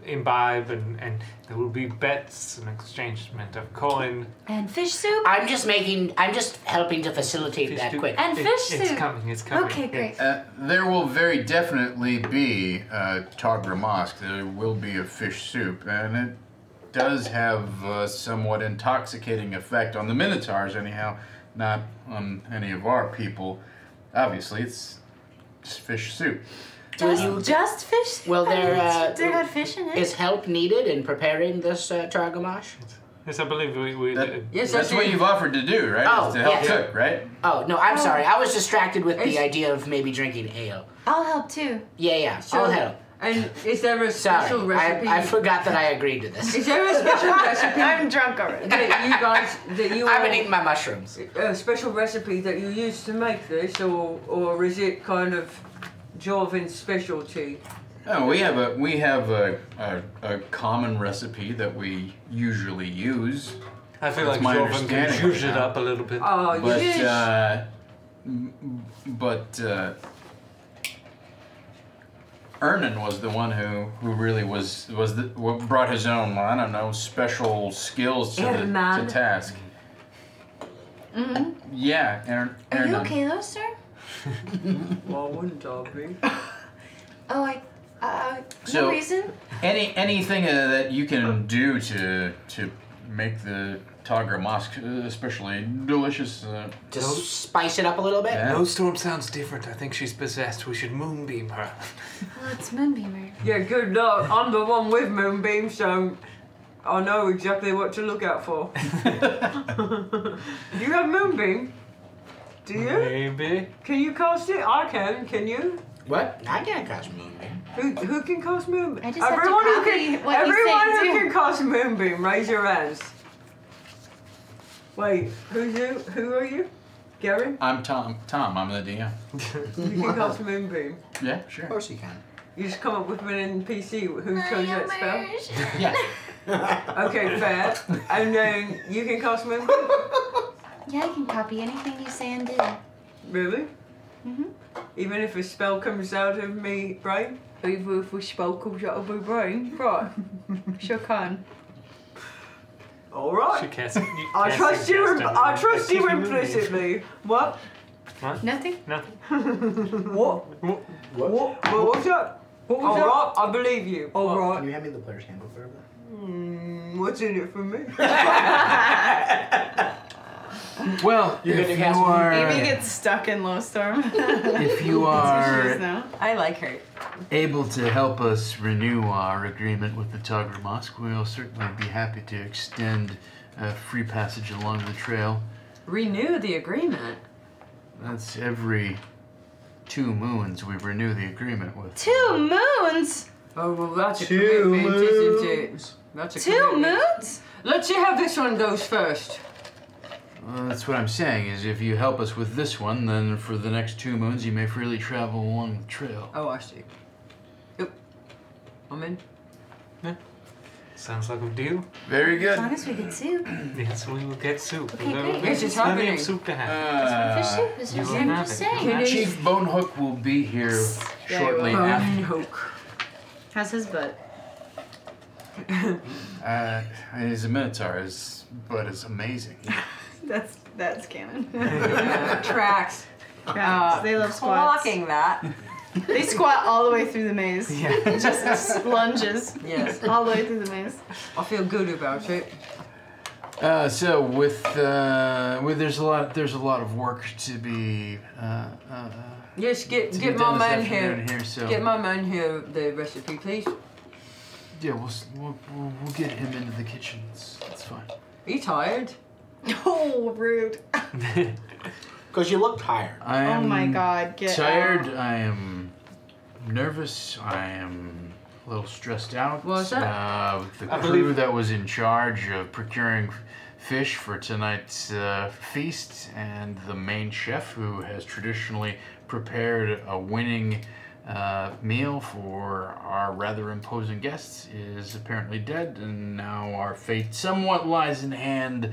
imbibe and there will be bets and exchangement of coin.
And fish soup?
I'm just helping to facilitate
Fish
that
soup.
quick.
And fish soup?
It's coming.
Okay, great.
There will very definitely be Togra Mosque. There will be a fish soup, and it does have a somewhat intoxicating effect on the Minotaurs, anyhow, not on any of our people. Obviously, it's just fish soup.
Just fish soup?
Will there
got fish in it?
is help needed in preparing this Targamash?
Yes, I believe we
Yes,
That's what you've offered to do, right?
Oh,
Is to help
yes.
cook, right?
Oh no, I'm sorry. I was distracted with the idea of maybe drinking ale.
I'll help too.
Yeah, I'll help.
And is there a special
Sorry,
recipe?
I forgot that I agreed to this.
Is there a special recipe
I'm drunk already.
that you
I haven't eaten my mushrooms.
a special recipe that you use to make this, or is it kind of Jorvin's specialty?
Oh, we have a common recipe that we usually use.
I feel
That's
like
my
Jorvin can
understanding
zhuzh
right
it
now.
up a little bit.
Oh,
But Ernan was the one who really brought his own, I don't know, special skills to
Ernan.
the task.
Mm-hmm.
Yeah,
Are you
Ernan.
okay though, sir?
Why wouldn't I be?
Oh,
So-
no reason.
Anything that you can do to make the Togra Mosque especially delicious.
Just spice it up a little bit.
Yeah.
No, Storm sounds different. I think she's possessed. We should moonbeam her.
Well, it's Moonbeamer.
Yeah, good luck. I'm the one with Moonbeam, so I know exactly what to look out for. You have Moonbeam? Do you?
Maybe.
Can you cast it? I can you?
What? I can't cast moonbeam.
Who can cast Moonbeam?
I just have to
everyone who
copy
can,
what you
everyone
say,
who
too.
can cast Moonbeam, raise your hands. Wait, who's you? Who are you? Gary?
I'm Tom. I'm the DM.
You can cast Moonbeam.
Yeah,
Of
sure.
course you can.
You just come up with an NPC who chose that spell.
Yeah.
Okay, fair. And then you can cast Moonbeam?
Yeah, I can copy anything you say and do.
Really?
Mm-hmm.
Even if a spell comes out of me brain?
Even if a spell comes out of my brain. Right. Sure can.
She
Alright.
can't.
I trust you implicitly. What?
Nothing?
Nothing.
What? What was that?
What was that?
Alright, I believe you.
Can
Alright.
you hand me the player's handbook for that?
What's in it for me?
Well,
You're
if
gonna
you
cast me.
are,
Amy gets stuck in Low Storm.
if you
That's what she is
are
now.
I like her.
able to help us renew our agreement with the Togra Mosque, we'll certainly be happy to extend free passage along the trail.
Renew the agreement.
That's every 2 moons we renew the agreement with.
2 moons?
Oh, well, that's a
2
commitment, isn't it? That's a
2
commitment.
moons?
Let's see how this one goes first.
Well, that's what I'm saying, is if you help us with this one, then for the next 2 moons you may freely travel along the trail.
Oh, I see. Yep. I'm in.
Sounds like a deal.
Very
As
good.
long as we get soup.
Yes, we will get soup.
Okay,
There
great.
will be
Yes, it's
plenty
happening.
of soup to have.
Fish soup is
you
just,
will
I'm
have
just
it.
saying.
Chief Bonehook will be here
Yeah,
shortly
he will.
after.
Hook.
How's his butt?
He's a Minotaur, but it's amazing.
That's canon.
Tracks.
They love squats.
Blocking that.
They squat all the way through the maze.
Yeah.
Just lunges
Yes.
all the way through the maze.
I feel good about it.
So with there's a lot of work to be.
Yes, get my man here.
So.
Get my man here the recipe, please.
Yeah, we'll get him into the kitchens. That's fine.
Are you tired?
Oh, rude.
Because you look tired.
I am
Oh my God, get
tired.
out.
I am nervous. I am a little stressed out.
What's that?
The crew that was in charge of procuring fish for tonight's feast, and the main chef who has traditionally prepared a winning meal for our rather imposing guests is apparently dead, and now our fate somewhat lies in the hand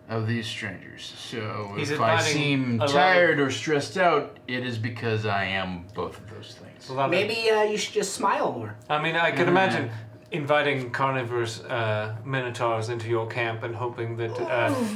of these strangers. So if I seem tired or stressed out, it is because I am both of those things.
Maybe you should just smile more.
I mean, I could imagine inviting carnivorous minotaurs into your camp and hoping that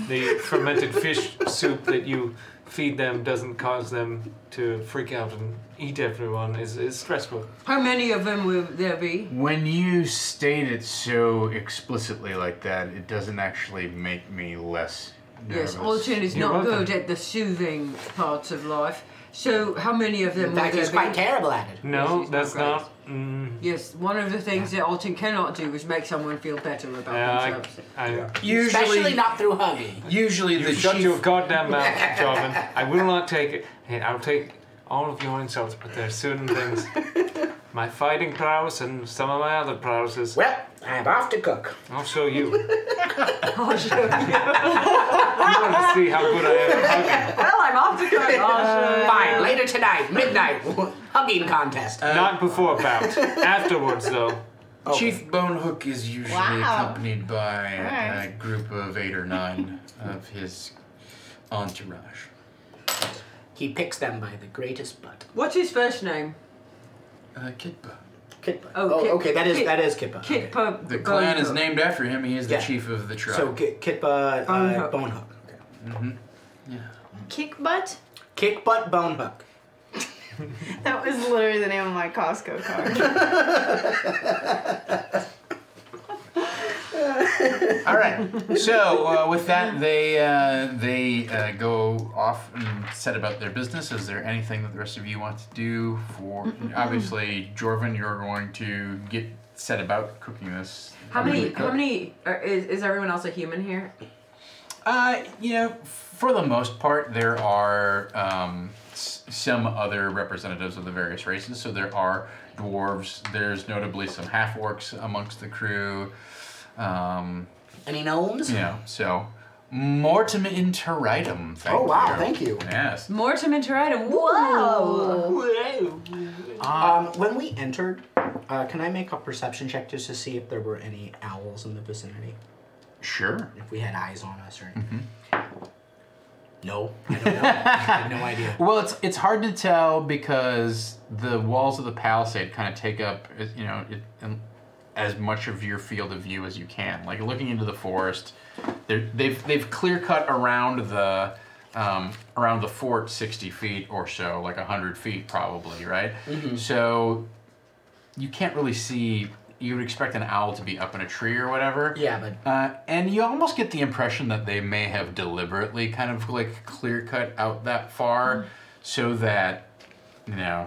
the fermented fish soup that you feed them doesn't cause them to freak out and eat everyone is stressful.
How many of them will there be?
When you state it so explicitly like that, it doesn't actually make me less nervous.
Yes, Alton is not good at the soothing parts of life. So how many of them
In fact,
will
he's
there
quite
be?
terrible at it.
No,
Yes,
that's not.
Yes, one of the things that Alton cannot do is make someone feel better about themselves.
Especially not through hugging.
Usually
You shut your goddamn mouth, Jordan. I will not take it. Hey, I'll take all of your insults, but there's certain things. My fighting prowess and some of my other prowesses.
Well, I'm off to cook.
I'll show you.
I'll show you.
You want to see how good I am at hugging.
Well, I'm off to cook. I'll show you.
Fine, later tonight, midnight, hugging contest.
Not before bout. Afterwards, though.
Okay.
Chief Bonehook is usually
Wow.
accompanied by
Alright.
a group of 8 or 9 of his entourage.
He picks them by the greatest butt.
What's his first name?
Kitpa.
Kitpa.
Oh, Kit-
okay, that is
Kit-
Kitpa.
Kitpa.
The clan is
Bonehook.
named after him. He is the
Yeah.
chief of the tribe.
So Kitpa
Bonehook.
Bonehook. Okay.
Kick butt?
Kick butt Bonehook.
That was literally the name of my Costco card.
All right. So with that, they go off and set about their business. Is there anything that the rest of you want to do? For obviously, Jorvin, you're going to get set about cooking this.
How many? Is everyone else a human here?
For the most part, there are some other representatives of the various races. So there are dwarves. There's notably some half-orcs amongst the crew.
Any gnomes?
So mortem interritum.
Oh, wow, thank you.
Yes.
Mortem interritum.
Whoa! When we entered, can I make a perception check just to see if there were any owls in the vicinity?
Sure.
If we had eyes on us or anything. No, I don't know. I had no idea.
Well, it's hard to tell because the walls of the palisade kind of take up, as much of your field of view as you can. Like looking into the forest, they've clear cut around the fort 60 feet or so, like 100 feet probably, right? Mm-hmm. So you can't really see. You would expect an owl to be up in a tree or whatever.
Yeah, but
and you almost get the impression that they may have deliberately kind of like clear cut out that far, so that they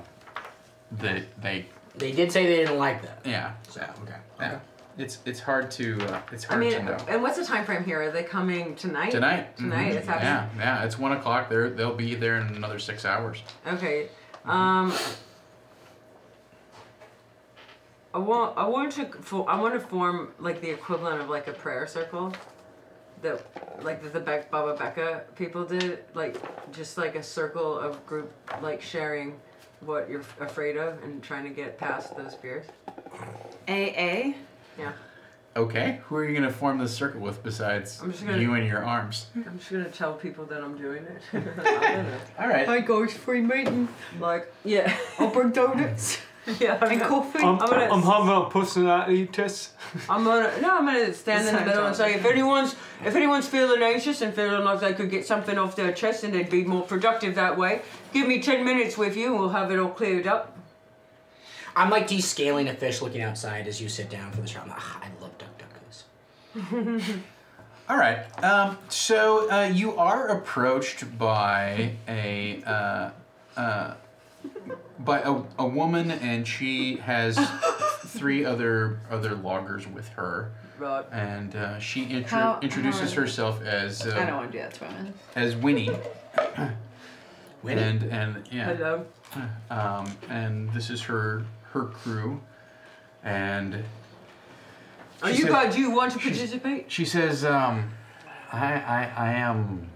did say they didn't like that.
yeah.
So okay.
Yeah. It's hard to to know.
And what's the time frame here? Are they coming tonight?
Tonight.
Tonight, it's happening.
Yeah. It's 1 o'clock. They'll be there in another 6 hours.
Okay. I want to form like the equivalent of like a prayer circle, that the Baba Becca people did, like just like a circle of group like sharing what you're afraid of and trying to get past those fears.
AA?
Yeah.
Okay. Who are you gonna form this circle with besides you and your arms?
I'm just gonna tell people that I'm doing it.
All right.
Hi guys, free meeting.
Like yeah.
I'll bring donuts.
Yeah,
and coffee.
I'm having a personality test.
I'm gonna stand in the middle and say if anyone's feeling anxious and feeling like they could get something off their chest and they'd be more productive that way, give me 10 minutes with you and we'll have it all cleared up.
I'm like descaling a fish looking outside as you sit down for the shot. I love duck duckers.
All right. So you are approached by a woman, and she has 3 other loggers with her.
Right.
And she introduces herself as
I don't want to do that to women.
as Winnie.
Winnie?
And yeah.
Hello.
And this is her crew, and.
Are you guys? Do you want to participate?
She says, I am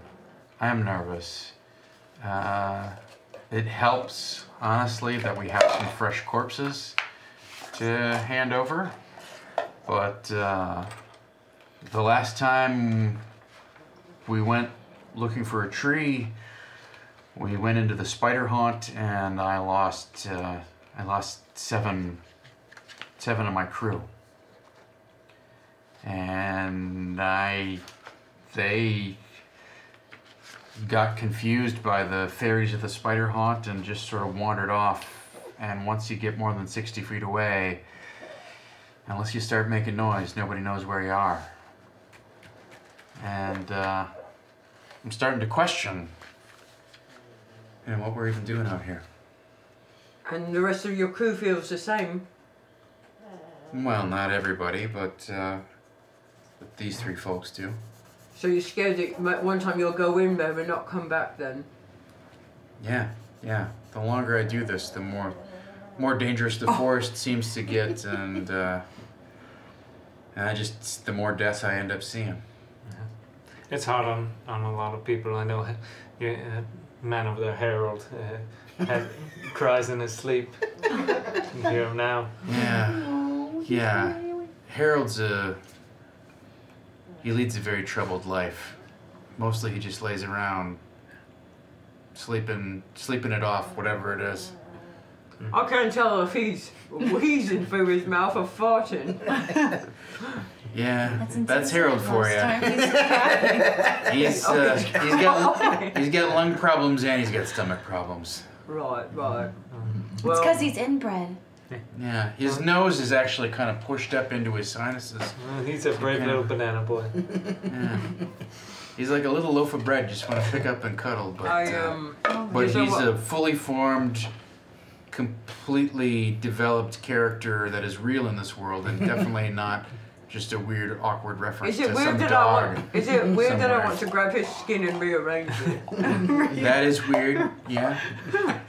nervous. It helps, honestly, that we have some fresh corpses to hand over. But the last time we went looking for a tree, we went into the spider haunt, and I lost 7 of my crew. And they got confused by the fairies of the spider haunt and just sort of wandered off. And once you get more than 60 feet away, unless you start making noise, nobody knows where you are. And I'm starting to question, what we're even doing out here.
And the rest of your crew feels the same.
Well, not everybody, but these 3 folks do.
So you're scared that one time you'll go in there and not come back then?
Yeah. The longer I do this, the more dangerous the forest seems to get, and the more deaths I end up seeing.
It's hard on a lot of people. I know man over there, Harold, cries in his sleep. You can hear him now.
Yeah. Harold's he leads a very troubled life. Mostly he just lays around, sleeping it off, whatever it is.
I can't tell if he's wheezing through his mouth or farting.
Yeah, that's Harold for you. He's got lung problems and he's got stomach problems.
Right. Well,
It's because he's inbred.
Yeah, his nose is actually kind of pushed up into his sinuses.
He's a brave little banana boy.
Yeah. He's like a little loaf of bread, just want to pick up and cuddle. But he's a fully formed, completely developed character that is real in this world, and definitely not just a weird, awkward reference to some dog.
Is it weird that I want to grab his skin and rearrange it?
That is weird, yeah.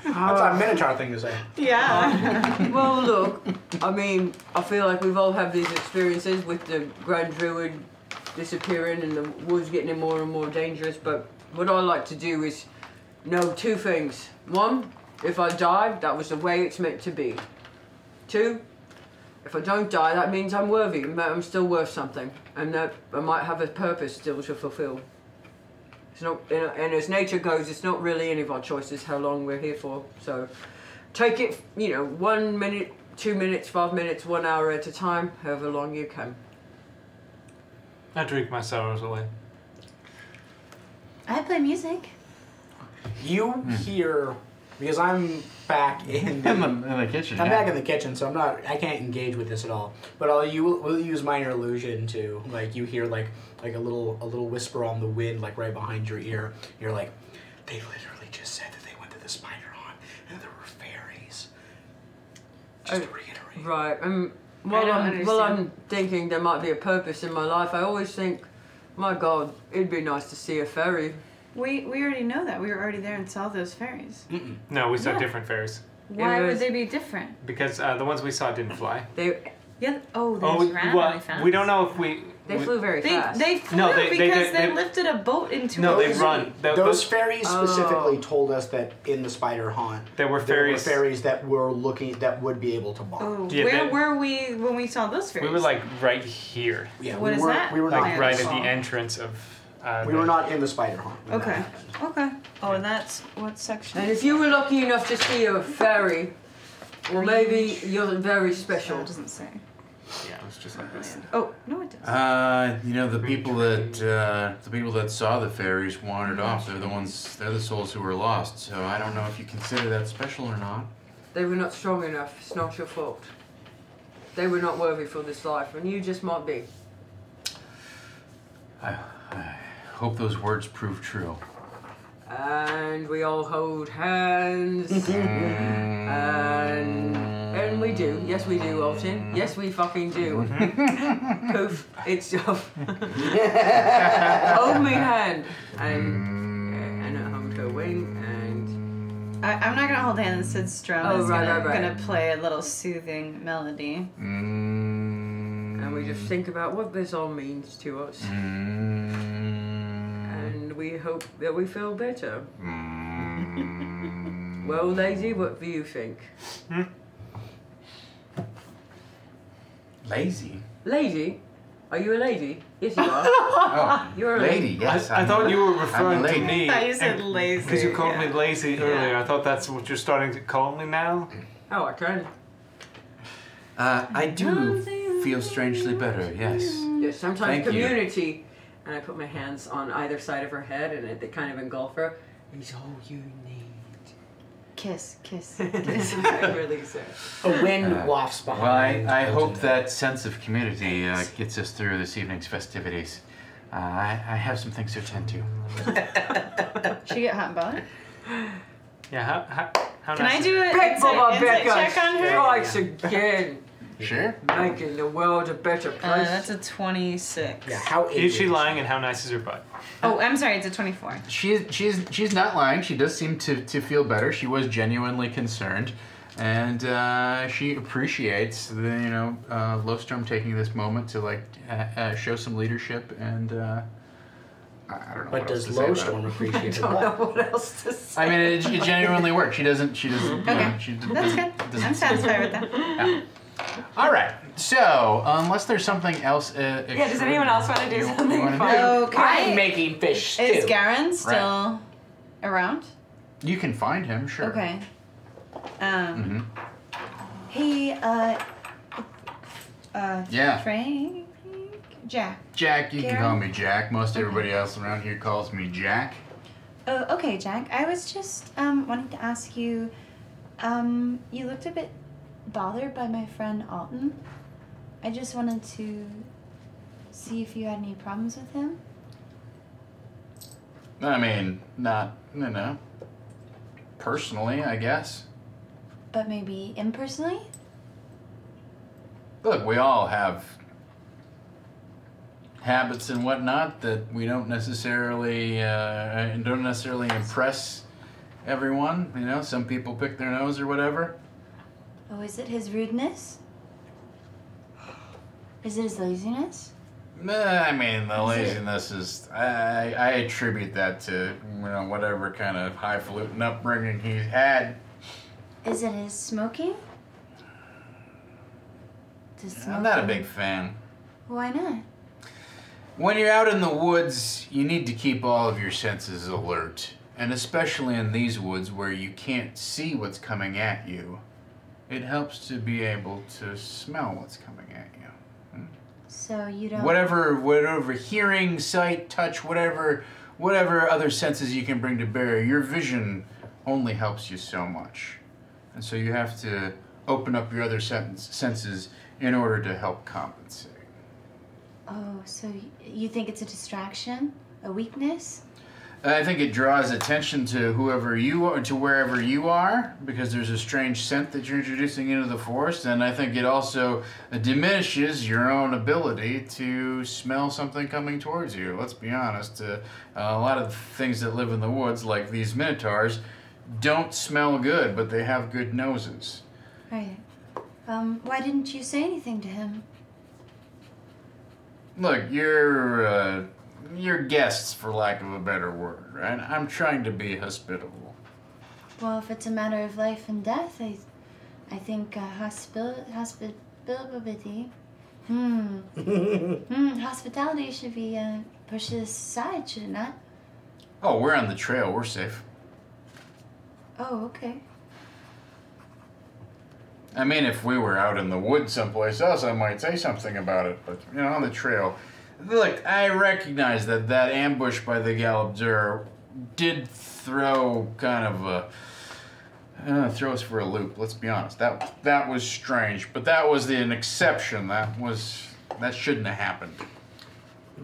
That's a Minotaur thing to say.
Yeah.
Well, look, I mean, I feel like we've all had these experiences with the Grand Druid disappearing and the woods getting more and more dangerous, but what I like to do is know 2 things. 1, if I die, that was the way it's meant to be. 2, if I don't die, that means I'm worthy, and that I'm still worth something, and that I might have a purpose still to fulfill. It's not, and as nature goes, it's not really any of our choices how long we're here for. So take it, 1 minute, 2 minutes, 5 minutes, 1 hour at a time, however long you can.
I drink my sorrows away.
I play music.
You hear, because I'm back in
the kitchen.
I'm back in the kitchen, so I can't engage with this at all. But we'll use minor illusion to, you hear like a little whisper on the wind, like right behind your ear. You're like, they literally just said that they went to the spider haunt and there were fairies. Just to reiterate.
Right. While I'm thinking there might be a purpose in my life, I always think, my God, it'd be nice to see a fairy.
We already know that. We were already there and saw those fairies.
No, we saw different fairies.
Why would they be different?
Because the ones we saw didn't fly.
Yeah. Oh, they just randomly found.
We don't know if we.
They flew very fast.
They flew because they lifted a boat into.
No, they run.
Those fairies specifically told us that in the spider haunt
there were fairies
that would be able to bark.
Oh, yeah, where were we when we saw those fairies?
We were right here.
Yeah,
what is that?
We were
right at the entrance of.
We were not in the spider haunt.
Okay. Okay. Oh, and that's what section?
And if you were lucky enough to see a fairy, well, maybe you're very special.
It doesn't say.
Yeah, it was just like this.
Oh no, it doesn't.
The people that saw the fairies wandered off. They're the souls who were lost. So I don't know if you consider that special or not.
They were not strong enough. It's not your fault. They were not worthy for this life, and you just might be.
hope those words prove true.
And we all hold hands. And we do. Yes, we do, Alton. Yes, we fucking do. Poof, it's off. Hold me hand. And at home to a wing. And
I'm not gonna hold hands. Sid Strum is
right.
gonna play a little soothing melody.
And we just think about what this all means to us. And we hope that we feel better. Well, Lazy, what do you think?
Lazy?
Lady? Are you a lady? Yes, you are.
Oh,
You're a
lady, yes.
I thought you were referring to
lady.
me.
I thought you said lazy.
Because you called me
yeah.
lazy earlier. I thought that's what you're starting to call me now.
Oh, I can.
I do feel strangely better, yes.
Yes, sometimes
Thank you.
community. And I put my hands on either side of her head and they kind of engulf her. It's all you need.
Kiss, kiss,
This
kiss.
is what I really say.
A wind wafts
Well,
behind.
I hope that sense of community gets us through this evening's festivities. I have some things to attend to.
She get hot and bothered?
Yeah, how
Can
nice
I do an
Big Bubba
insight
Becca
check on her?
strikes again.
Sure.
Making the world a better place.
That's a 26.
Yeah, how
Is she
ignorant.
lying and how nice is her butt?
Oh, I'm sorry, it's a 24.
She's not lying. She does seem to feel better. She was genuinely concerned, and she appreciates the Lowstorm taking this moment to show some leadership and. I don't know.
But
what else
does
to say about
Lowstorm
it.
appreciate
I
her
don't know
butt?
what else to say.
I mean, it genuinely works. She doesn't.
Okay,
She
that's good. I'm satisfied with that.
Yeah. All right. So, unless there's something else.
Yeah, does anyone else want to do something
wanna
fun?
Okay.
I'm making fish stew.
Is Garen still around?
You can find him, sure.
Okay.
Hey,
Yeah.
Frank? Jack.
Jack, you can
Karen?
call me Jack. Most everybody else around here calls me Jack.
Oh, okay, Jack. I was just wanting to ask you, you looked a bit bothered by my friend Alton. I just wanted to see if you had any problems with him.
I mean, not, personally, I guess.
But maybe impersonally?
Look, we all have habits and whatnot that we don't necessarily impress everyone. You know, some people pick their nose or whatever.
Oh, is it his rudeness? Is it his laziness?
I mean, the laziness is. I attribute that to whatever kind of highfalutin upbringing he's had.
Is it his smoking?
I'm not a big fan.
Why not?
When you're out in the woods, you need to keep all of your senses alert. And especially in these woods where you can't see what's coming at you, it helps to be able to smell what's coming at you.
So you don't...
Whatever hearing, sight, touch, whatever other senses you can bring to bear, your vision only helps you so much. And so you have to open up your other senses in order to help compensate.
Oh, so you think it's a distraction? A weakness?
I think it draws attention to whoever you are, to wherever you are, because there's a strange scent that you're introducing into the forest, and I think it also diminishes your own ability to smell something coming towards you. Let's be honest, a lot of things that live in the woods, like these minotaurs, don't smell good, but they have good noses.
Right. Why didn't you say anything to him?
Look, you're guests, for lack of a better word, right? I'm trying to be hospitable.
Well, if it's a matter of life and death, I think hospitality. Hospitality should be pushed aside, should it not?
Oh, we're on the trail. We're safe.
Oh, okay.
I mean, if we were out in the woods someplace else, I might say something about it. But, on the trail. Look, I recognize that ambush by the Galabdur did throw kind of throw us for a loop. Let's be honest. That was strange. But that was an exception. That shouldn't have happened.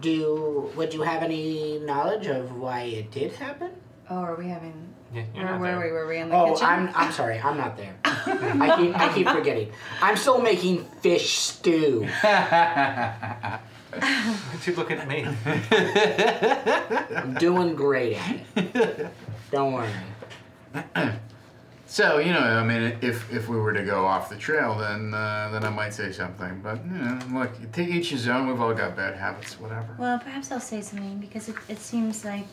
Would you have any knowledge of why it did happen?
Oh, are we having?
Yeah,
Where were we? Were we in the
Oh,
kitchen?
I'm sorry. I'm not there. I keep forgetting. I'm still making fish stew.
Don't you look at me.
I'm doing great at it. Don't worry.
So, you know, I mean, if we were to go off the trail, then I might say something. But, you know, look, to each his own. We've all got bad habits, whatever.
Well, perhaps I'll say something because it seems like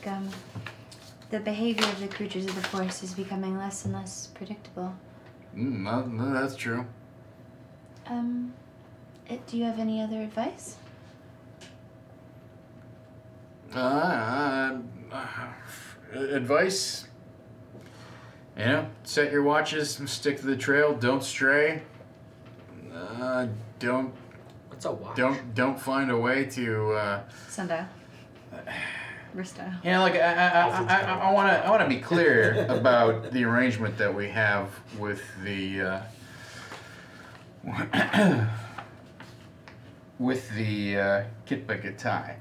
the behavior of the creatures of the forest is becoming less and less predictable.
No, that's true.
Do you have any other advice?
Advice? You know, set your watches, stick to the trail, don't stray. Don't.
What's a watch?
Don't find a way to.
Sundial. Wrist dial.
You know, like I want to be clear about the arrangement that we have with the Kitbakitai.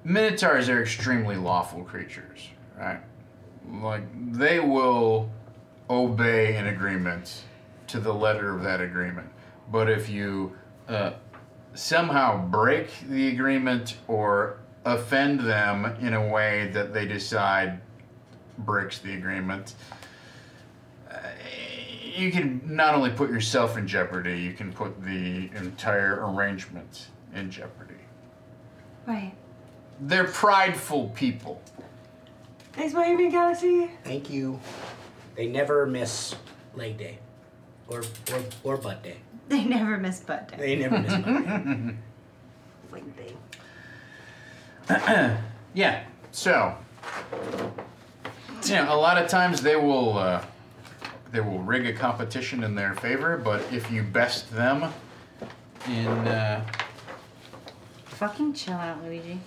Minotaurs are extremely lawful creatures, right? Like, they will obey an agreement to the letter of that agreement. But if you somehow break the agreement or offend them in a way that they decide breaks the agreement, you can not only put yourself in jeopardy, you can put the entire arrangement in jeopardy.
Right.
They're prideful people.
Thanks, Miami Galaxy.
Thank you. They never miss leg day, or butt day.
They never miss butt day.
They never miss butt day.
Leg day.
Yeah. So, you know, a lot of times they will rig a competition in their favor, but if you best them in.
Fucking chill out, Luigi.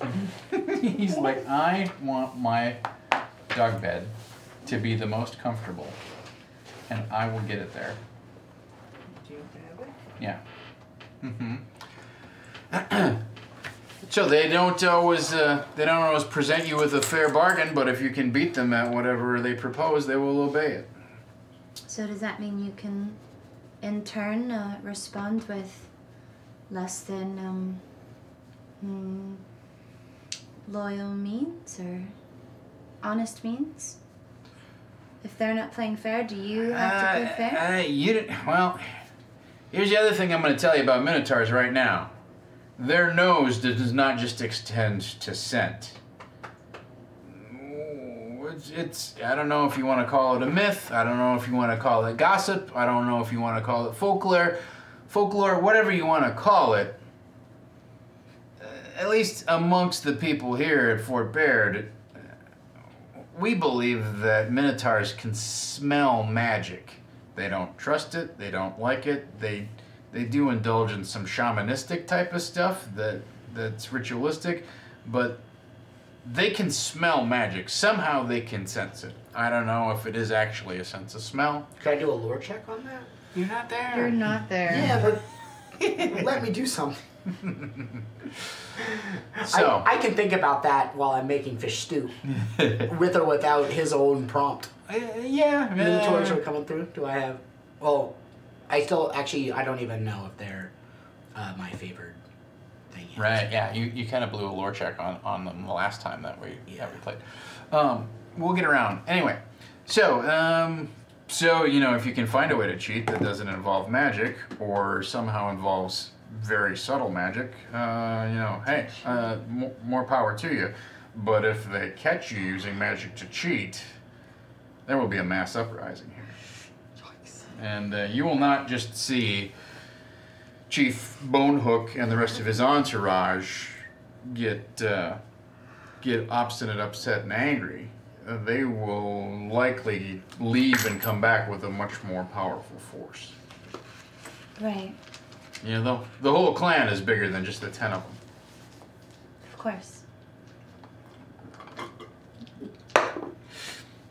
He's like, I want my dog bed to be the most comfortable, and I will get it there.
Do you have it?
Yeah. So they don't always present you with a fair bargain, but if you can beat them at whatever they propose, they will obey it.
So does that mean you can, in turn, respond with less than loyal means or honest means? If they're not playing fair, do you have to play fair?
Well, here's the other thing I'm going to tell you about Minotaurs right now. Their nose does not just extend to scent. It's I don't know if you want to call it a myth. I don't know if you want to call it gossip. I don't know if you want to call it folklore, whatever you want to call it. At least amongst the people here at Fort Baird, we believe that Minotaurs can smell magic. They don't trust it. They don't like it. They do indulge in some shamanistic type of stuff that's ritualistic, but they can smell magic. Somehow they can sense it. I don't know if it is actually a sense of smell.
Could I do a lore check on that?
You're not there.
You're not there.
Yeah, but let me do something.
So
I can think about that while I'm making fish stew, with or without his own prompt.
yeah.
Minotaurs are coming through. Do I have? Well, I don't even know if they're my favorite thing yet.
Right, yeah, you kind of blew a lore check on them the last time that we played. We'll get around. Anyway, so you know, if you can find a way to cheat that doesn't involve magic or somehow involves very subtle magic, you know, hey, more power to you. But if they catch you using magic to cheat, there will be a mass uprising here. And you will not just see Chief Bonehook and the rest of his entourage get obstinate, upset, and angry. They will likely leave and come back with a much more powerful force.
Right.
You know, the whole clan is bigger than just the 10 of them.
Of course.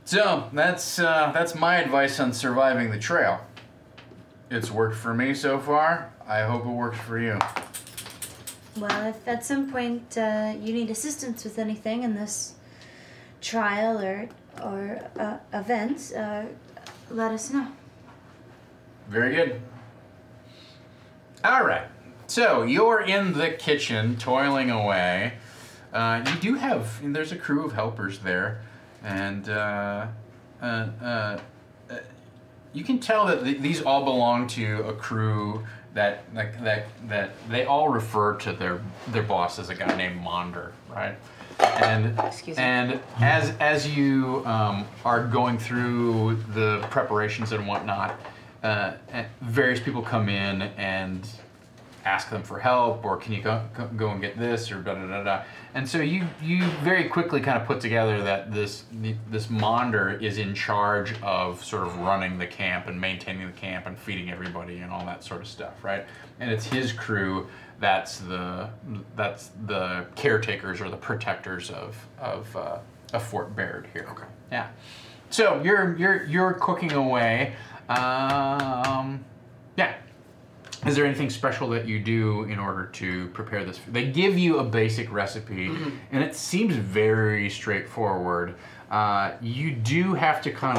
So that's my advice on surviving the trail. It's worked for me so far. I hope it works for you.
Well, if at some point you need assistance with anything in this trial or event, let us know.
Very good. All right. So you're in the kitchen, toiling away. You do have, there's a crew of helpers there, and you can tell that these all belong to a crew that they all refer to their boss as a guy named Monder, right? And as you are going through the preparations and whatnot, various people come in and ask them for help, or can you go and get this, or da da da da. And so you very quickly kind of put together that this Monder is in charge of sort of running the camp and maintaining the camp and feeding everybody and all that sort of stuff, right? And it's his crew that's the caretakers or the protectors of Fort Baird here. Okay. Yeah. So you're cooking away. Yeah. Is there anything special that you do in order to prepare this? They give you a basic recipe, and it seems very straightforward. You do have to kind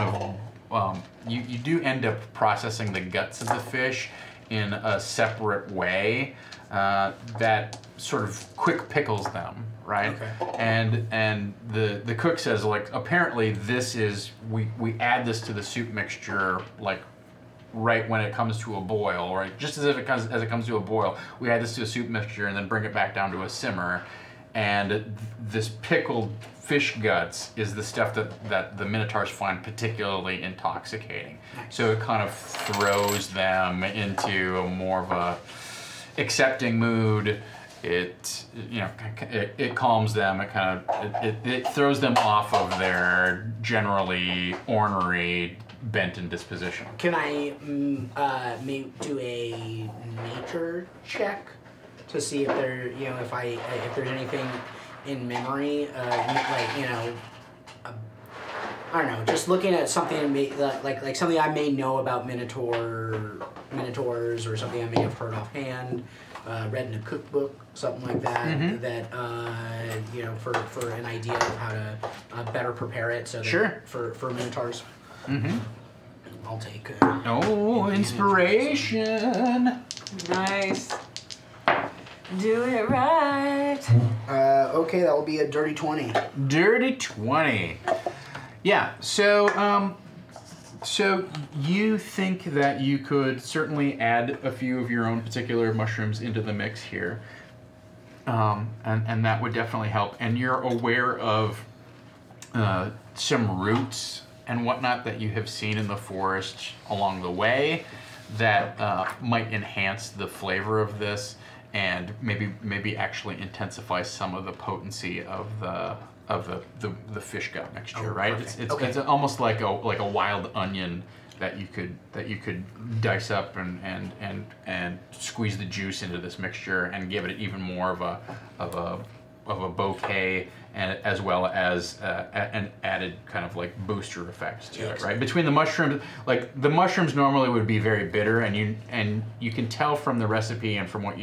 of, you do end up processing the guts of the fish in a separate way that sort of quick pickles them, right? Okay. And the cook says, like, apparently this is, we add this to the soup mixture, like, right when it comes to a boil, right? Just as it comes to a boil, we add this to a soup mixture and then bring it back down to a simmer. And this pickled fish guts is the stuff that the Minotaurs find particularly intoxicating. Nice. So it kind of throws them into a more of a accepting mood. It calms them. It kind of it throws them off of their generally ornery bent and disposition.
Can I do a nature check to see if there, if there's anything in memory, I don't know, just looking at something like something I may know about minotaurs, or something I may have heard offhand, read in a cookbook, something like that. That for an idea of how to better prepare it. So that for minotaurs. I'll take inspiration.
Nice. Do it right.
Okay, that will be a dirty 20.
Dirty 20. Yeah. So so you think that you could certainly add a few of your own particular mushrooms into the mix here, and that would definitely help. And you're aware of some roots and whatnot that you have seen in the forest along the way that might enhance the flavor of this and maybe actually intensify some of the potency of the fish gut mixture, right? It's almost like a wild onion that you could dice up and squeeze the juice into this mixture and give it even more of a bouquet, and as well as an added kind of like booster effect to it, right? Between the mushrooms, like the mushrooms normally would be very bitter, and you can tell from the recipe and from what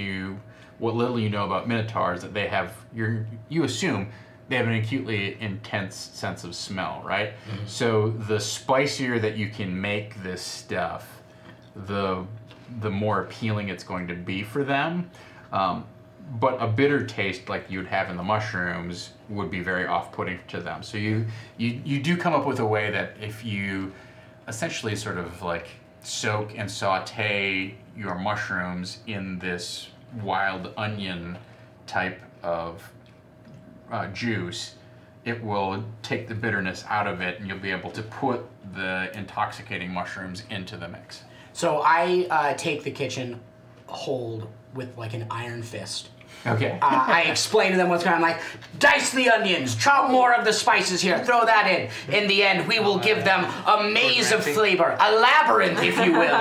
little you know about minotaurs that they have, you assume they have an acutely intense sense of smell, right? So the spicier that you can make this stuff, the more appealing it's going to be for them. But a bitter taste like you'd have in the mushrooms would be very off-putting to them. So you do come up with a way that if you essentially sort of like soak and saute your mushrooms in this wild onion type of juice, it will take the bitterness out of it, and you'll be able to put the intoxicating mushrooms into the mix.
So I take the kitchen hold with like an iron fist.
Okay.
I explain to them what's going on. I'm like, dice the onions, chop more of the spices here, throw that in. In the end, we will give them a maze of flavor, a labyrinth, if you will.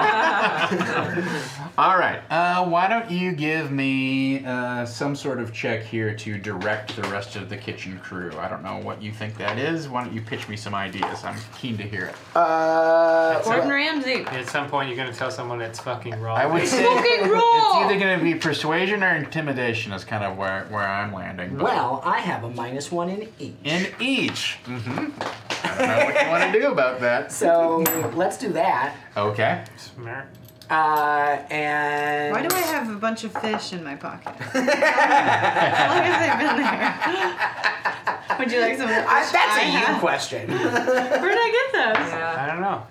All right. Why don't you give me some sort of check here to direct the rest of the kitchen crew? I don't know what you think that is. Why don't you pitch me some ideas? I'm keen to hear it.
Gordon Ramsay.
At some point, you're gonna tell someone it's fucking wrong.
I would say
Fucking
it's
wrong!
either going to be persuasion or intimidation is kind of where I'm landing. But
Well, I have a -1 in each.
in each. I don't know what you want to do about that.
So let's do that.
Okay.
Smart.
And
Why do I have a bunch of fish in my pocket? How long have they been there? Would you like some of the fish
that's
I
a you
have?
question.
Where did I get those?
I don't know.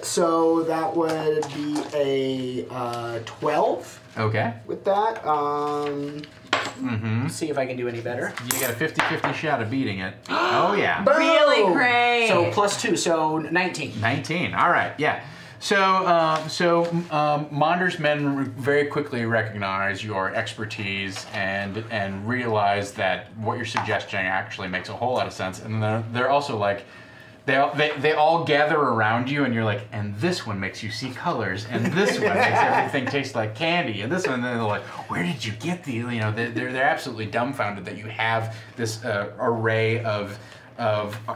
So that would be a 12
Okay.
with that.
See if I can do any better.
You got a 50-50 shot of beating it. Oh, yeah.
Really
Boom!
great.
So +2, so 19.
19. All right. Yeah. So Monder's men very quickly recognize your expertise and realize that what you're suggesting actually makes a whole lot of sense. And they're also like, they all gather around you, and you're like, and this one makes you see colors, and this one makes everything taste like candy, and this one, and they're like, where did you get these? You know, they're absolutely dumbfounded that you have this array of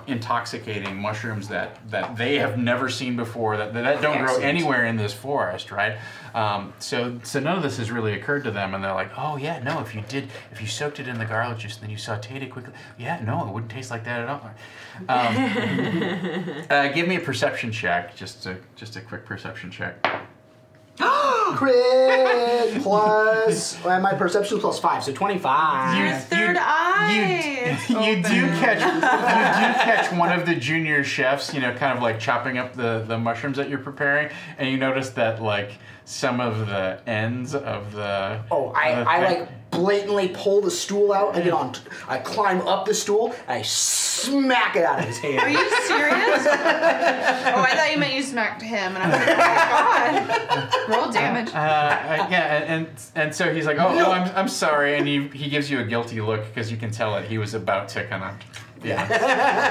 intoxicating mushrooms that they have never seen before, that don't grow anywhere in this forest, right? So none of this has really occurred to them, and they're like, oh yeah, no, if you soaked it in the garlic juice and then you sauteed it quickly, yeah, no, it wouldn't taste like that at all. Give me a perception check, just a quick perception check.
Crit plus my perception +5, so 25.
Your third eye.
You do catch one of the junior chefs, you know, kind of like chopping up the mushrooms that you're preparing, and you notice that like some of the ends of the
I like blatantly pull the stool out and I climb up the stool and I smack it out of his hand.
Are you serious? Oh, I thought you meant you smacked him, and I was like, oh my god, roll damage.
Yeah, and so he's like, oh, I'm sorry, and he gives you a guilty look because you can tell that he was about to kind of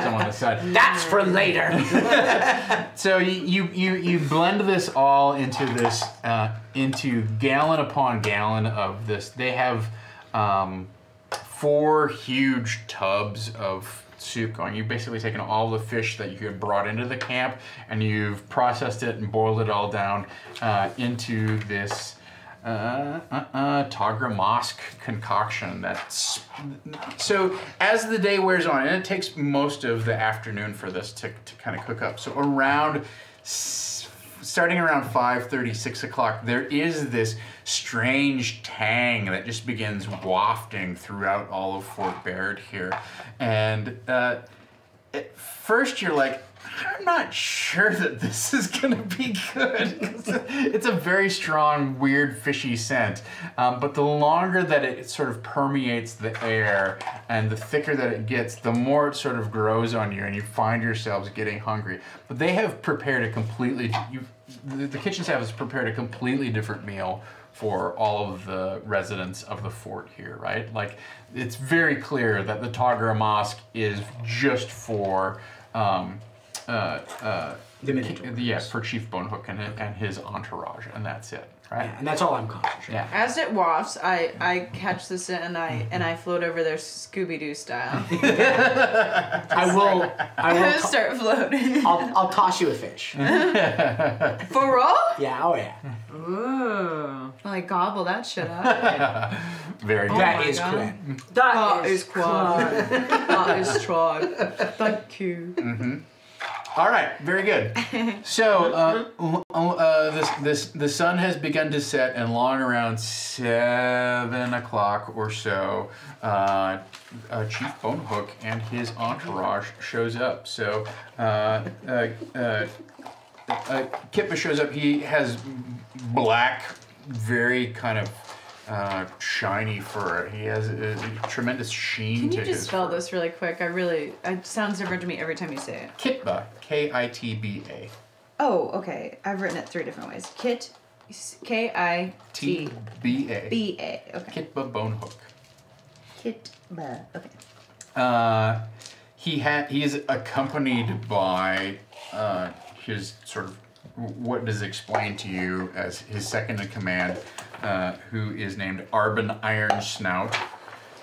someone aside.
That's for later.
So you blend this all into this into gallon upon gallon of this. They have 4 huge tubs of soup going. You've basically taken all the fish that you had brought into the camp, and you've processed it and boiled it all down into this Tagra concoction. So as the day wears on, and it takes most of the afternoon for this to kind of cook up. So starting around 5:30, 6 o'clock, there is this strange tang that just begins wafting throughout all of Fort Baird here. And at first you're like, I'm not sure that this is gonna be good. It's a very strong, weird, fishy scent. But the longer that it sort of permeates the air and the thicker that it gets, the more it sort of grows on you and you find yourselves getting hungry. But they have prepared a the kitchen staff has prepared a completely different meal for all of the residents of the fort here, right? Like, it's very clear that the Tagra Mosque is just for for Chief Bonehook and his entourage, and that's it, right?
Yeah, and that's all I'm concentrating.
Yeah.
As it wafts, I catch this and I float over there Scooby-Doo style.
I will
Start floating.
I'll toss you a fish.
For real?
Yeah, oh yeah.
Ooh. Like gobble that shit up.
Very good.
That
my
is
God.
correct.
That is quad. That is tribe. Thank you.
Mm-hmm. All right, very good. So the sun has begun to set, and along around 7 o'clock or so, Chief Bonehook and his entourage shows up. So Kippa shows up. He has black, very kind of shiny fur. He has a tremendous sheen to his
Can you just spell
fur.
this really quick? It sounds different to me every time you say it.
Kitba, K-I-T-B-A.
Oh, okay. I've written it 3 different ways. Kit, K-I-T.
B-A.
B-A. Okay.
Kitba Bonehook.
Kitba. Okay.
He is accompanied by his sort of what is explained to you as his second in command, who is named Arbin Iron Snout.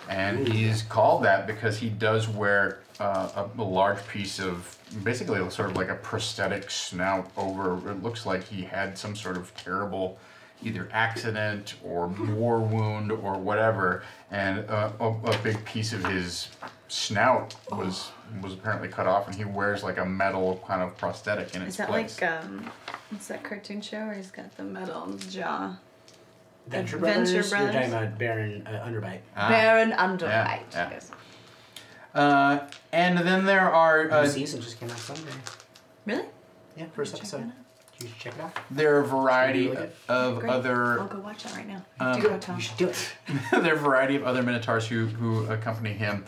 And he's called that because he does wear a large piece of, basically sort of like a prosthetic snout over, it looks like he had some sort of terrible either accident or war wound or whatever, and a big piece of his snout was apparently cut off, and he wears like a metal kind of prosthetic in its place.
Is that like, what's that cartoon show where he's got the metal in his jaw?
Venture
Brothers?
Brothers? You're talking about Baron Underbite.
Baron Underbite.
Yeah.
Yes.
And then there are...
New season just came out Sunday.
Really?
Yeah, first episode. You should check it out.
There are a variety
Really
of
Great.
other...
I'll go watch that right now.
Do it. You should do it.
there are a variety of other Minotaurs who accompany him.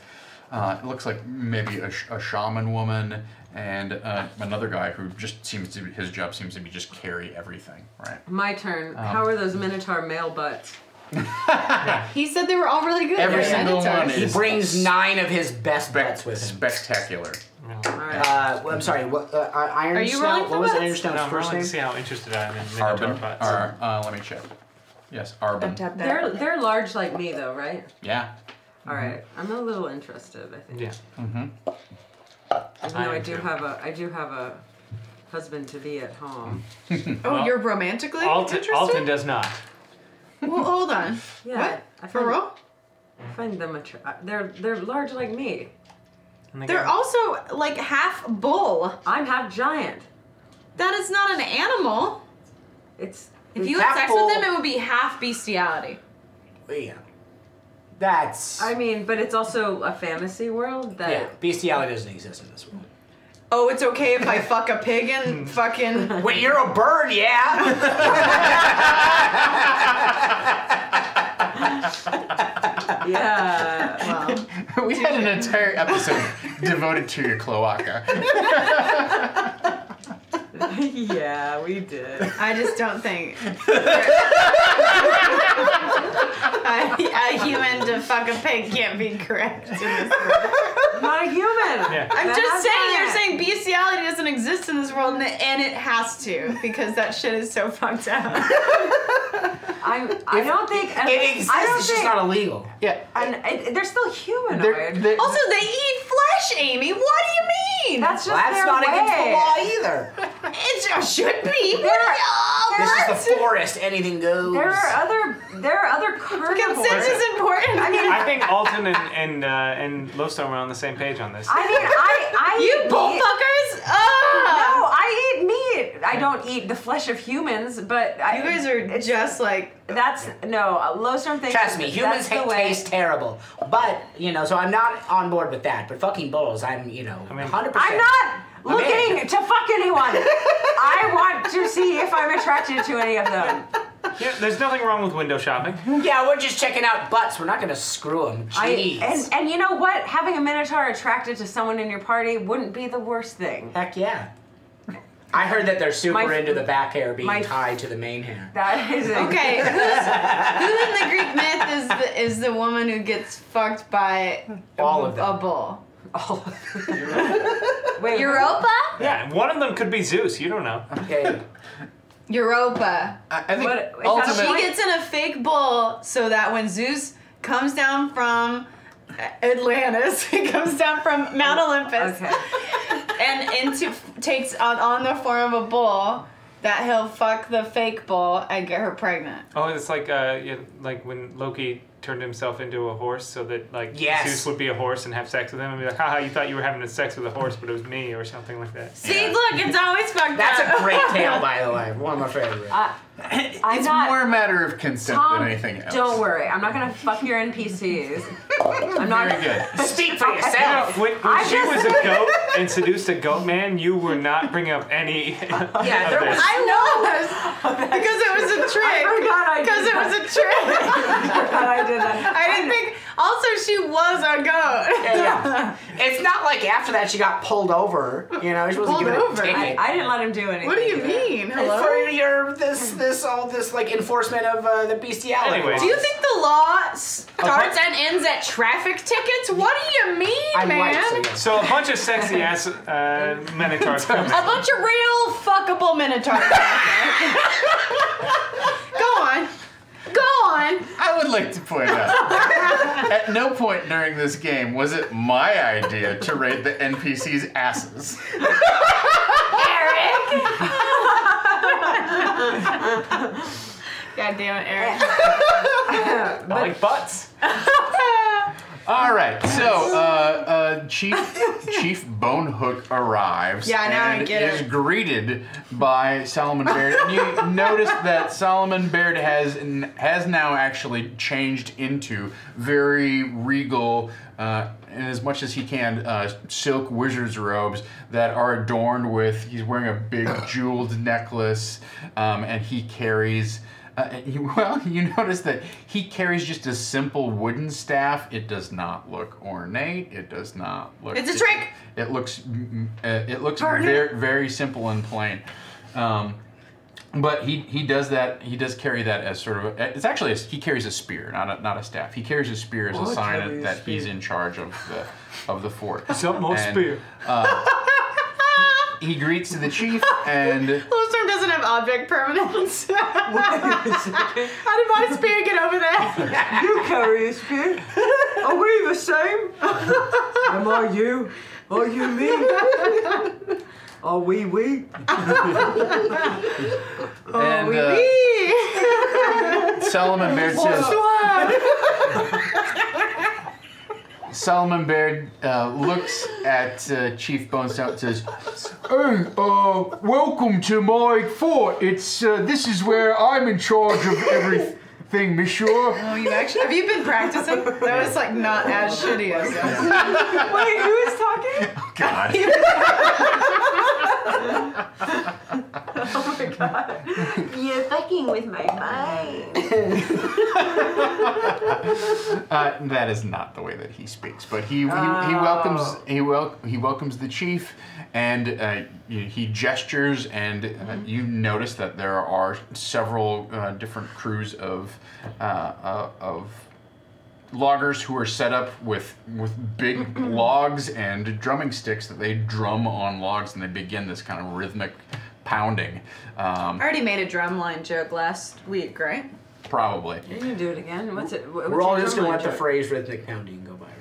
It looks like maybe a shaman woman and another guy who just seems to be, his job seems to be just carry everything, right?
My turn. How are those Minotaur male butts?
He said they were all really good.
Every
They're
single
Minotaurs.
one
He
is
brings 9 of his best bets with him.
spectacular.
All right.
I'm sorry. What? Iron
Are you
Snout.
rolling for
What was
bets?
Iron Snout's
No, I'm
first
rolling
name?
to see how interested I am in Minotaur
Arbin.
butts.
Let me check. Yes, Arbin.
They're large like me though, right?
Yeah.
All right. I'm a little interested. I think.
Yeah.
Mm-hmm.
Even though
I
I
am
do
too.
have a husband to be at home.
Oh,
Well,
you're romantically interested?
Alton does not.
Well, hold on.
Yeah.
What?
I
For
find,
real?
I find them they're large like me.
And they
They're
go-
also like half bull.
I'm half giant.
That is not an animal.
It's
If you
Half
had sex
bull.
with them, it would be half bestiality.
Yeah. That's.
I mean, but it's also a fantasy world that
yeah, bestiality doesn't exist in this world.
Oh, it's okay if I fuck a pig and fucking...
When you're a bird, yeah.
yeah. Well,
We had an entire episode devoted to your cloaca.
yeah, we did.
I just don't think... a human to fuck a pig can't be correct in this world.
Not a human.
Yeah.
I'm
That
just
has
saying, you're
that.
saying bestiality doesn't exist in this world, and it has to, because that shit is so fucked up.
I don't think
It exists.
I don't
It's just
think,
not illegal.
Yeah.
they're still humanoid.
Also, they eat flesh, Amy. What do you mean?
That's just
That's
their
not
way.
against the law either.
It should be. What?
This is the forest. Anything goes.
There are other carnivores.
Consent is important.
I mean,
I think Alton and Lowstone are on the same page on this.
I
you
eat
bull
meat.
fuckers.
No, I eat meat. I don't eat the flesh of humans, but
You guys are just like...
That's no. Lowstone thinks.
Trust me, humans
that's the way.
taste terrible. But, so I'm not on board with that. But fucking bulls, I'm, 100%.
I'm not looking to fuck anyone. I want to see if I'm attracted to any of them.
Yeah, there's nothing wrong with window shopping.
Yeah, we're just checking out butts. We're not going to screw them. Jeez.
And you know what? Having a Minotaur attracted to someone in your party wouldn't be the worst thing.
Heck yeah. I heard that they're super into the back hair being
my-
tied to the main hair.
That is
Okay, who in the Greek myth is the woman who gets fucked by
All of them.
a bull?
all of Wait,
Europa?
Yeah, one of them could be Zeus. You don't know.
Okay.
Europa.
I think
What- is that a
She
ultimately...
gets in a fake bull so that when Zeus comes down from Atlantis, he comes down from Mount Olympus,
Okay.
and takes on the form of a bull, that he'll fuck the fake bull and get her pregnant.
Oh, it's like like when Loki turned himself into a horse so that
Yes.
Zeus would be a horse and have sex with him and be like, haha, you thought you were having sex with a horse, but it was me or something like that.
See, look, it's always fucked
That's
up.
a great tale, by the way. One of my favorites.
I'm
It's
not.
more a matter of consent
Tom,
than anything else.
don't worry. I'm not gonna fuck your NPCs. I'm not.
Very good.
Speak for yourself.
When
I
she
just-
was a goat and seduced a goat man, you were not bringing up any
Yeah,
of
there
this.
was-
I know, because it was a trick.
I forgot I did
Because it was a trick.
I did that.
I didn't think. Also, she was a goat.
Yeah. It's not like after that she got pulled over. She wasn't
Pulled
given
over?
a ticket.
I didn't let him do anything.
What do you
to that.
mean?
And
Hello?
for all this like enforcement of the bestiality.
Anyways.
Do you think the the law starts and ends at traffic tickets? What do you mean, man?
White, so yes.
So a bunch of sexy ass minotaurs come in.
A bunch of real fuckable minotaurs. Go on. Go on.
I would like to point out, at no point during this game was it my idea to raid the NPCs' asses.
Eric! God damn it, Eric.
I like butts.
All right, so Chief Bonehook arrives
Yeah, now I
and
get
is
it.
greeted by Solomon Baird. And you notice that Solomon Baird has now actually changed into very regal, in as much as he can, silk wizard's robes that are adorned with. He's wearing a big jeweled necklace, and he carries. You notice that he carries just a simple wooden staff. It does not look ornate. It does not look.
It's a trick.
It looks very, very simple and plain. But he does that. He does carry that as sort of. It's actually he carries a spear, not a staff. He carries a spear as a sign that he's in charge of the fort.
Something more spear.
He greets the chief and.
Lowstorm doesn't have object permanence. How did my spear get over there?
You carry a spear. Are we the same? Am I you? Are you me? Are we?
And Solomon Baird says. Solomon Baird looks at Chief Bonestout and says, "Hey, welcome to my fort. It's this is where I'm in charge of everything, monsieur."
Oh, you actually have you been practicing? That was like not as shitty as that.
Wait, who is talking?
Oh, God.
Oh my god. You're fucking with my mind.
That is not the way that he speaks, but he welcomes the chief, and he gestures, and you notice that there are several different crews of loggers who are set up with big logs and drumming sticks that they drum on logs, and they begin this kind of rhythmic pounding.
I already made a drumline joke last week, right?
Probably.
You can do it again. What's it?
We're all just gonna let the phrase rhythmic pounding go by, right?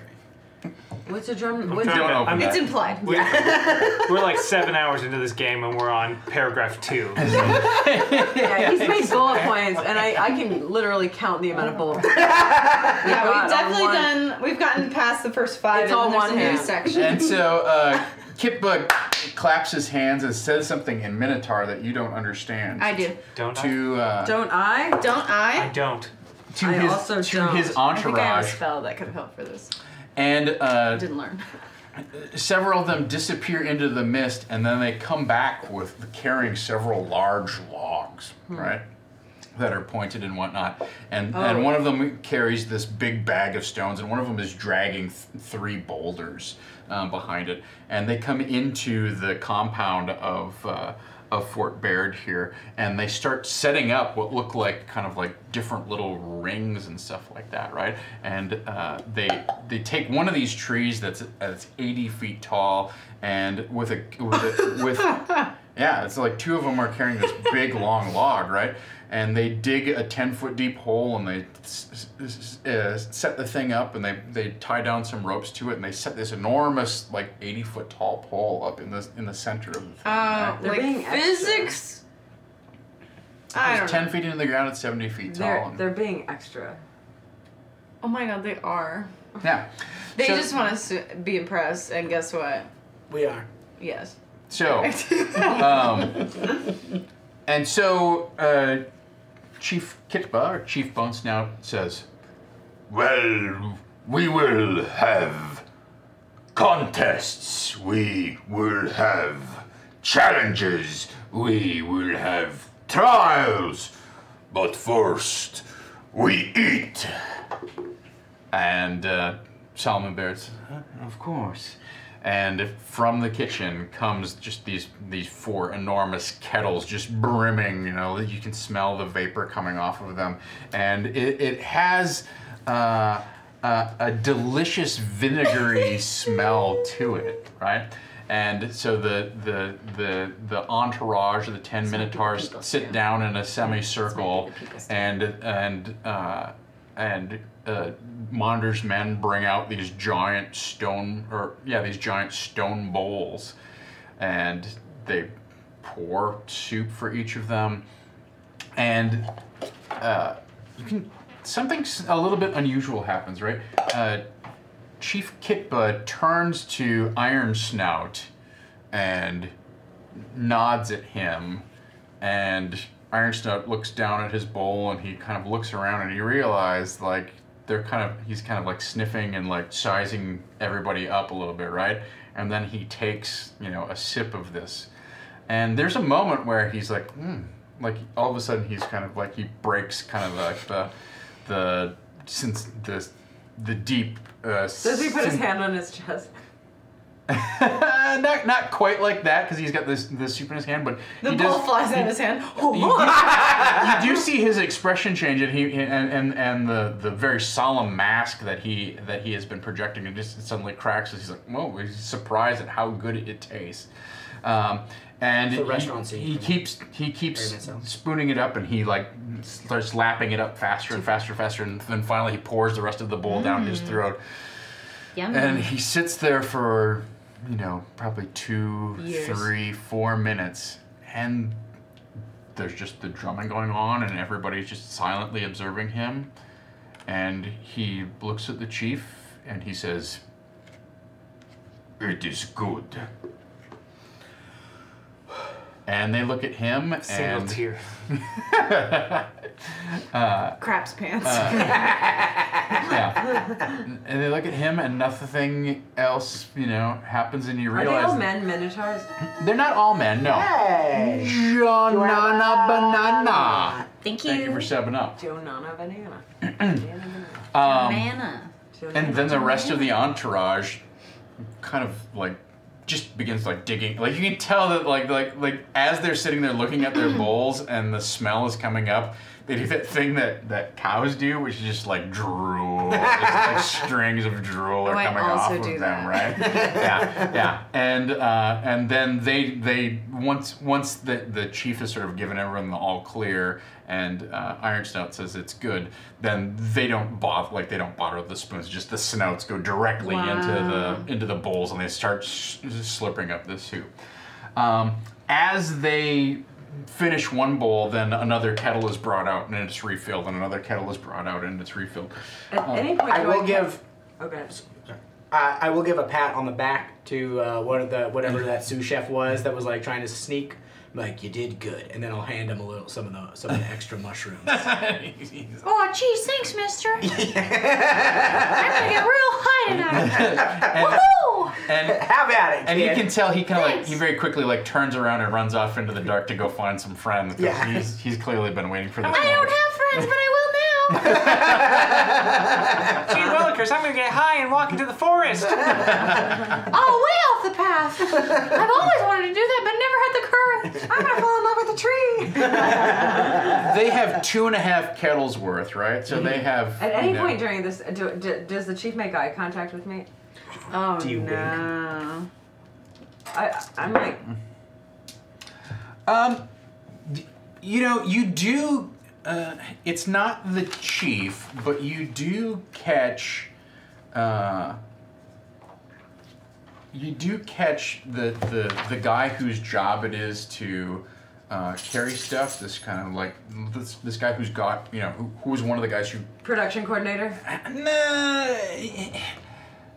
What's a drum?
Don't open
It's
that.
implied.
We're like 7 hours into this game and we're on paragraph 2.
Yeah, he's made bullet points, and I can literally count the amount of bullet points.
Yeah, we've definitely we've gotten past the first 5.
It's
and
all
there's
one
a new
hand.
section.
And so Kipbug claps his hands and says something in Minotaur that you don't understand.
I do.
Don't I?
To
Don't I?
Don't
I
I?
don't.
to
I
his
also
to
don't.
his
I think I have a
entourage,
spell that could have helped for this.
and
Didn't learn.
several of them disappear into the mist, and then they come back with carrying several large logs, right? That are pointed and whatnot, and one of them carries this big bag of stones, and one of them is dragging 3 boulders behind it, and they come into the compound of Fort Baird here, and they start setting up what look like kind of like different little rings and stuff like that, right? And they take one of these trees that's 80 feet tall, and with yeah, it's like 2 of them are carrying this big long log, right? And they dig a 10-foot deep hole, and they set the thing up, and they tie down some ropes to it, and they set this enormous, like 80-foot tall pole up in the center of the thing. Right?
They're
Like
being extra.
physics? I don't
It's
know.
10 feet into the ground, it's 70 feet tall.
They're being extra.
Oh my god, they are.
Yeah.
They
So-
just want us to be impressed, and guess what?
We are.
Yes.
So, and so Chief Kitba, or Chief Bone Snout, says,
Well, we will have contests. We will have challenges. We will have trials. But first, we eat.
and Solomon Baird says, of course. And from the kitchen comes just these 4 enormous kettles just brimming. You know, you can smell the vapor coming off of them, and it has a delicious vinegary smell to it, right? And so the entourage, the 10 Minotaurs, sit down in a semicircle, and Monder's men bring out these giant stone bowls, and they pour soup for each of them, and something a little bit unusual happens, right? Chief Kitba turns to Iron Snout and nods at him, and Iron Snout looks down at his bowl, and he kind of looks around, and he realizes like he's kind of like sniffing and like sizing everybody up a little bit, right? And then he takes, you know, a sip of this, and there's a moment where he's like, like all of a sudden he's kind of like, he breaks kind of like the deep.
Does he put his hand on his chest?
not quite like that, because he's got this soup in his hand, but
the ball flies out of his hand.
You do see his expression change, and the very solemn mask that he has been projecting, and just suddenly cracks as he's like, whoa, he's surprised at how good it tastes. And
the restaurant scene.
He keeps spooning it up, and he like starts lapping it up faster and faster, and then finally he pours the rest of the bowl down his throat.
Yummy.
And he sits there for, you know, probably 2, 3, 4 minutes, and there's just the drumming going on, and everybody's just silently observing him. And he looks at the chief, and he says, "It is good." And they look at him,
Single tear.
Craps pants.
Yeah. And they look at him, and nothing else, you know, happens, and you
Are
realize...
they all men Minotaurs?
They're not all men, no.
Hey!
Jonana Banana.
Thank you.
Thank you for 7-Up.
Jonana Banana.
Banana.
And then the rest of the entourage kind of like just begins like digging. Like you can tell that like as they're sitting there looking at their bowls and the smell is coming up, they do that thing that cows do, which is just like drool. Just like strings of drool are coming off of them, right? Yeah. And then they once the chief has sort of given everyone the all clear, and Iron Snout says it's good, then they don't bother with the spoons. Just the snouts go directly into the bowls, and they start slurping up the soup. As they finish one bowl, then another kettle is brought out and it's refilled, and another kettle is brought out and it's refilled.
At any point,
I will give.
Okay.
I will give a pat on the back to whatever that sous chef was that was like trying to sneak. Like, you did good, and then I'll hand him some of the extra mushrooms.
Oh, geez, thanks, mister. I'm gonna get real high tonight. Woohoo!
And
have at it,
and
kid.
you can tell he kind of he very quickly like turns around and runs off into the dark to go find some friends, because he's clearly been waiting for this.
I don't have friends, but I will now.
Gee willikers, I'm gonna get high and walk into the forest.
Oh, way off the path. I've always wanted to do that, but never had the courage.
I'm gonna fall in love with a tree.
They have 2.5 kettles worth, right? So they have.
At any point during this, does the chief make eye contact with me?
Oh,
Do you
no.
I'm like.
You know, you do. It's not the chief, but you do catch. You do catch the guy whose job it is to carry stuff. This kind of like this guy who's got, you know, who was one of the guys who.
Production coordinator?
Nah,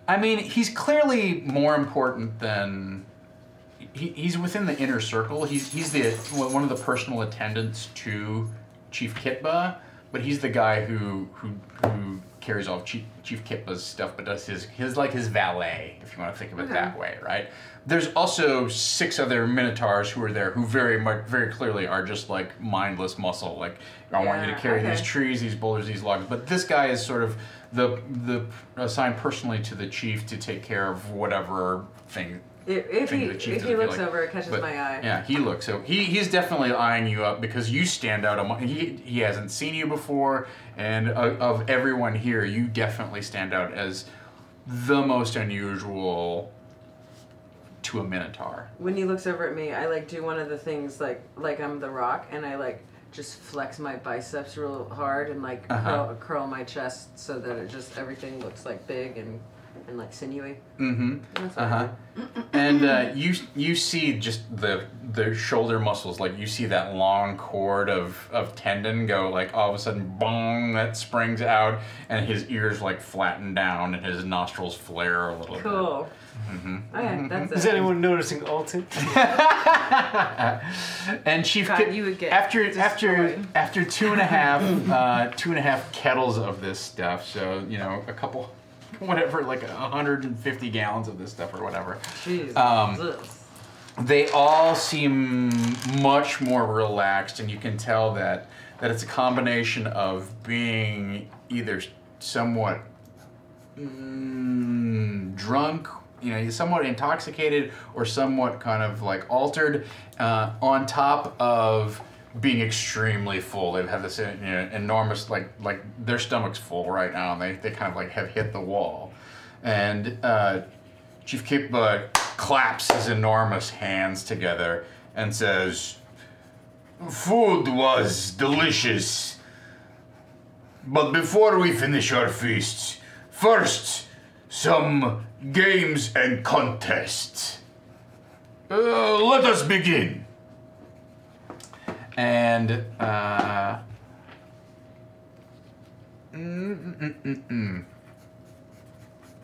I mean, he's clearly more important than. He's within the inner circle. He's one of the personal attendants to Chief Kitba, but he's the guy who carries all of Chief Kippa's stuff, but does his valet, if you want to think of it that way, right? There's also 6 other Minotaurs who are there who very clearly are just like mindless muscle. Like, I want you to carry these trees, these boulders, these logs. But this guy is sort of the assigned personally to the chief to take care of whatever thing.
If he looks over, it catches my eye.
Yeah, he looks. So he's definitely eyeing you up because you stand out among. He hasn't seen you before, and of everyone here, you definitely stand out as the most unusual to a Minotaur.
When he looks over at me, I like do one of the things like I'm the Rock, and I like just flex my biceps real hard and like curl my chest so that it just everything looks like big and like sinewy.
And you see just the shoulder muscles, like you see that long cord of tendon go like all of a sudden bong, that springs out, and his ears like flatten down and his nostrils flare a little bit.
Cool. Okay, that's
Is anyone noticing Alton?
And Chief
God, you would get
after
destroyed.
2.5 kettles of this stuff, so you know a couple, whatever, like 150 gallons of this stuff or whatever.
Jesus.
They all seem much more relaxed, and you can tell that it's a combination of being either somewhat drunk, you know, somewhat intoxicated, or somewhat kind of like altered, on top of being extremely full. They've had this enormous, like their stomach's full right now, and they kind of like have hit the wall. And Chief Kippa claps his enormous hands together and says, "Food was delicious, but before we finish our feast, first, some games and contests. Let us begin." And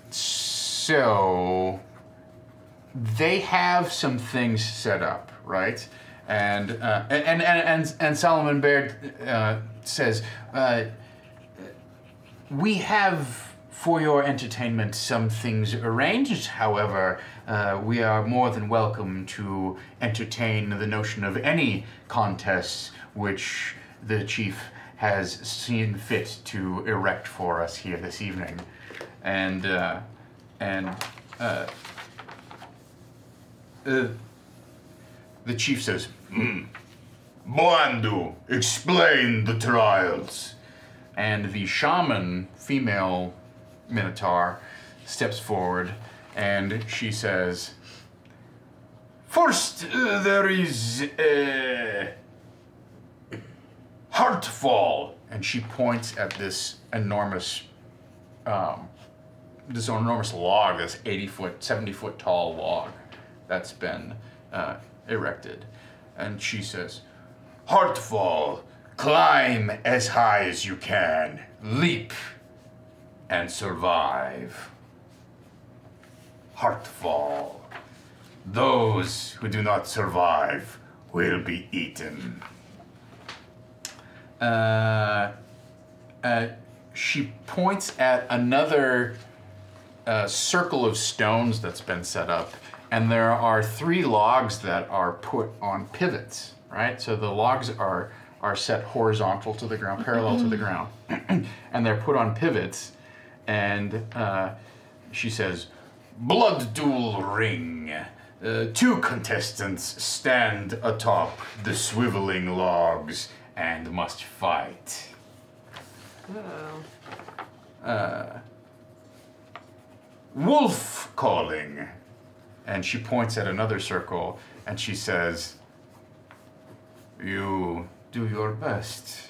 so they have some things set up, right? And Solomon Baird says, "We have for your entertainment some things arranged. However, we are more than welcome to entertain the notion of any contests which the chief has seen fit to erect for us here this evening." And the chief says,
Boandu, explain the trials.
and the shaman, female Minotaur, steps forward, and she says,
First, there is Heartfall.
and she points at this enormous log, this 80-foot, 70-foot tall log that's been erected. And she says,
Heartfall, climb as high as you can, leap, and survive. Heartfall, those who do not survive will be eaten.
She points at another circle of stones that's been set up, and there are 3 logs that are put on pivots, right? So the logs are set horizontal to the ground, parallel to the ground, and they're put on pivots, and she says,
Blood duel ring. 2 contestants stand atop the swiveling logs and must fight. Wolf calling.
and she points at another circle, and she says, "You do your best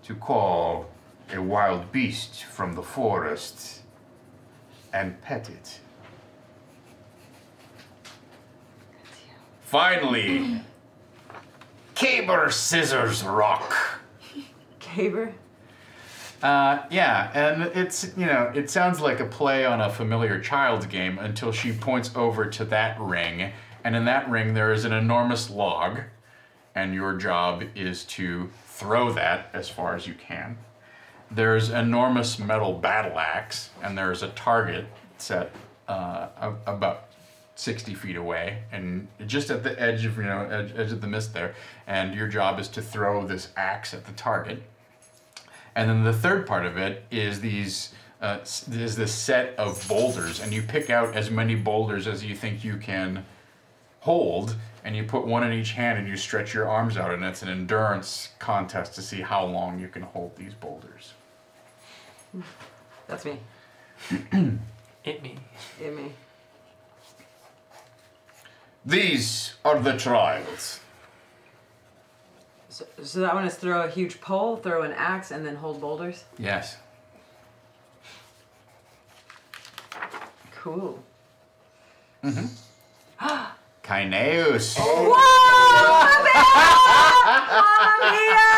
to call a wild beast from the forest and pet it."
Finally, Caber Scissors Rock.
Caber?
Yeah, and it's, you know, it sounds like a play on a familiar child's game until she points over to that ring, and in that ring there is an enormous log, and your job is to throw that as far as you can. there's enormous metal battle axe, and there's a target set about 60 feet away, and just at the edge of edge of the mist there. And your job is to throw this axe at the target. And then the third part of it is these. Is this set of boulders, and you pick out as many boulders as you think you can hold, and you put one in each hand, and you stretch your arms out, and it's an endurance contest to see how long you can hold these boulders.
That's me.
Hit me.
Hit me.
These are the trials.
So that one is throw a huge pole, throw an axe, and then hold boulders?
Yes.
Cool.
Kineos.
Whoa! Mamma mia!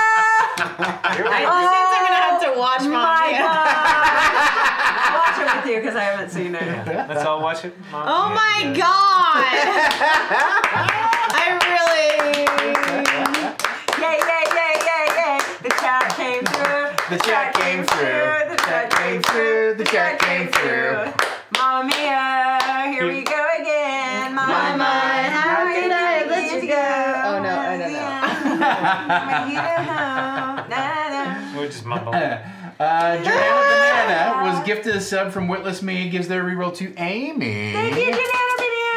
I think I'm gonna have to watch
My
Mom.
God! Watch it with you because I haven't seen it.
Let's all watch it. Mom.
Oh
Yeah,
my
yeah.
God! I really.
Yay, yay, yay, yay, yay! The chat came through.
The chat came through.
The chat came through.
The chat came through.
Mamma mia! Here we go again. Mama, how could I let you go?
Oh no, I don't know.
We're just mumbling.
Joanna Banana was gifted a sub from Witless Me, gives their reroll to Amy.
Thank you,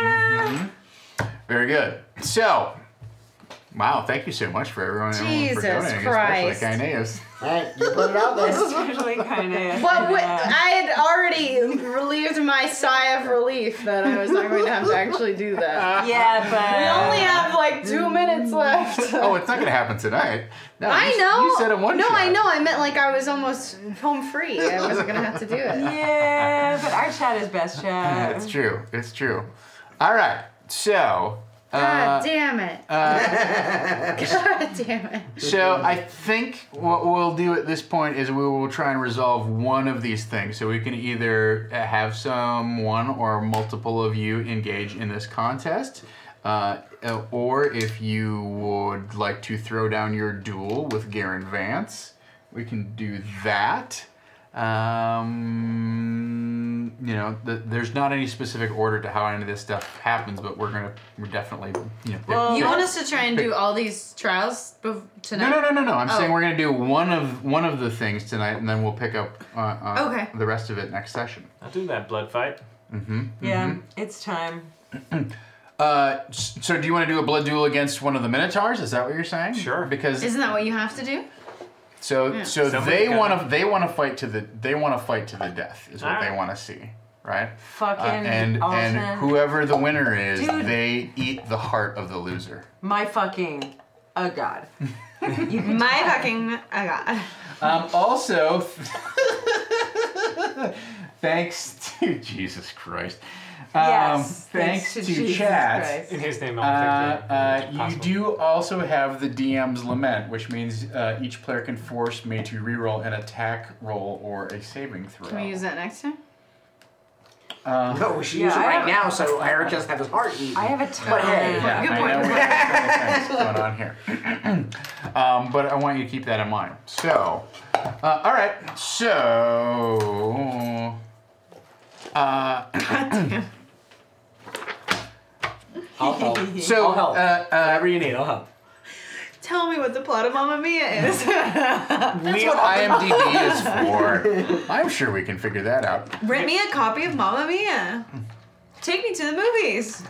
Banana.
Very good. So, wow, thank you so much for everyone
Jesus
for donating,
Christ.
especially Kineas.
Hey, you put it out there.
Especially kind of.
But I had already relieved my sigh of relief that I was not going to have to actually do that.
Yeah, but
We only have like 2 minutes left.
Oh, it's not going to happen tonight. No,
I know.
You said it one
No,
shot.
I know. I meant like I was almost home free. I wasn't gonna have to do it.
Yeah, but our chat is best chat.
It's true. It's true. All right. So.
God damn it. God damn it.
So I think what we'll do at this point is we will try and resolve one of these things. So we can either have one or multiple of you engage in this contest, or if you would like to throw down your duel with Garen Vance, we can do that. There's not any specific order to how any of this stuff happens, but we're definitely,
Well, you want us to try and do all these trials tonight?
No. I'm saying we're gonna do one of the things tonight, and then we'll pick up
Okay.
the rest of it next session.
I'll do that blood fight.
Yeah, it's time.
So do you want to do a blood duel against one of the Minotaurs? Is that what you're saying?
Sure.
Because
Isn't that what you have to do?
so
Somebody's
they
gotta-
want to fight to the death is what they
Alright.
want to see, right?
Fucking
And
Alton.
whoever the winner is,
Dude.
they eat the heart of the loser.
My fucking god.
My fucking God.
Also, thanks to Jesus Christ.
Yes,
Thanks to
Jesus
chat.
Christ.
In his name, I'll think that
You
possible.
do also have the DM's Lament, which means each player can force me to reroll an attack roll or a saving throw.
Can we use that next time?
No, we should use it
I
right
have-
now so Eric doesn't have his heart eaten.
I have a ton.
But hey,
Yeah,
Good
I
point.
know what's going on here. But I want you to keep that in mind. So, all right. So,
I'll help.
so
I'll help. Whatever you need, I'll help.
Tell me what the plot of Mamma Mia is.
that's what IMDb is for. I'm sure we can figure that out.
Rent me a copy of Mamma Mia. Take me to the movies.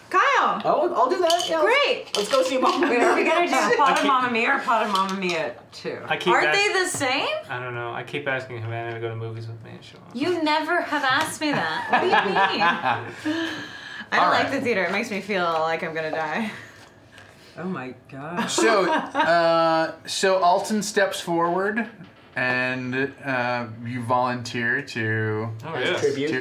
Kyle.
Oh, I'll do that. Yeah,
Great.
Let's go see Mama.
Wait, are we gonna do Plot of
keep-
Mamma Mia or Plot of Mamma Mia 2?
I keep
Aren't
ask-
they the same?
I don't know. I keep asking Havana to go to movies with me and she'll.
You never have asked me that. What do you mean? I don't
All
like
right.
the theater. It makes me feel like I'm gonna die.
Oh my god.
So Alton steps forward, and you volunteer to
Oh, yes.
Tribute.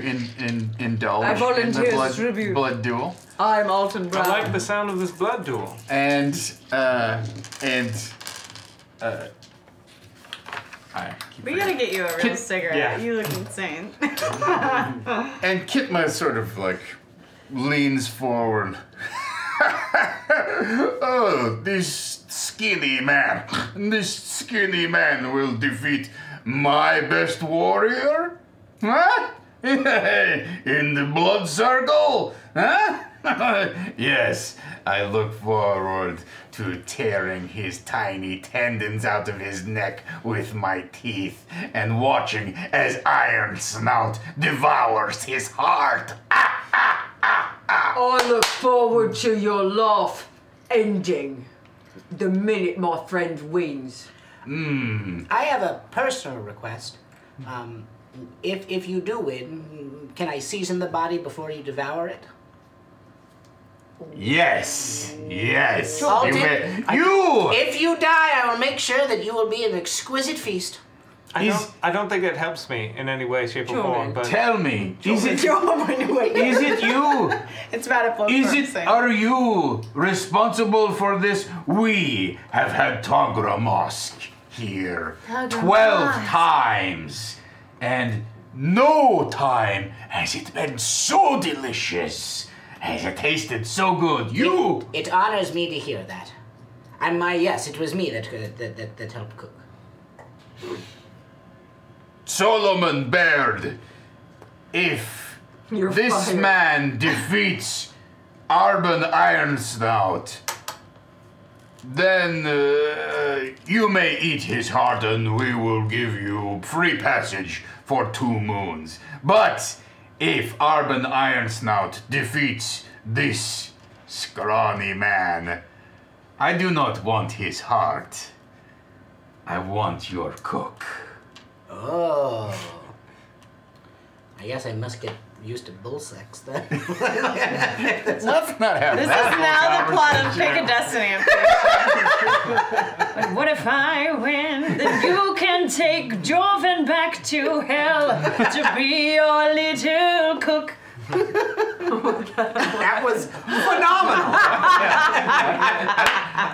indulge
I
in
volunteer
the
as tribute.
blood duel.
I'm Alton
I
Brown.
like the sound of this blood duel.
And I keep
We gotta get you a real cigarette.
Yeah.
You look insane.
And Kitma sort of like leans forward. Oh, this skinny man will defeat
My best warrior? Huh? In the blood circle? Huh? Yes, I look forward to tearing his tiny tendons out of his neck with my teeth and watching as Iron Snout devours his heart.
I look forward to your laugh ending the minute my friend wins.
I have a personal request. If you do win, can I season the body before you devour it?
Yes, yes.
I'll
You!
If you die, I will make sure that you will be an exquisite feast.
I don't think that helps me in any way, shape, or form. But
Tell me, is it you?
It's bad at both
Are you responsible for this? We have had Togra Mosque here 12 times, and no time has it been so delicious. Has it tasted so good?
It honors me to hear that. And yes, it was me that helped cook.
Solomon Baird, if this man defeats Arbon Ironsnout, then you may eat his heart and we will give you free passage for 2 moons. But if Arbon Ironsnout defeats this scrawny man, I do not want his heart. I want your cook.
Oh. I guess I must get used to bull sex then.
Let's not have
This
that
is now the plot of Pick a Destiny. But what if I win? Then you can take Joven back to hell to be your little cook.
That was phenomenal.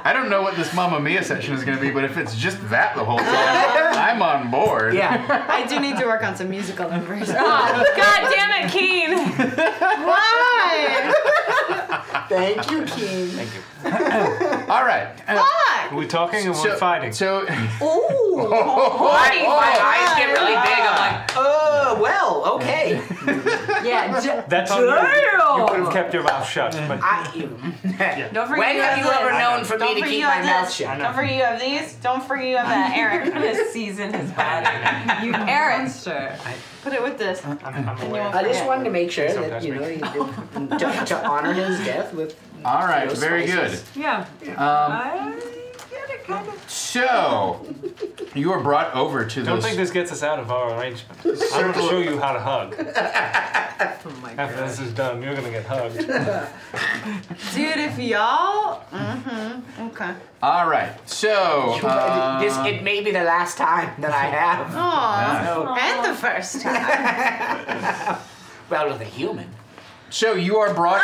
I don't know what this Mamma Mia section is going to be, but if it's just that the whole time, I'm on board.
Yeah.
I do need to work on some musical numbers. Oh, God damn it, Keen! Why?
Thank you, Keen.
thank you.
All right.
Fuck!
Are we talking or we're fighting?
So,
My eyes get really big. I'm like, well, okay.
Yeah,
That's on you. You could have kept your mouth shut. But
Don't forget
When have you ever known for me
Don't
to
forget
keep
you
my
have
mouth
this.
shut?
Don't forget you have these. Don't forget you have that, Eric.
I'm gonna season his body. You
Eric.
monster.
Put it with this.
I'm aware.
I just wanted to make sure that,
Sometimes
you know, to honor his death with.
all right,
those
very
spices.
good.
Yeah. I get it kind of.
So, you are brought over to
Don't
this.
think this gets us out of our arrangement. I'm going to show you how to hug.
Oh my
After
god.
this is done, you're going to get hugged.
Dude, if y'all... Okay.
All right, so.
It may be the last time that I have.
Aw. And the first time.
Well, with a human.
So you are brought.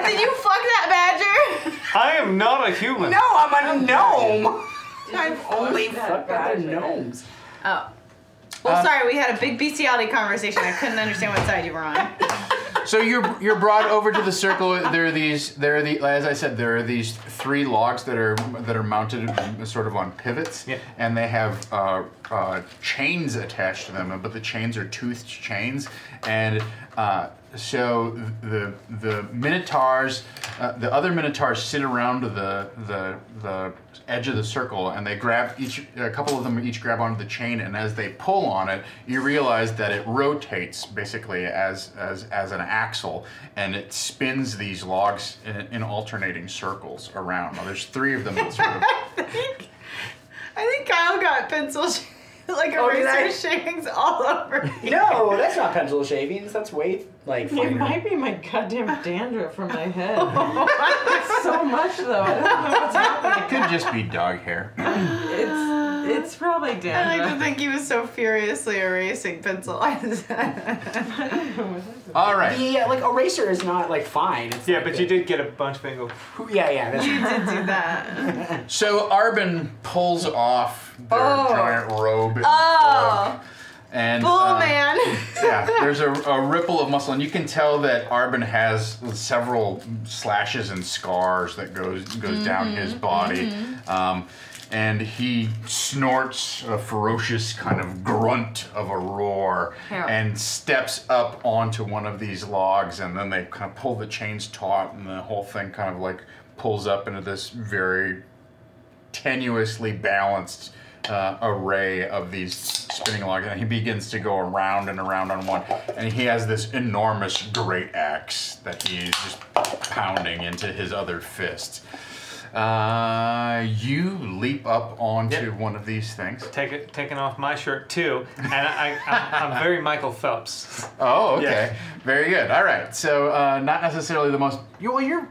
Did you fuck that badger?
I am not a human.
No, I'm a gnome. I've only fucked other gnomes.
Oh. Well, sorry, we had a big bestiality conversation. I couldn't understand what side you were on.
So you're brought over to the circle. As I said, there are these 3 logs that are mounted sort of on pivots,
Yeah.
and they have chains attached to them. But the chains are toothed chains, and so the minotaurs, the other minotaurs sit around the edge of the circle, and they grab a couple of them each grab onto the chain, and as they pull on it, you realize that it rotates basically as an axle, and it spins these logs in alternating circles around. Now, there's 3 of them that sort of.
I think Kyle got pencil like eraser shavings all over me.
No, that's not pencil shavings. That's way
It
finer.
might be my goddamn dandruff from my head. It's so much though. I don't know what's happening.
It could just be dog hair.
It's probably
I like to
dandruff.
think he was so furiously erasing pencil lines.
All right.
The eraser is not fine. It's
Yeah, but you did get a bunch of angle.
Yeah, that's
You did do that.
So Arbin pulls off their giant robe.
Oh.
And
Bull man.
yeah, there's a ripple of muscle, and you can tell that Arbin has several slashes and scars that goes down his body. and he snorts a ferocious kind of grunt of a roar and steps up onto one of these logs, and then they kind of pull the chains taut, and the whole thing kind of like pulls up into this very tenuously balanced array of these spinning logs, and he begins to go around and around on one, and he has this enormous great axe that he is just pounding into his other fist. You leap up onto one of these things.
Taking off my shirt too, and I'm very Michael Phelps.
Oh, okay,
Yeah.
very good. All right, so not necessarily the most.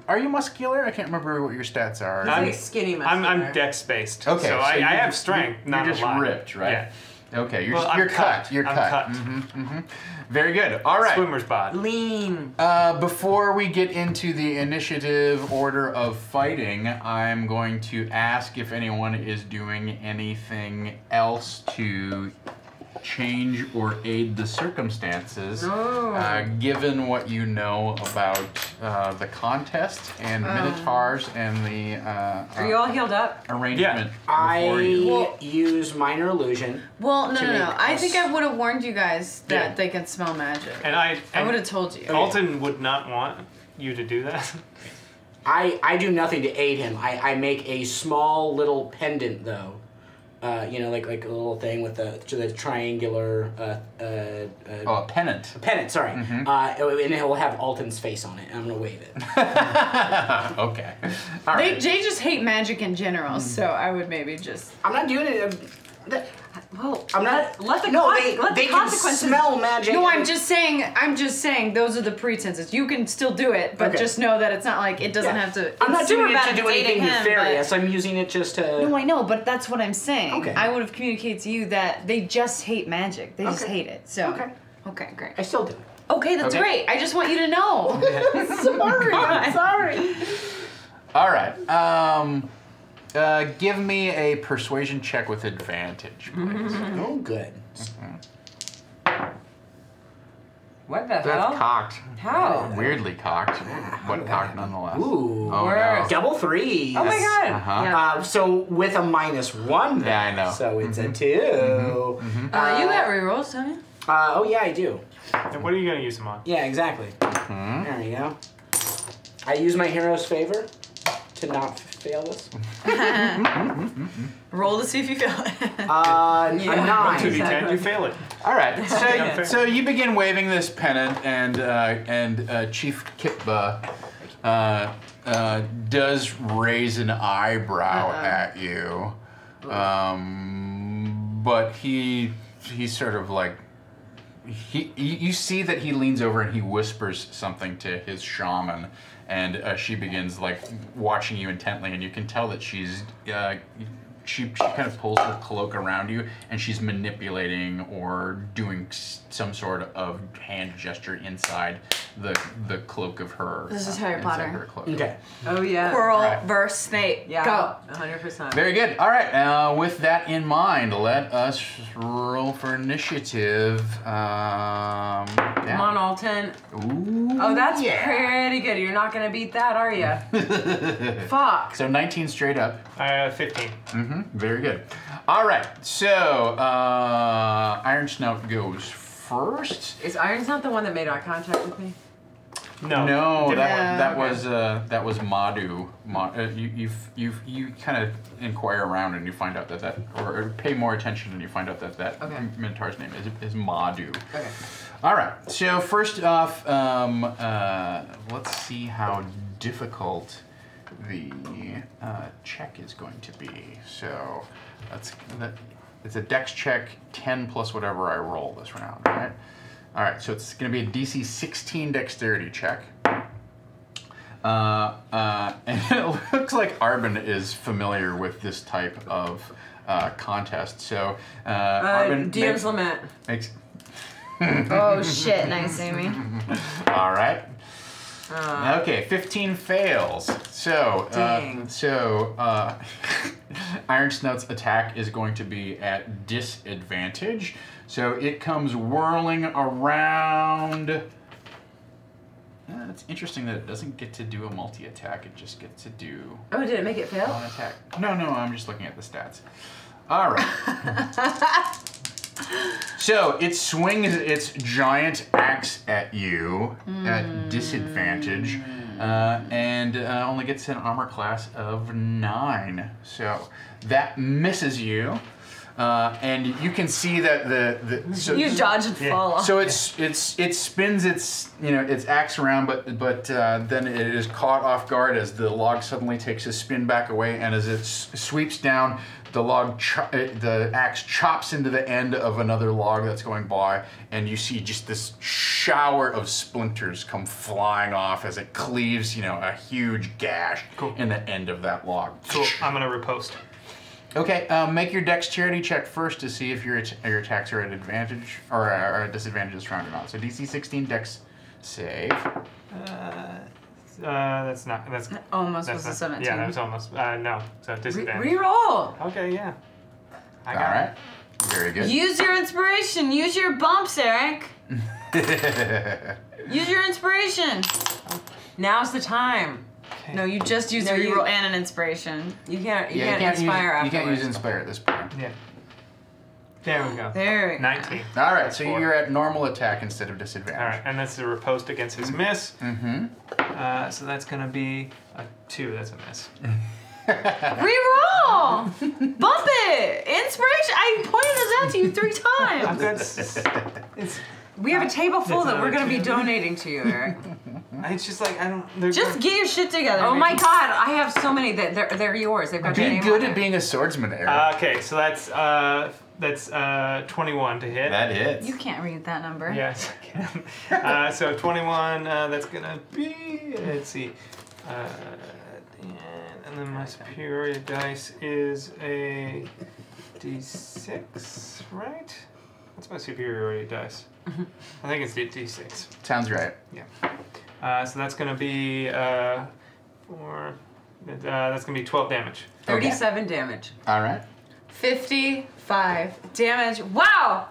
Are you muscular? I can't remember what your stats are.
I'm skinny muscular.
I'm dex based.
Okay,
so I have strength. Not
you're just
a lot.
ripped, right?
Yeah.
Okay, you're
I'm
cut. You're
I'm
cut.
cut.
Very good. All right.
Swimmer's bod.
Lean.
Before we get into the initiative order of fighting, I'm going to ask if anyone is doing anything else to change or aid the circumstances, given what you know about the contest and Minotaurs and the
Are you all healed up?
arrangement.
I use minor illusion.
Well, no.
make
I
us-
think I would have warned you guys that
Yeah.
they can smell magic.
And I
would have told you.
Alton would not want you to do that.
I do nothing to aid him. I make a small little pendant though. Like a little thing with the triangular
a pennant.
pennant. Sorry, and it will have Alton's face on it. And I'm gonna wave it.
Okay. All right.
They just hate magic in general, so I would maybe just.
I'm not doing it.
Well,
I'm not.
let the
they can
consequences.
smell magic.
No, I'm just saying. Those are the pretenses. You can still do it, but
Okay.
just know that it's not like it doesn't have to.
I'm not
it's super
doing it
bad
to
if
do
it's aiding
anything
him,
nefarious. I'm using it just to.
No, I know, but that's what I'm saying.
Okay.
I would have communicated to you that they just hate magic. They just
Okay.
hate it. So.
Okay.
Okay, great.
I still do.
Okay, that's
Okay.
great. I just want you to know.
Sorry, I'm sorry.
All right. Give me a persuasion check with advantage, please.
Oh, good.
What the
That's
hell?
cocked.
How?
Weirdly cocked, but cocked nonetheless.
Ooh.
Oh,
Worse.
no.
Double threes.
Oh my god.
Uh-huh.
Yeah.
So with a -1. Then.
Yeah, I know.
So it's a 2.
You got rerolls, don't you?
Oh yeah, I do.
And what are you gonna use them on?
Yeah, exactly. There you go. I use my hero's favor to not fail this.
Roll to see if you fail it.
A 9.
2d10, you fail it.
All right.
Unfair.
So you begin waving this pennant, and Chief Kitba does raise an eyebrow at you, but he's sort of like. You see that he leans over and he whispers something to his shaman, and she begins like watching you intently, and you can tell that she kind of pulls her cloak around you, and she's manipulating or doing some sort of hand gesture inside the cloak of her.
This is Harry
inside
Potter.
her cloak.
Okay.
Oh yeah.
Quirrell
Right.
versus Snape.
Yeah.
Go.
100%.
Very good. All right. With that in mind, let us roll for initiative.
Come on, Alton.
Ooh,
Oh, that's
yeah.
pretty good. You're not gonna beat that, are you? Fuck.
So 19 straight up.
15.
Very good. All right. So Iron Snout goes first.
Is Iron's not the one that made eye contact with me?
No.
No,
Different.
that was Madhu. You kind of inquire around and you find out that or pay more attention and you find out that
Okay.
Minotaur's name is Madhu.
Okay.
All right. So first off, let's see how difficult the check is going to be. So it's a dex check 10 plus whatever I roll this round. All right. All right, so it's going to be a DC 16 dexterity check. And it looks like Arbin is familiar with this type of contest. So Arbin
DM's lament.
makes
Oh shit! Nice, Amy.
all right. Okay, 15 fails. So,
Dang.
Iron Snout's attack is going to be at disadvantage. So it comes whirling around. It's interesting that it doesn't get to do a multi-attack. It just gets to do
Oh, did it make it fail?
one attack. No, I'm just looking at the stats. All right. So it swings its giant axe at you at disadvantage, and only gets an armor class of 9. So that misses you. And you can see that
you dodge and fall off.
So it spins its its axe around, but then it is caught off guard as the log suddenly takes a spin back away, and as it sweeps down, the axe chops into the end of another log that's going by, and you see just this shower of splinters come flying off as it cleaves a huge gash in the end of that log.
Cool. I'm gonna riposte.
Okay, make your dexterity check first to see if your attacks are at advantage or at disadvantage is strong or not. So DC 16 dex save.
That's not. That's
almost
that's
was a
not,
17.
Yeah, that was almost. No, so disadvantage.
Reroll.
Okay, yeah.
All right, very good.
Use your inspiration. Use your bumps, Eric. Use your inspiration.
Now's the time.
Okay.
No, you just use a reroll and an inspiration.
You can't
inspire.
inspire
You can't use
afterwards.
inspire at this point.
Yeah. There we go.
There we go.
19.
All right, so
4.
you're at normal attack instead of disadvantage.
All right, and that's a riposte against his miss.
Mm-hmm.
So that's gonna be a 2. That's a miss.
Reroll! Bump it! Inspiration! I pointed this out to you 3 times!
It's
We have a table full
That's
that we're
not
going to be
a two.
donating to you, Eric.
It's just like I don't.
Just get your shit together.
Oh my
Ricky.
God, I have so many that they're yours. They've got your
Be
name
good
on
at
it.
being a swordsman, Eric.
Okay, so that's 21 to hit.
That hits.
You can't read that number.
Yes, I can. So 21. That's gonna be. Let's see. And then my superior dice is a D6, right? What's my superiority dice? I think it's D6.
Sounds right.
Yeah. So that's gonna be 4. That's gonna be 12 damage.
37 damage.
All right.
55 damage. Wow!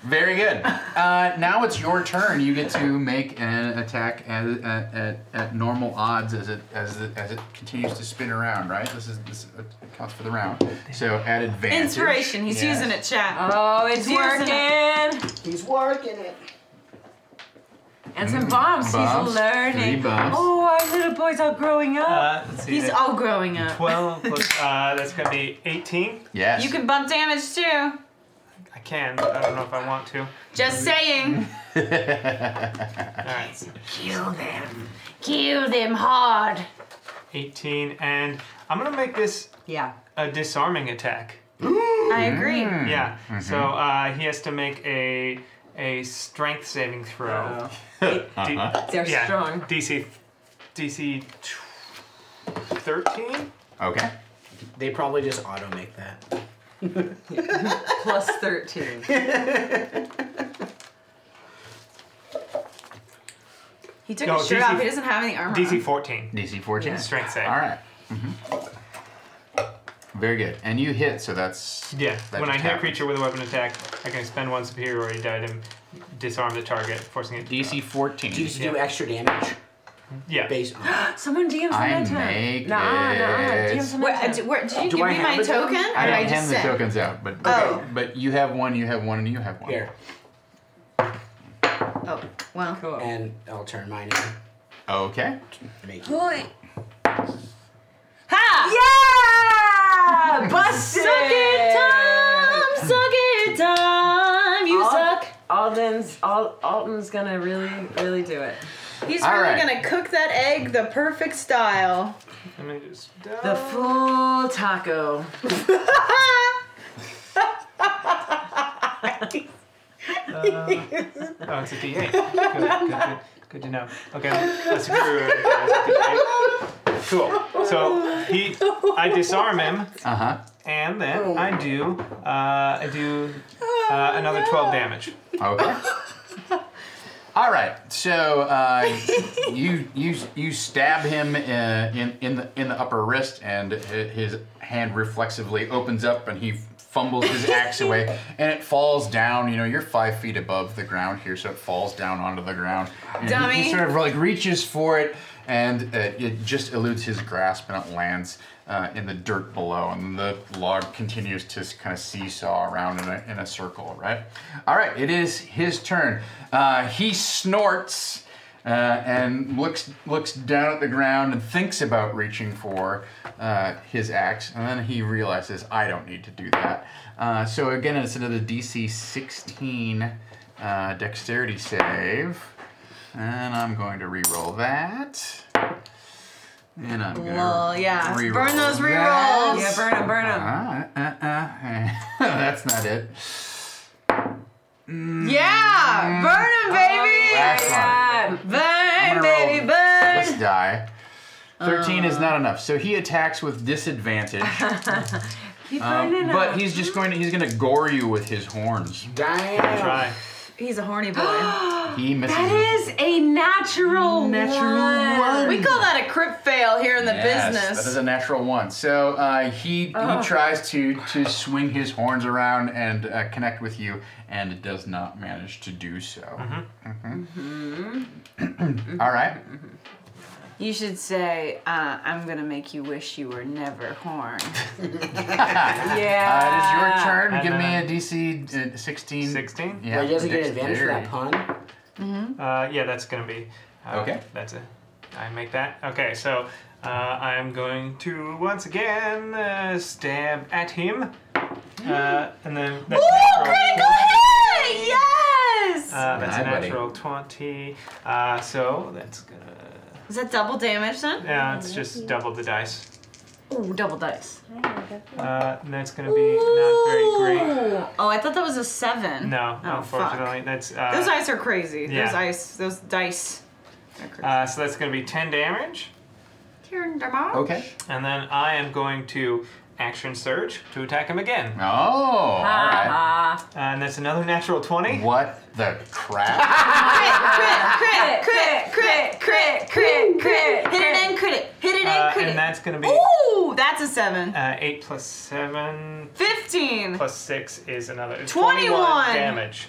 Very good. Now it's your turn. You get to make an attack at normal odds as it continues to spin around. Right. This counts for the round. So at advantage.
Inspiration. He's
Yes.
using it, chat.
Oh, it's
He's using
working.
He's working it.
And some bombs.
Bumps,
He's learning.
3 bumps.
Oh, our little boy's all growing up.
Let's see.
He's
that's
all growing up.
12 plus. That's gonna be 18.
Yes.
You can bump damage too.
I can, but I don't know if I want to.
Just saying.
Alright, so
Kill them. Kill them hard.
18, and I'm gonna make this
Yeah.
a disarming attack.
I agree.
Yeah. So he has to make a strength saving throw.
They're strong.
DC 13.
Okay.
They probably just auto make that.
Plus 13.
He took
No,
his shirt
DC
off. He doesn't have any armor
DC
on.
14.
DC 14.
Strength save.
All right. Very good. And you hit, so that's...
Yeah.
that
When I
just
hit a
happens.
creature with a weapon attack, I can spend 1 superiority die to disarm the target, forcing it.
DC 14.
Do you just do extra damage?
Yeah.
Based on
Someone DM
I
Samantha.
make
Nuh-uh. DM
it.
Samantha.
Did you
Do
give
I
me
have
my
a token?
token? Or
I
did
don't
I just
hand the
say?
tokens out, but
Oh.
but you have one, and you have one.
here,
Oh, well.
Cool.
and I'll turn mine in.
Okay.
Make
Ha!
Yeah! Busted!
Suck it time! Suck it time! You suck!
Alton's gonna really do it.
He's
All
really
right.
gonna cook that egg the perfect style.
Let me just.
The full taco.
Oh, it's a D8. Good to know. Okay, that's superiority. That's a D8. Cool. So I disarm him, and then I do another 12 damage.
Okay. All right. So you stab him in the upper wrist, and his hand reflexively opens up, and he fumbles his axe away, and it falls down. You know, you're 5 feet above the ground here, so it falls down onto the ground. And
Dummy.
He sort of like reaches for it, and it just eludes his grasp, and it lands in the dirt below, and the log continues to kind of seesaw around in a circle, right? All right, it is his turn. He snorts and looks down at the ground and thinks about reaching for his axe, and then he realizes, I don't need to do that. So again, it's another DC 16 dexterity save, and I'm going to re-roll that. And I'm gonna re-roll
burn those
that.
re-rolls.
Yeah, burn them.
That's not it.
Yeah, burn them, baby.
Last one.
Burn,
I'm gonna
baby,
roll
burn.
this die. 13 is not enough, so he attacks with disadvantage.
Keep burning
But
up.
he's just going to gore you with his horns.
Damn.
Try.
He's a horny boy.
He misses.
That is a natural one.
We call that a crit fail here in the
Yes,
business.
that is a natural one. So he tries to swing his horns around and connect with you, and does not manage to do so. All right.
You should say, I'm gonna make you wish you were never horned.
Yeah.
It is your turn.
And
Give me
then-
a DC 16.
16?
Yeah.
Wait, he doesn't get advantage for
dexterity.
that pun?
Yeah, that's gonna be.
Okay.
That's it. I make that. Okay, so I'm going to once again stab at him. And then that's
Ooh,
natural
critical
20.
hit! Yes!
That's
Hi,
a
buddy.
natural 20. So that's gonna.
Is that double damage then?
Yeah, it's just double the dice.
Ooh, double dice.
And that's gonna be not very great.
Ooh. Oh, I thought that was a 7.
No,
Oh,
unfortunately, that's.
Those dice are crazy.
yeah.
Those dice are crazy.
So that's gonna be 10 damage,
Turn them off.
Okay.
and then I am going to action surge to attack him again.
Oh, all right.
And that's another natural 20.
What the crap?
Crit. Hit it and crit it. Hit it and crit
And
it.
that's gonna be
Ooh, that's a 7.
8 plus 7
15.
plus 6 is another
21
damage.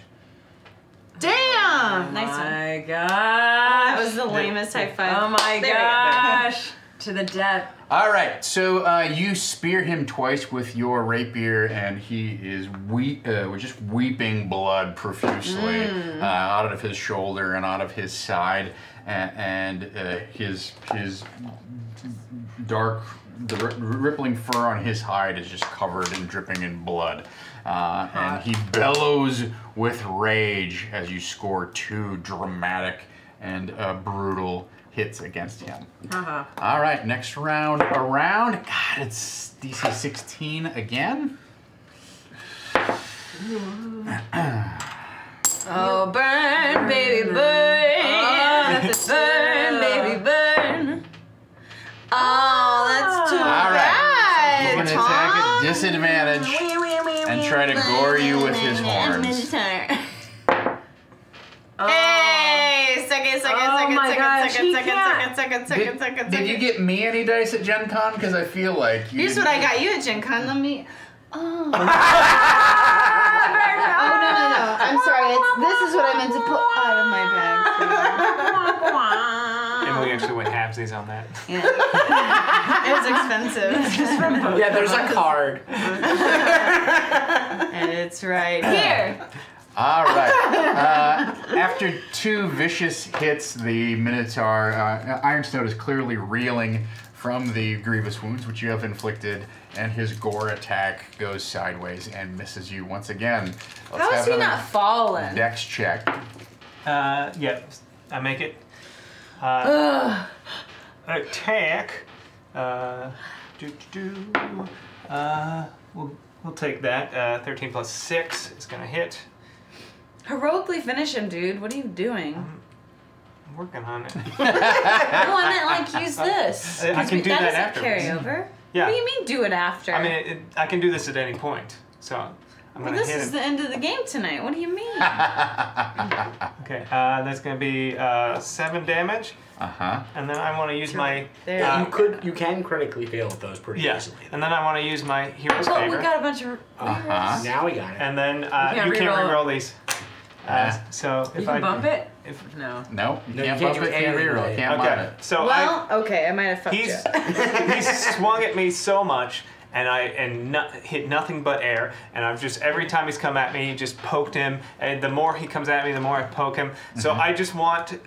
Damn. Nice one.
My gosh.
That was the lamest high five.
Oh my
There we go.
gosh. To the death.
All right, so you spear him twice with your rapier, and he is just weeping blood profusely out of his shoulder and out of his side, and his dark, rippling fur on his hide is just covered and dripping in blood. And he bellows with rage as you score 2 dramatic and brutal hits against him. All right, next round around. God, it's DC 16 again.
Oh, burn, baby, burn. Burn, baby, burn. Oh, that's too
All right. He's
bad.
gonna attack at disadvantage and try to gore you with his horns.
Hey, second.
Did you get me any dice at Gen Con? Because I feel like you
Here's
didn't-
what I got you at Gen Con. Let me. Oh. No. I'm sorry. This is what I meant to pull out of my bag.
And we actually went halvesies on that.
Yeah. It's expensive.
Yeah, there's a card.
And it's right here.
All right. After 2 vicious hits, the Minotaur, Ironstone is clearly reeling from the grievous wounds which you have inflicted, and his gore attack goes sideways and misses you once again. Let's
How is
have
he
another
not falling?
Dex check.
Yeah, I make it. Attack. We'll take that. 13 plus 6 is gonna hit.
Heroically finish him, dude. What are you doing?
I'm working on it.
No, I meant like use this.
I can do that
doesn't
afterwards.
carry over.
Yeah.
What do you mean do it after?
I mean, I can do this at any point. So I'm
well,
gonna
this
hit
is
him.
the end of the game tonight. What do you mean?
Okay, that's going to be 7 damage. And then I want to use my...
you can critically fail at those pretty easily.
And then I want to use my hero's favor.
We got a bunch of
Now we got it.
And then you can't reroll these. So if
you can bump it?
No, you
No,
can't bump it, can't reroll, can't mod it.
So
okay, I might have fucked you.
He's swung at me so much, and hit nothing but air. And I've just, every time he's come at me, just poked him. And the more he comes at me, the more I poke him. So I just want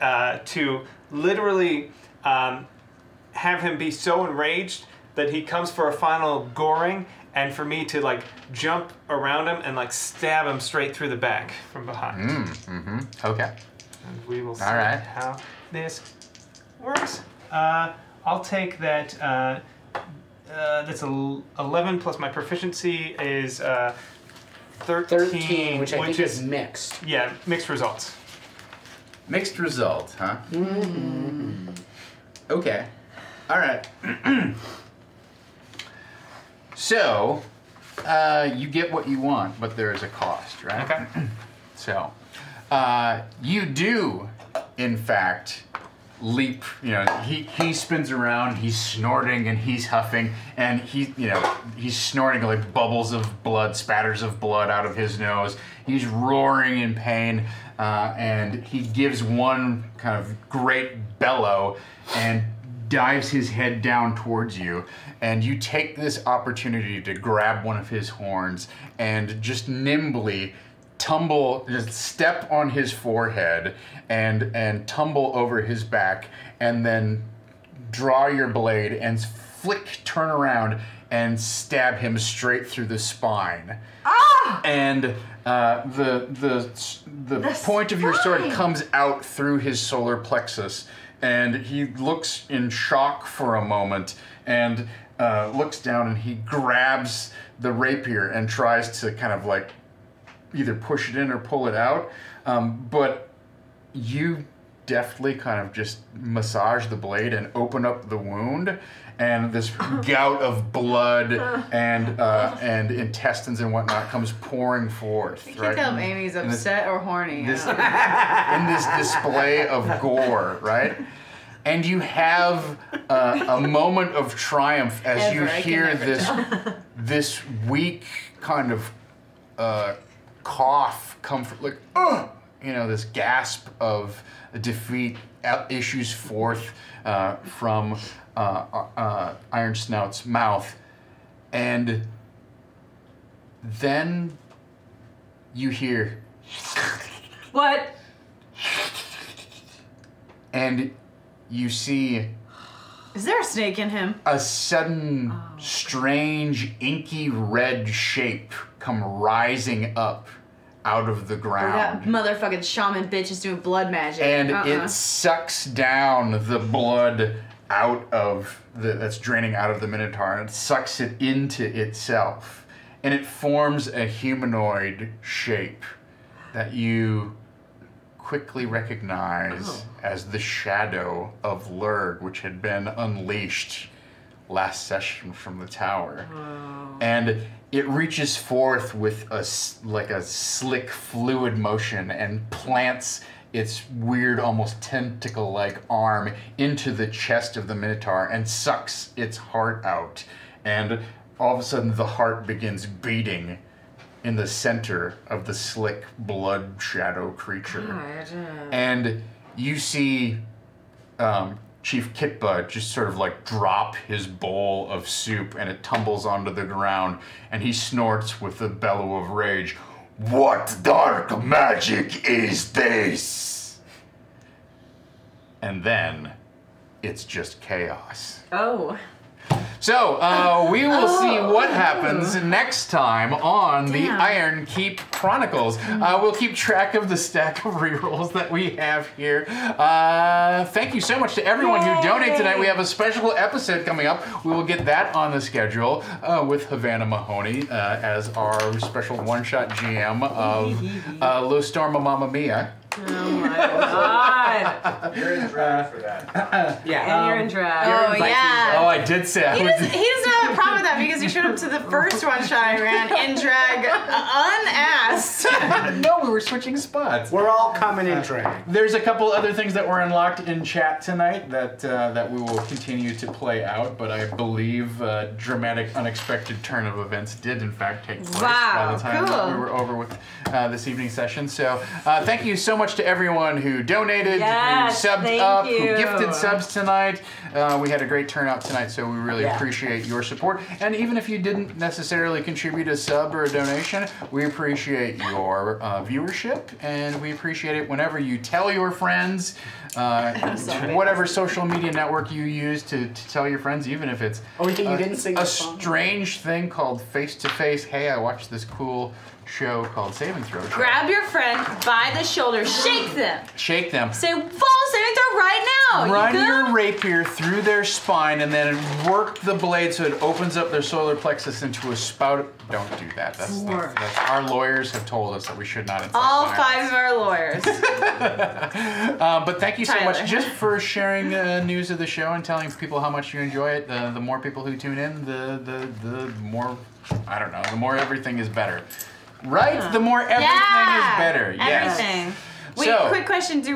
to literally have him be so enraged that he comes for a final goring, and for me to like jump around him and like stab him straight through the back from behind.
Okay.
And we will see
right.
how this works. I'll take that. That's 11 plus my proficiency is 13,
which I think is mixed.
Yeah, mixed results.
Mixed result, huh? Okay. All right. So, you get what you want, but there is a cost, right?
Okay.
So, you do, in fact, leap. You know, he spins around, he's snorting and he's huffing, and he's snorting like bubbles of blood, spatters of blood out of his nose. He's roaring in pain, and he gives one kind of great bellow and dives his head down towards you, and you take this opportunity to grab one of his horns and just nimbly just step on his forehead and tumble over his back, and then draw your blade and turn around and stab him straight through the spine. And the point of your sword comes out through his solar plexus, and he looks in shock for a moment and looks down, and he grabs the rapier and tries to kind of like either push it in or pull it out, but you deftly kind of just massage the blade and open up the wound, and this gout of blood and intestines and whatnot comes pouring forth.
I can't tell if Amy's upset or horny.
In this display of gore, right? And you have a moment of triumph as you hear this weak kind of cough come from, like, this gasp of defeat issues forth from Iron Snout's mouth, and then you hear
what?
And you see,
is there a snake in him?
A sudden, strange, inky red shape come rising up out of the ground.
That motherfucking shaman bitch is doing blood magic.
And it sucks down the blood that's draining out of the Minotaur, and it sucks it into itself. And it forms a humanoid shape that you quickly recognize as the shadow of Lurg, which had been unleashed last session from the tower. And it reaches forth with a slick fluid motion and plants its weird, almost tentacle-like arm into the chest of the Minotaur and sucks its heart out. And all of a sudden the heart begins beating in the center of the slick blood shadow creature. And you see Chief Kitba just sort of like drop his bowl of soup, and it tumbles onto the ground, and he snorts with a bellow of rage. "What dark magic is this?" And then it's just chaos. So, we will see what happens next time on the Ironkeep Chronicles. We'll keep track of the stack of rerolls that we have here. Thank you so much to everyone who donated tonight. We have a special episode coming up. We will get that on the schedule with Havana Mahoney as our special one-shot GM of Lo Storma Mamma Mia.
Oh my god.
You're in draft for that.
And you're in draft.
Oh, yeah.
Oh, I did say I
he doesn't have a problem with that because you showed up to the first one-shot I ran in drag unasked.
No, we were switching spots.
We're all coming in drag.
There's a couple other things that were unlocked in chat tonight that we will continue to play out, but I believe a dramatic, unexpected turn of events did in fact take place by the time that we were over with this evening's session. So thank you so much to everyone who donated, who subbed up, who gifted subs tonight. We had a great turnout tonight, so we really appreciate your support. And even if you didn't necessarily contribute a sub or a donation, we appreciate your viewership, and we appreciate it whenever you tell your friends, whatever social media network you use to tell your friends, even if it's a strange thing called face-to-face, hey, I watched this cool show called Save and Throw.
Grab your friend by the shoulder, shake them.
Shake them.
Say, follow Save and Throw right now.
Run your rapier through their spine and then work the blade so it opens up their solar plexus into a spout. Don't do that. That's our lawyers have told us that we should not.
All 5 of our lawyers.
But thank you so much just for sharing news of the show and telling people how much you enjoy it. The more people who tune in, the more, I don't know, the more everything is better. Right? The more everything is better. Yes.
Everything. Wait, quick question. Do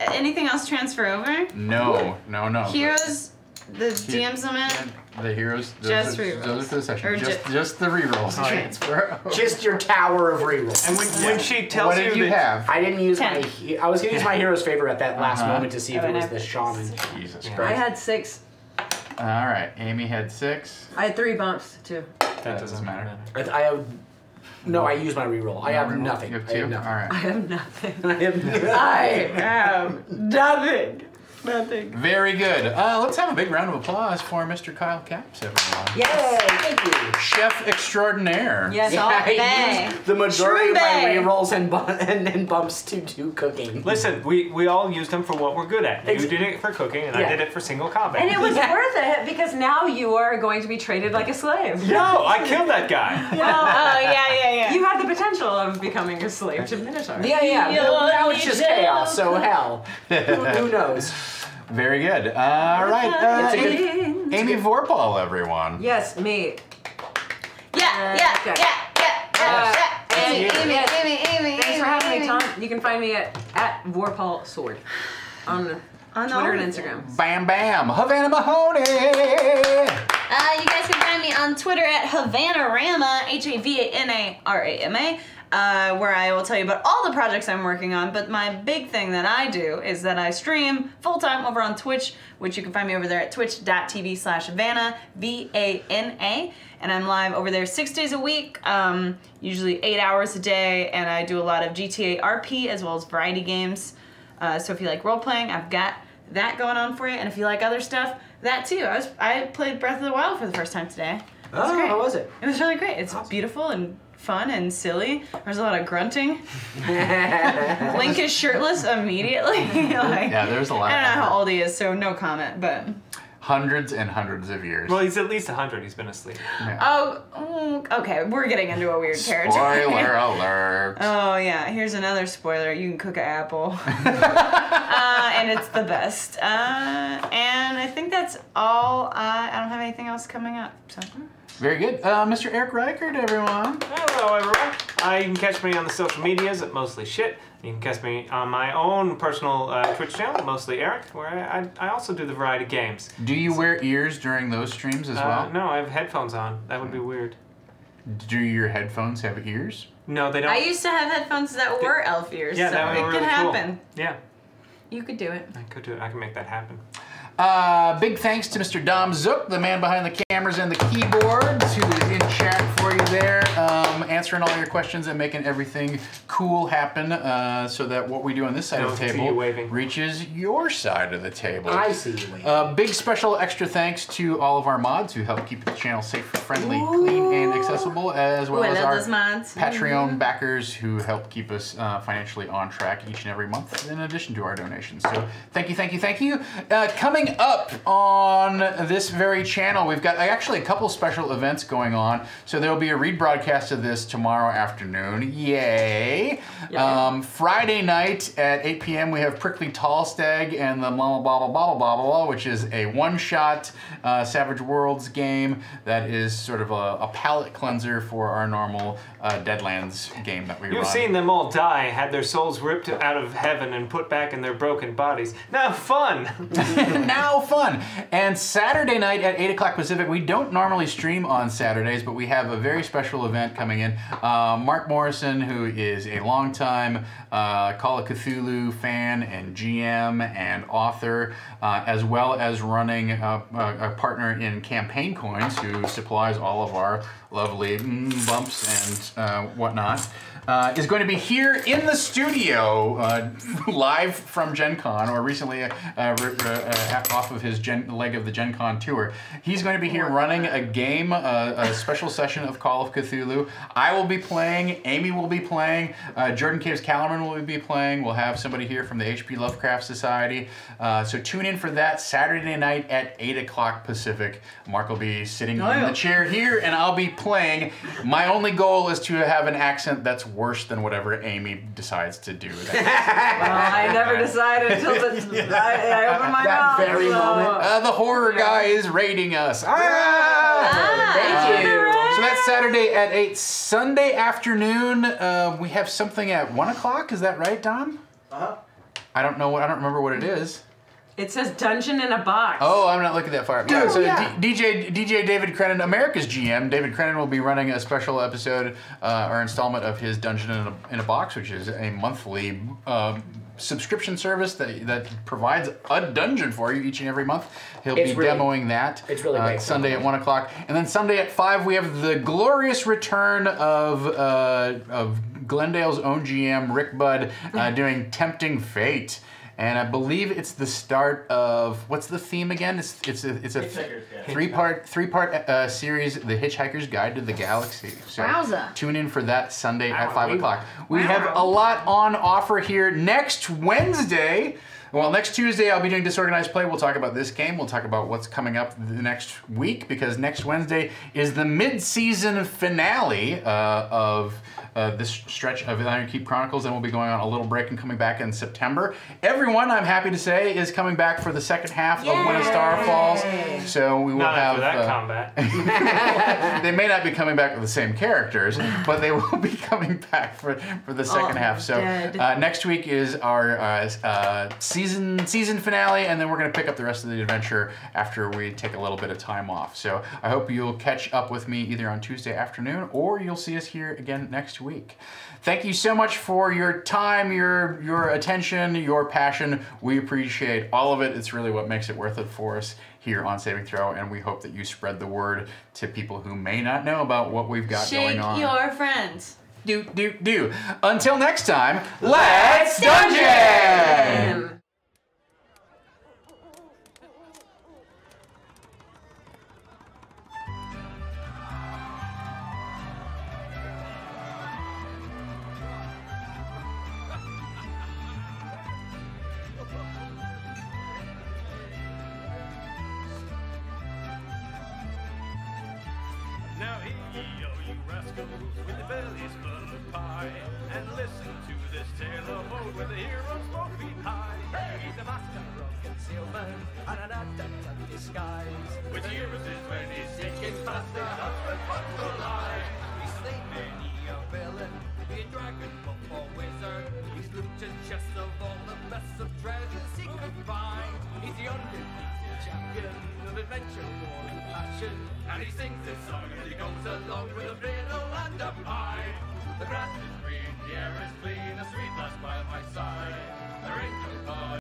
anything else transfer over?
No.
Heroes, the DMs limit?
The heroes,
just rerolls.
Those are for the session. Just the rerolls transfer.
Just your tower of rerolls.
And when she tells
what did you have?
I didn't use my. I was going to use my hero's favor at that last moment to see if it was the shaman.
Jesus Christ.
I had 6.
All right, Amy had 6.
I had 3 bumps too.
That doesn't matter.
I have. No, I used my reroll. I have nothing.
You have 2? All right.
I have nothing.
I have nothing. Nothing.
Very good. Let's have a big round of applause for Mr. Kyle Capps, everyone.
Yay! Thank you.
Chef extraordinaire.
Yes,
I used the majority of my rerolls and bumps to do cooking.
Listen, we all used them for what we're good at. You did it for cooking, and I did it for single combat.
And it was worth it because now you are going to be traded like a slave.
No, I killed that guy.
Well, yeah.
You had the potential of becoming a slave to Minotaur.
Yeah. Now it's just chaos, so hell. Who knows?
Very good. All right. Amy Vorpal, everyone.
Yes, me.
Yeah. Amy.
Thanks for having me, Tom. You can find me at Vorpal Sword on Twitter and Instagram.
Bam Bam. Havana Mahoney.
You guys can find me on Twitter at Havanarama, Havanarama. Where I will tell you about all the projects I'm working on, but my big thing that I do is that I stream full-time over on Twitch, which you can find me over there at twitch.tv/Vana, V-A-N-A, and I'm live over there 6 days a week, usually 8 hours a day, and I do a lot of GTA RP as well as variety games. So if you like role-playing, I've got that going on for you, and if you like other stuff, that too. I played Breath of the Wild for the first time today.
Oh, how was it?
It was really great. It's beautiful and fun and silly. There's a lot of grunting. Link is shirtless immediately.
There's a lot.
I don't know how old he is, so no comment, but
hundreds and hundreds of years.
Well, he's at least 100. He's been asleep.
Yeah.
Oh, okay. We're getting into a weird territory.
Spoiler alert.
Oh yeah, here's another spoiler. You can cook an apple, and it's the best. And I think that's all. I don't have anything else coming up. So.
Very good. Mr. Eric Reichert, everyone.
Hello, everyone. You can catch me on the social medias at Mostly Shit. You can catch me on my own personal Twitch channel, Mostly Eric, where I also do the variety games.
Do you wear ears during those streams as well?
No, I have headphones on. That would be weird.
Do your headphones have ears?
No, they don't.
I used to have headphones that were elf ears,
yeah,
so
that
it
would
could
really
happen.
Cool. Yeah.
You could do it.
I could do it. I can make that happen.
Big thanks to Mr. Dom Zook, the man behind the cameras and the keyboards, who is in chat for you there, answering all your questions and making everything cool happen so that what we do on this side of the table reaches your side of the table.
I see you waving.
Big special extra thanks to all of our mods who help keep the channel safe, friendly, clean, and accessible, as well as our Patreon backers who help keep us financially on track each and every month, in addition to our donations. So thank you. Coming Coming up on this very channel, we've got actually a couple special events going on. So there'll be a rebroadcast of this tomorrow afternoon. Yay! Friday night at 8 p.m. we have Prickly Tallstag and the blah blah blah blah blah blah, which is a one-shot Savage Worlds game that is sort of a palate cleanser for our normal Deadlands game that we run.
You've seen them all die, had their souls ripped out of heaven and put back in their broken bodies. Now fun!
Now fun! And Saturday night at 8 o'clock Pacific, we don't normally stream on Saturdays, but we have a very special event coming in. Mark Morrison, who is a longtime Call of Cthulhu fan and GM and author, as well as running a partner in Campaign Coins, who supplies all of our lovely bumps and whatnot, is going to be here in the studio, live from Gen Con, or recently off of his leg of the Gen Con tour. He's going to be here running a game, a special session of Call of Cthulhu. I will be playing, Amy will be playing, Jordan Caves Callerman will be playing. We'll have somebody here from the HP Lovecraft Society. So tune in for that Saturday night at 8 o'clock Pacific. Mark will be sitting in the chair here, and I'll be playing. My only goal is to have an accent that's worse than whatever Amy decides to do.
Well, I never decided until I opened my mouth.
That very moment.
The horror guy is raiding us.
Thank you.
So that's Saturday at 8. Sunday afternoon, we have something at 1 o'clock. Is that right, Dom?
Uh-huh.
I don't know. I don't remember what it is.
It says Dungeon in a Box.
Oh, I'm not looking that far. DJ David Crennan, America's GM, David Crennan will be running a special episode or installment of his Dungeon in a Box, which is a monthly subscription service that provides a dungeon for you each and every month. He'll be demoing that.
It's really great.
Sunday at 1 o'clock. And then Sunday at 5, we have the glorious return of Glendale's own GM, Rick Budd, doing Tempting Fate. And I believe it's the start of, what's the theme again? It's a three-part series, The Hitchhiker's Guide to the Galaxy. So tune in for that Sunday at 5 o'clock. We have a lot on offer here next Wednesday. Well, next Tuesday I'll be doing Disorganized Play. We'll talk about this game. We'll talk about what's coming up the next week, because next Wednesday is the mid-season finale of this stretch of Ironkeep Chronicles, and we'll be going on a little break and coming back in September. Everyone, I'm happy to say, is coming back for the second half of When a Star Falls. So we will have
that combat.
They may not be coming back with the same characters, but they will be coming back for the second half. So next week is our season finale, and then we're going to pick up the rest of the adventure after we take a little bit of time off. So I hope you'll catch up with me either on Tuesday afternoon, or you'll see us here again next week. Thank you so much for your time, your attention, your passion. We appreciate all of it. It's really what makes it worth it for us here on Saving Throw, and we hope that you spread the word to people who may not know about what we've got going on.
Shake your friends.
Do. Until next time, let's dungeon!
Now hear ye, oh you rascals, with the bellies full of pie, and listen to this tale of woe where the heroes won't be high. He's a master of concealment and an adept at disguise, which heroes is when he's seeking faster, that's when fun will lie. He's slain many a villain, be it dragon, wolf or wizard. He's looted chests of all the best of treasures he could find. He's the undefeated champion of adventure, war and passion, and he sings his song as he goes along with a fiddle and a pie. The grass is green, the air is clean, a sweet lass by my side.